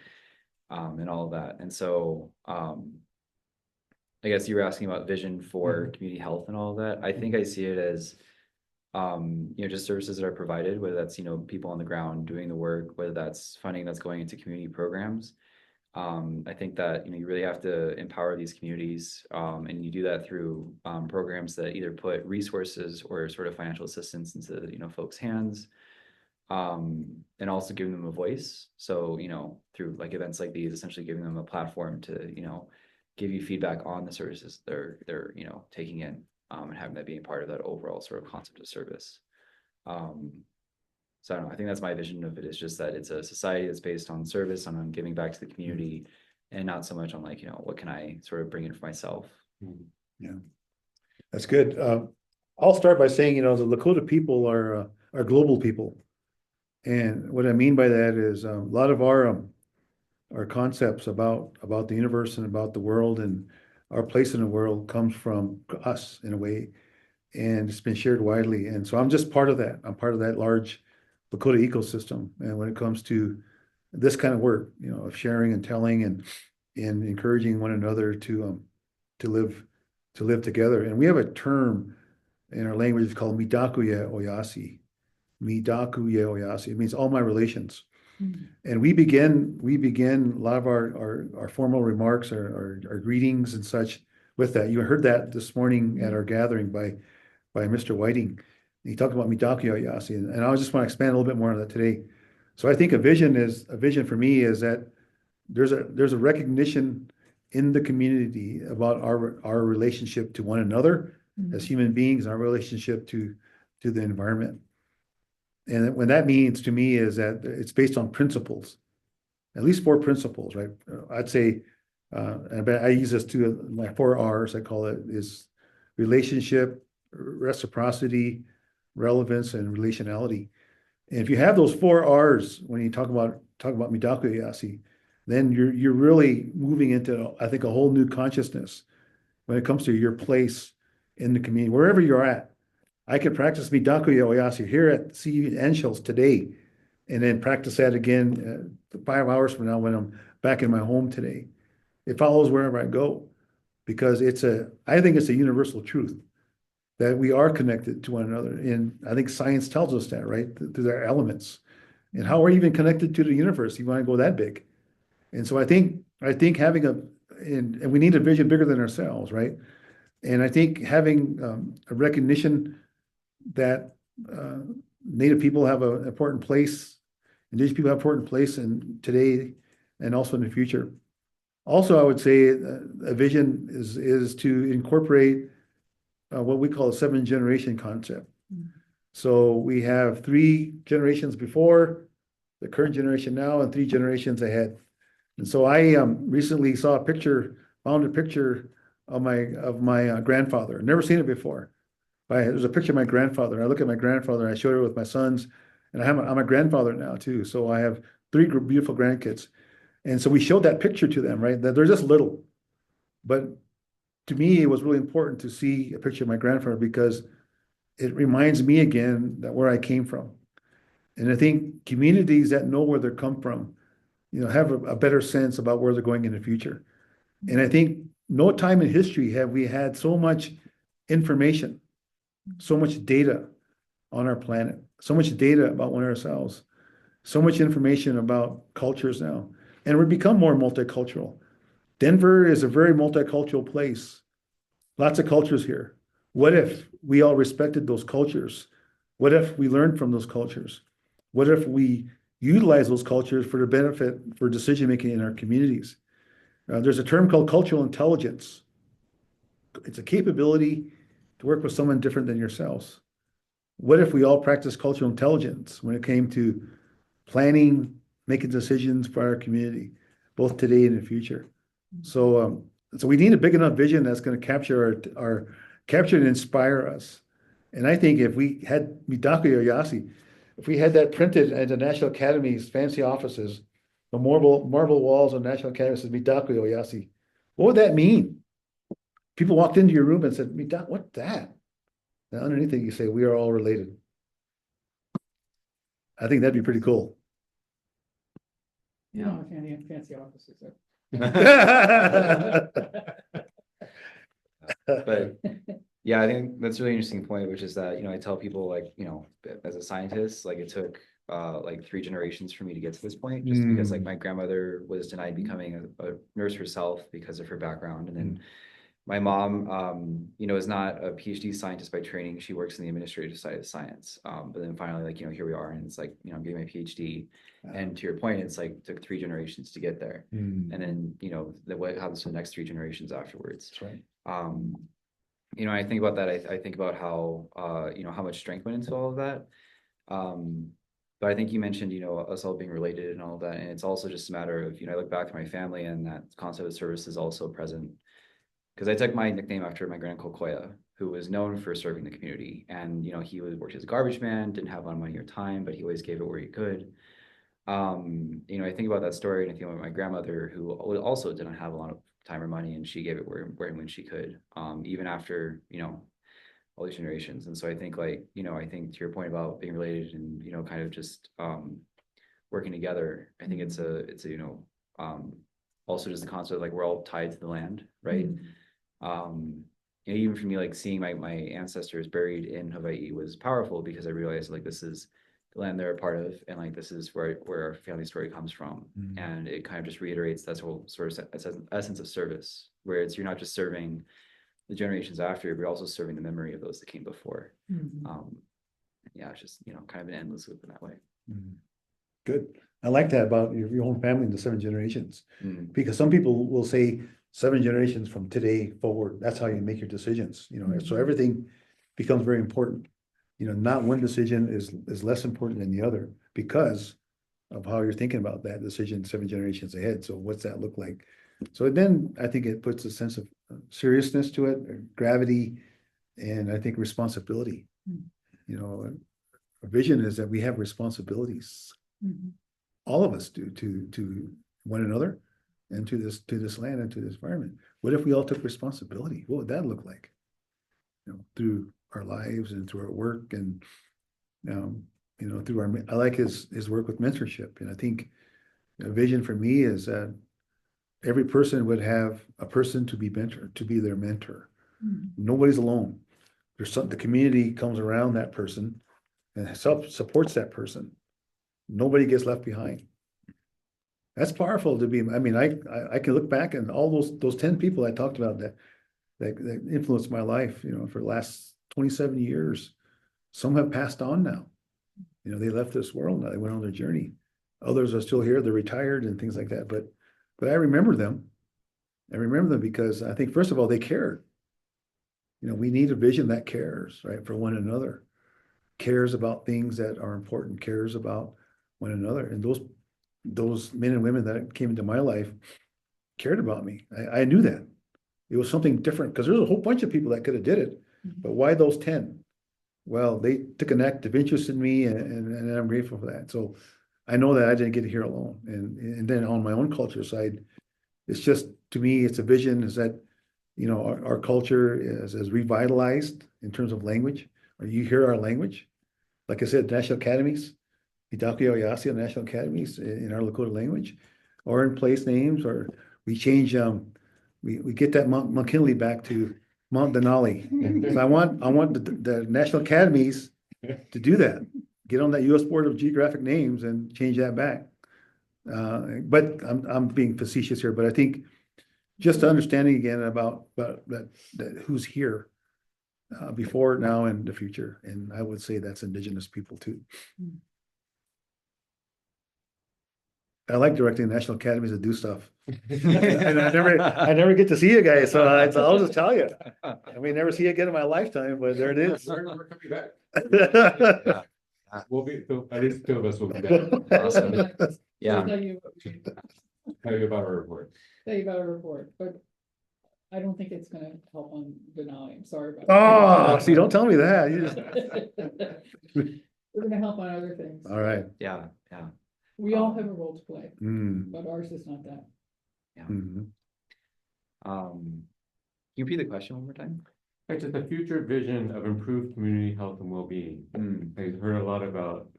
and all of that. And so I guess you were asking about vision for community health and all of that. I think I see it as you know, just services that are provided, whether that's, you know, people on the ground doing the work, whether that's funding that's going into community programs. I think that, you know, you really have to empower these communities, and you do that through programs that either put resources or sort of financial assistance into, you know, folks' hands, and also giving them a voice. So, you know, through like events like these, essentially giving them a platform to, you know, give you feedback on the services they're you know, taking in, and having that being part of that overall sort of concept of service. So I don't know, I think that's my vision of it, is just that it's a society that's based on service, on giving back to the community, and not so much on like, you know, what can I sort of bring in for myself. Yeah, that's good. I'll start by saying, you know, the Lakota people are global people. And what I mean by that is a lot of our concepts about the universe and about the world and our place in the world comes from us in a way, and it's been shared widely. And so I'm just part of that. I'm part of that large Lakota ecosystem. And when it comes to this kind of work, you know, of sharing and telling and encouraging one another to live together. And we have a term in our language called Midakuye Oyasi. Midakuye Oyasi. It means all my relations. And we begin a lot of our formal remarks, our greetings and such with that. You heard that this morning at our gathering by Mr. Whiting. He talked about Midakuye Oyasi, and I just want to expand a little bit more on that today. So I think a vision for me is that there's a recognition in the community about our relationship to one another as human beings, and our relationship to the environment. And what that means to me is that it's based on principles, at least 4 principles, right? I'd say, I use this too, my 4 R's, I call it, is relationship, reciprocity, relevance, and relationality. And if you have those 4 R's when you talk about Midakuye Oyasi, then you're really moving into, I think, a whole new consciousness when it comes to your place in the community, wherever you're at. I can practice Midakuye Oyasi here at CU Anschutz today, and then practice that again 5 hours from now when I'm back in my home today. It follows wherever I go, because I think it's a universal truth that we are connected to one another. And I think science tells us that, right? Through their elements. And how we're even connected to the universe, you want to go that big. And so I think having and we need a vision bigger than ourselves, right? And I think having a recognition that Native people have an important place, Indigenous people have an important place in today and also in the future. Also, I would say a vision is to incorporate what we call a 7-generation concept. So we have 3 generations before, the current generation now, and 3 generations ahead. And so I recently found a picture of my grandfather. Never seen it before. There's a picture of my grandfather. I look at my grandfather, I showed it with my sons, and I'm a grandfather now too. So I have 3 beautiful grandkids. And so we showed that picture to them, right? That they're just little. But to me, it was really important to see a picture of my grandfather, because it reminds me again that where I came from. And I think communities that know where they come from, you know, have a better sense about where they're going in the future. And I think no time in history have we had so much information, so much data on our planet, so much data about one ourselves, so much information about cultures now. And we've become more multicultural. Denver is a very multicultural place. Lots of cultures here. What if we all respected those cultures What if we learn from those cultures? What if we utilize those cultures for the benefit for decision making in our communities? There's a term called cultural intelligence. It's a capability to work with someone different than yourselves. What if we all practice cultural intelligence when it came to planning, making decisions for our community, both today and in the future? So we need a big enough vision that's going to capture and inspire us. And I think if we had Mitake Oyasi, if we had that printed at the National Academy's fancy offices, the marble walls of National Academy says Mitake Oyasi, what would that mean? People walked into your room and said, Mitake, what's that? And underneath it, you say, we are all related. I think that'd be pretty cool. Yeah, fancy offices. But yeah, I think that's a really interesting point, which is that, I tell people like, as a scientist, like it took like 3 generations for me to get to this point, just because like my grandmother was denied becoming a nurse herself because of her background. And then my mom, is not a PhD scientist by training. She works in the administrative side of science. But then finally, like, here we are, and it's like, I'm getting my PhD. And to your point, it's like took 3 generations to get there. And then, what happens to the next 3 generations afterwards. That's right. I think about that. I think about how, how much strength went into all of that. But I think you mentioned, us all being related and all of that. And it's also just a matter of, I look back at my family, and that concept of service is also present. Because I took my nickname after my granduncle Koya, who was known for serving the community. And, he worked as a garbage man, didn't have a lot of money or time, but he always gave it where he could. I think about that story, and I think about my grandmother, who also didn't have a lot of time or money, and she gave it where and when she could, even after, all these generations. And so I think like, I think to your point about being related and, kind of just working together, I think it's a also just the concept of like we're all tied to the land, right? Even for me, like seeing my ancestors buried in Hawaii was powerful, because I realized like this is the land they're a part of, and like this is where our family story comes from. And it kind of just reiterates that whole sort of essence of service, where it's you're not just serving the generations after, but also serving the memory of those that came before. Yeah, it's just kind of an endless loop in that way. Good. I like that about your own family and the 7 generations, because some people will say 7 generations from today forward. That's how you make your decisions. So everything becomes very important. Not one decision is less important than the other because of how you're thinking about that decision 7 generations ahead. So what's that look like? So then I think it puts a sense of seriousness to it, gravity, and I think responsibility. A vision is that we have responsibilities. All of us do to one another and to this land and to this environment. What if we all took responsibility? What would that look like? Through our lives and through our work and through I like his work with mentorship. And I think a vision for me is that every person would have a person to be their mentor. Nobody's alone. The community comes around that person and supports that person. Nobody gets left behind. That's powerful to be. I mean, I can look back and all those 10 people I talked about that influenced my life, for the last 27 years. Some have passed on now. They left this world now. They went on their journey. Others are still here. They're retired and things like that. But I remember them. I remember them because I think, first of all, they cared. We need a vision that cares, right, for one another, cares about things that are important, cares about one another. And those men and women that came into my life cared about me. I knew that. It was something different, because there's a whole bunch of people that could have did it. But why those 10? Well, they took an active interest in me, and I'm grateful for that. So I know that I didn't get here alone. And then on my own culture side, it's just, to me, it's a vision is that, our culture is revitalized in terms of language. Or you hear our language. Like I said, national academies, Hidaki Oyasi, National Academies in our Lakota language, or in place names, or we change, we get that Mount McKinley back to Mount Denali. So I want the National Academies to do that. Get on that U.S. Board of Geographic Names and change that back. But I'm being facetious here, but I think just understanding again about that who's here. before, now, and the future. And I would say that's Indigenous people too. I like directing national academies to do stuff. And I never get to see you guys, so I'll just tell you. I may never see you again in my lifetime, but there it is. We're coming back. We'll be, at least two of us will be back. Awesome. Yeah. I'll tell you About our report. but I don't think it's gonna help on denying, sorry about Oh, that. see, don't tell me that. You just- We're gonna help on other things. All right. Yeah. We all have a role to play, Mm. but ours is not that. Mhm. Can you repeat the question one more time? It's just a future vision of improved community health and well-being. I've heard a lot about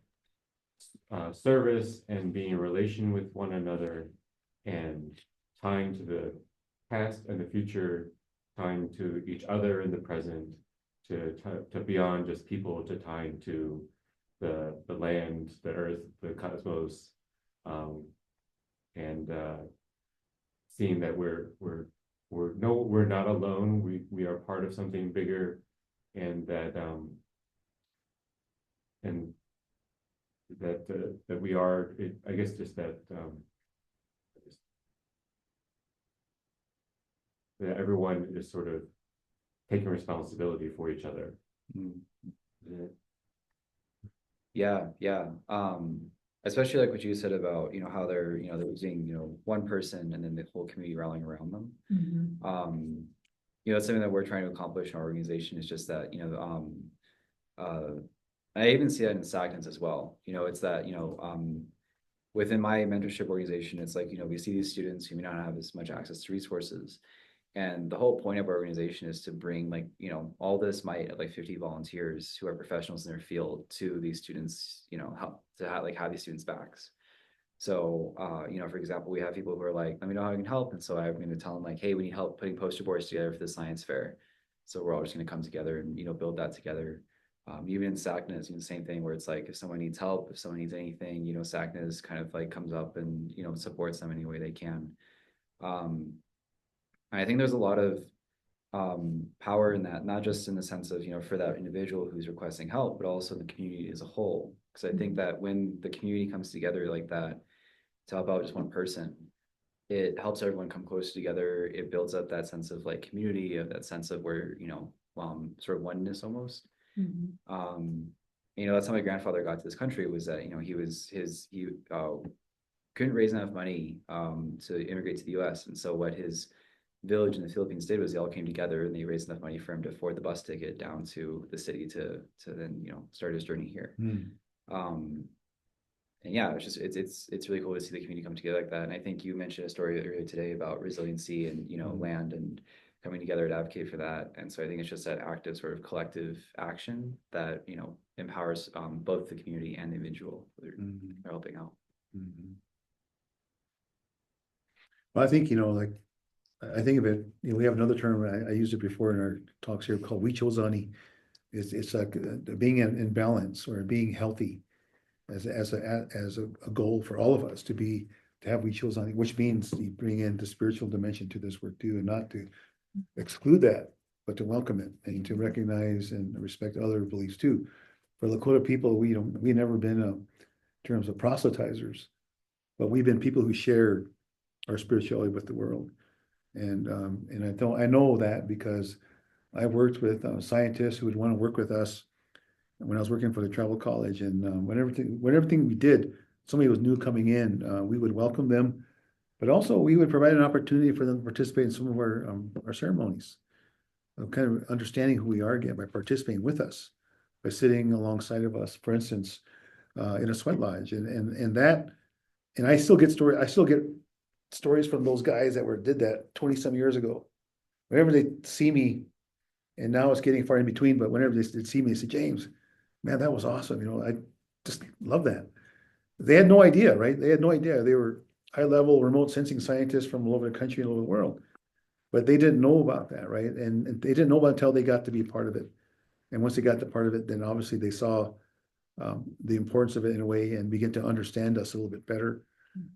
service and being in relation with one another and tying to the past and the future, tying to each other in the present, to beyond just people, to tying to the land, the earth, the cosmos, and seeing that we're not alone. We are part of something bigger, and that that we are. I guess just that that everyone is sort of taking responsibility for each other. Yeah. Especially like what you said about, how they're using, one person and then the whole community rallying around them. That's something that we're trying to accomplish in our organization, is just that, I even see that in SACNES as well. It's that, within my mentorship organization, it's like, we see these students who may not have as much access to resources. And the whole point of our organization is to bring all this might of 50 volunteers who are professionals in their field to these students, help to have these students' backs. So, for example, we have people who are like, let me know how I can help. And so I'm going to tell them like, hey, we need help putting poster boards together for the science fair. So we're all just going to come together and, build that together. Even in SACNES, the same thing, where it's like, if someone needs help, if someone needs anything, SACNES kind of comes up and, supports them any way they can. I think there's a lot of power in that, not just in the sense of, for that individual who's requesting help, but also the community as a whole. Because I think that when the community comes together like that to help out just one person, it helps everyone come closer together. It builds up that sense of community, of that sense of where, sort of oneness almost. That's how my grandfather got to this country, was that, he couldn't raise enough money to immigrate to the US. And so what his village in the Philippines did was they all came together and they raised enough money for him to afford the bus ticket down to the city to then start his journey here. And yeah, it's really cool to see the community come together like that. And I think you mentioned a story earlier today about resiliency and land and coming together to advocate for that. And so I think it's just that active sort of collective action that empowers both the community and the individual that are helping out. Well, I think I think of it, we have another term, I used it before in our talks here, called Wichozani. It's like being in balance, or being healthy as a goal for all of us to have Wichozani, which means you bring in the spiritual dimension to this work too, and not to exclude that, but to welcome it and to recognize and respect other beliefs too. For Lakota people, we've never been in terms of proselytizers, but we've been people who share our spirituality with the world. And I know that because I worked with scientists who would want to work with us when I was working for the travel college. And when everything we did, somebody was new coming in, we would welcome them, but also we would provide an opportunity for them to participate in some of our ceremonies, kind of understanding who we are again by participating with us, by sitting alongside of us, for instance, in a sweat lodge, and I still get stories from those guys that did that 20-some years ago. Whenever they see me, and now it's getting far in between, but whenever they see me, they say, James, man, that was awesome. I just love that. They had no idea, right? They had no idea. They were high-level remote sensing scientists from all over the country and all over the world, but they didn't know about that, right? And they didn't know about it until they got to be a part of it. And once they got to part of it, then obviously they saw the importance of it in a way and begin to understand us a little bit better.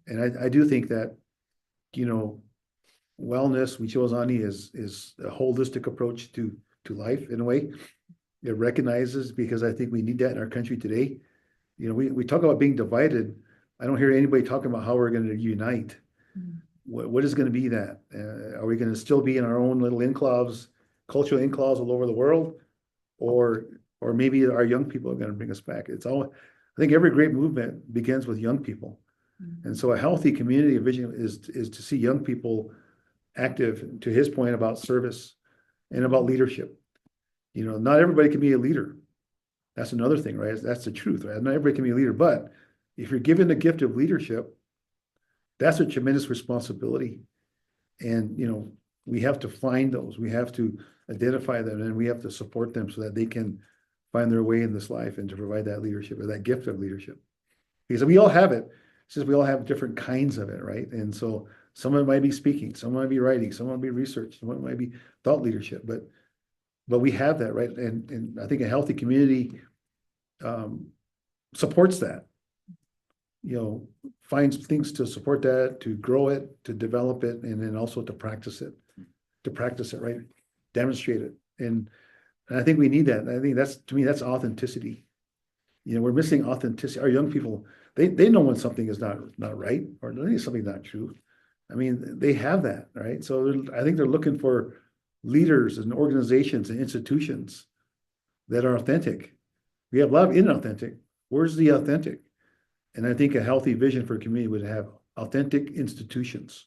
And I do think that, wellness, Wichozani is a holistic approach to life in a way. It recognizes, because I think we need that in our country today. You know, we talk about being divided. I don't hear anybody talking about how we're going to unite. What is going to be that? Are we going to still be in our own little enclaves, cultural enclaves all over the world? Or maybe our young people are going to bring us back. It's all, I think every great movement begins with young people. And so a healthy community vision is to see young people active, to his point about service and about leadership. You know, not everybody can be a leader. That's another thing, right? That's the truth, right? Not everybody can be a leader, but if you're given the gift of leadership, that's a tremendous responsibility. And, you know, we have to find those, we have to identify them, and we have to support them so that they can find their way in this life and to provide that leadership or that gift of leadership. Because we all have it. It's just we all have different kinds of it, right? And so some of it might be speaking, some might be writing, some might be research, some might be thought leadership, but we have that, right? And I think a healthy community supports that. You know, finds things to support that, to grow it, to develop it, and then also to practice it, right? Demonstrate it. And I think we need that. I think that's, to me, that's authenticity. You know, we're missing authenticity. Our young people, they know when something is not right, or something's not true. I mean, they have that, right? So I think they're looking for leaders and organizations and institutions that are authentic. We have a lot of inauthentic. Where's the authentic? And I think a healthy vision for a community would have authentic institutions,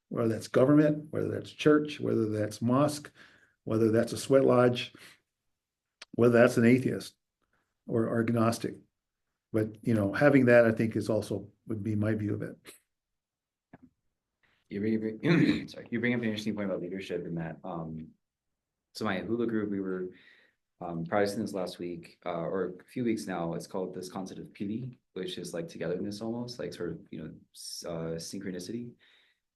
whether that's government, whether that's church, whether that's mosque, whether that's a sweat lodge, whether that's an atheist or agnostic. But, you know, having that, I think, is also would be my view of it. You bring up an interesting point about leadership in that. So my hula group, we were practicing this last week, or a few weeks now. It's called this concept of pili, which is like togetherness almost, like sort of, you know, synchronicity.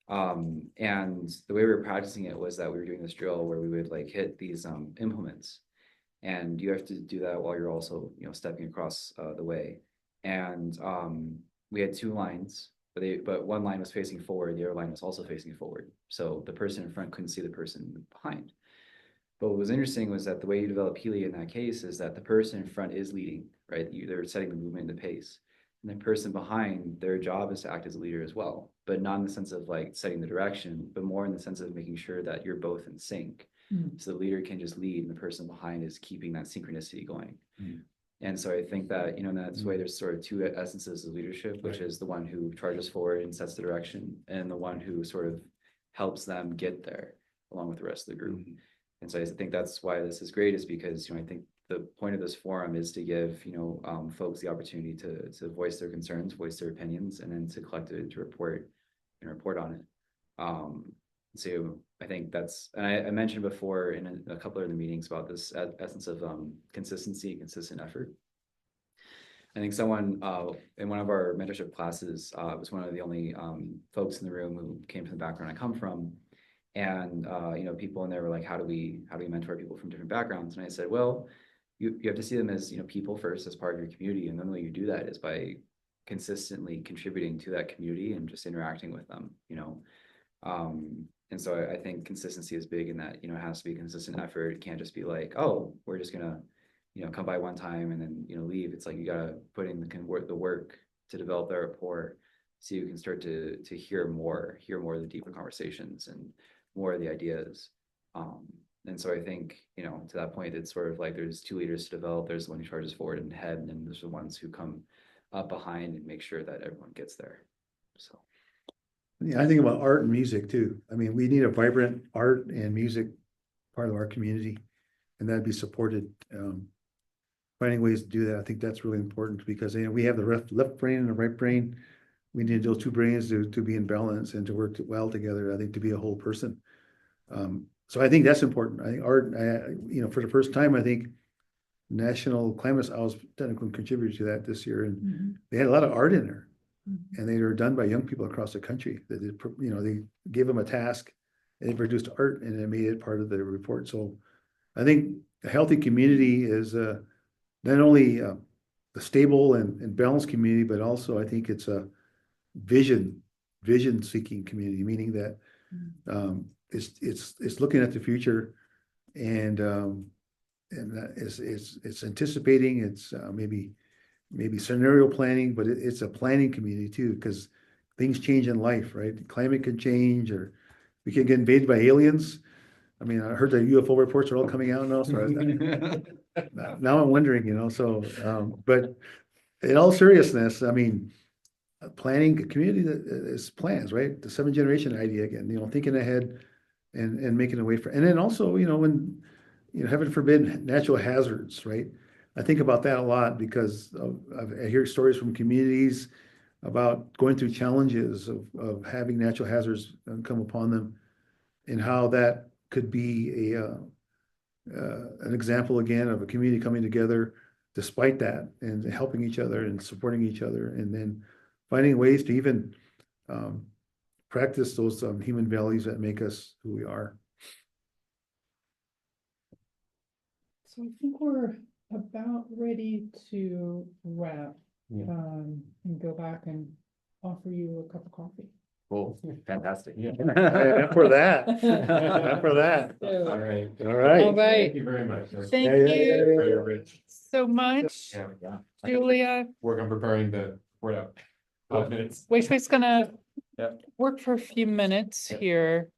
And the way we were practicing it was that we were doing this drill where we would like hit these implements, and you have to do that while you're also, you know, stepping across the way. And we had two lines, but one line was facing forward, the other line was also facing forward. So the person in front couldn't see the person behind. But what was interesting was that the way you develop Healy in that case is that the person in front is leading, right? They're setting the movement and the pace. And the person behind, their job is to act as a leader as well, but not in the sense of like setting the direction, but more in the sense of making sure that you're both in sync. So the leader can just lead and the person behind is keeping that synchronicity going. And so I think that, you know, in that way, there's sort of two essences of leadership, which is the one who charges forward and sets the direction, and the one who sort of helps them get there along with the rest of the group. And so I think that's why this is great, is because, you know, I think the point of this forum is to give, you know, folks the opportunity to voice their concerns, voice their opinions, and then to collect it, to report on it. So I think that's, and I mentioned before in a couple of the meetings about this essence of consistency and consistent effort. I think someone in one of our mentorship classes was one of the only folks in the room who came from the background I come from. And you know, people in there were like, how do we mentor people from different backgrounds? And I said, well, you have to see them as, you know, people first, as part of your community. And then the way you do that is by consistently contributing to that community and just interacting with them, you know. And so I think consistency is big in that, you know, it has to be a consistent effort. It can't just be like, oh, we're just gonna, you know, come by one time and then, you know, leave. It's like you gotta put in the work to develop that rapport, so you can start to hear more of the deeper conversations and more of the ideas. And so I think, you know, to that point, it's sort of like there's two leaders to develop. There's the one who charges forward and head, and then there's the ones who come up behind and make sure that everyone gets there. So. Yeah, I think about art and music too. I mean, we need a vibrant art and music part of our community, and that'd be supported. Finding ways to do that, I think that's really important, because, you know, we have the left brain and the right brain. We need those two brains to be in balance and to work well together, I think, to be a whole person. So I think that's important. I think art, you know, for the first time, I think National Climate, I was technically contributor to that this year, and they had a lot of art in there. And they were done by young people across the country. That you know, they gave them a task and they produced art and it made it part of the report. So I think a healthy community is not only a stable and balanced community, but also I think it's a vision seeking community, meaning that it's looking at the future It's anticipating, it's maybe scenario planning, but it's a planning community too, because things change in life, right? Climate can change, or we can get invaded by aliens. I mean, I heard the UFO reports are all coming out now, so now I'm wondering, but in all seriousness, I mean, planning a community that is plans, right? The 7th-generation idea again, thinking ahead and making a way for, and then also, when, heaven forbid, natural hazards, right? I think about that a lot because I hear stories from communities about going through challenges of having natural hazards come upon them, and how that could be an example again of a community coming together despite that, and helping each other and supporting each other, and then finding ways to even practice those human values that make us who we are. So I think we're about ready to wrap, and go back and offer you a cup of coffee. Cool, fantastic. For that. For that. All right. All right. All right. Thank you very much. Thank you Very rich. so much, Yeah. Julia. Work on preparing the report out. 5 minutes. Wait, gonna Yep. work for a few minutes here.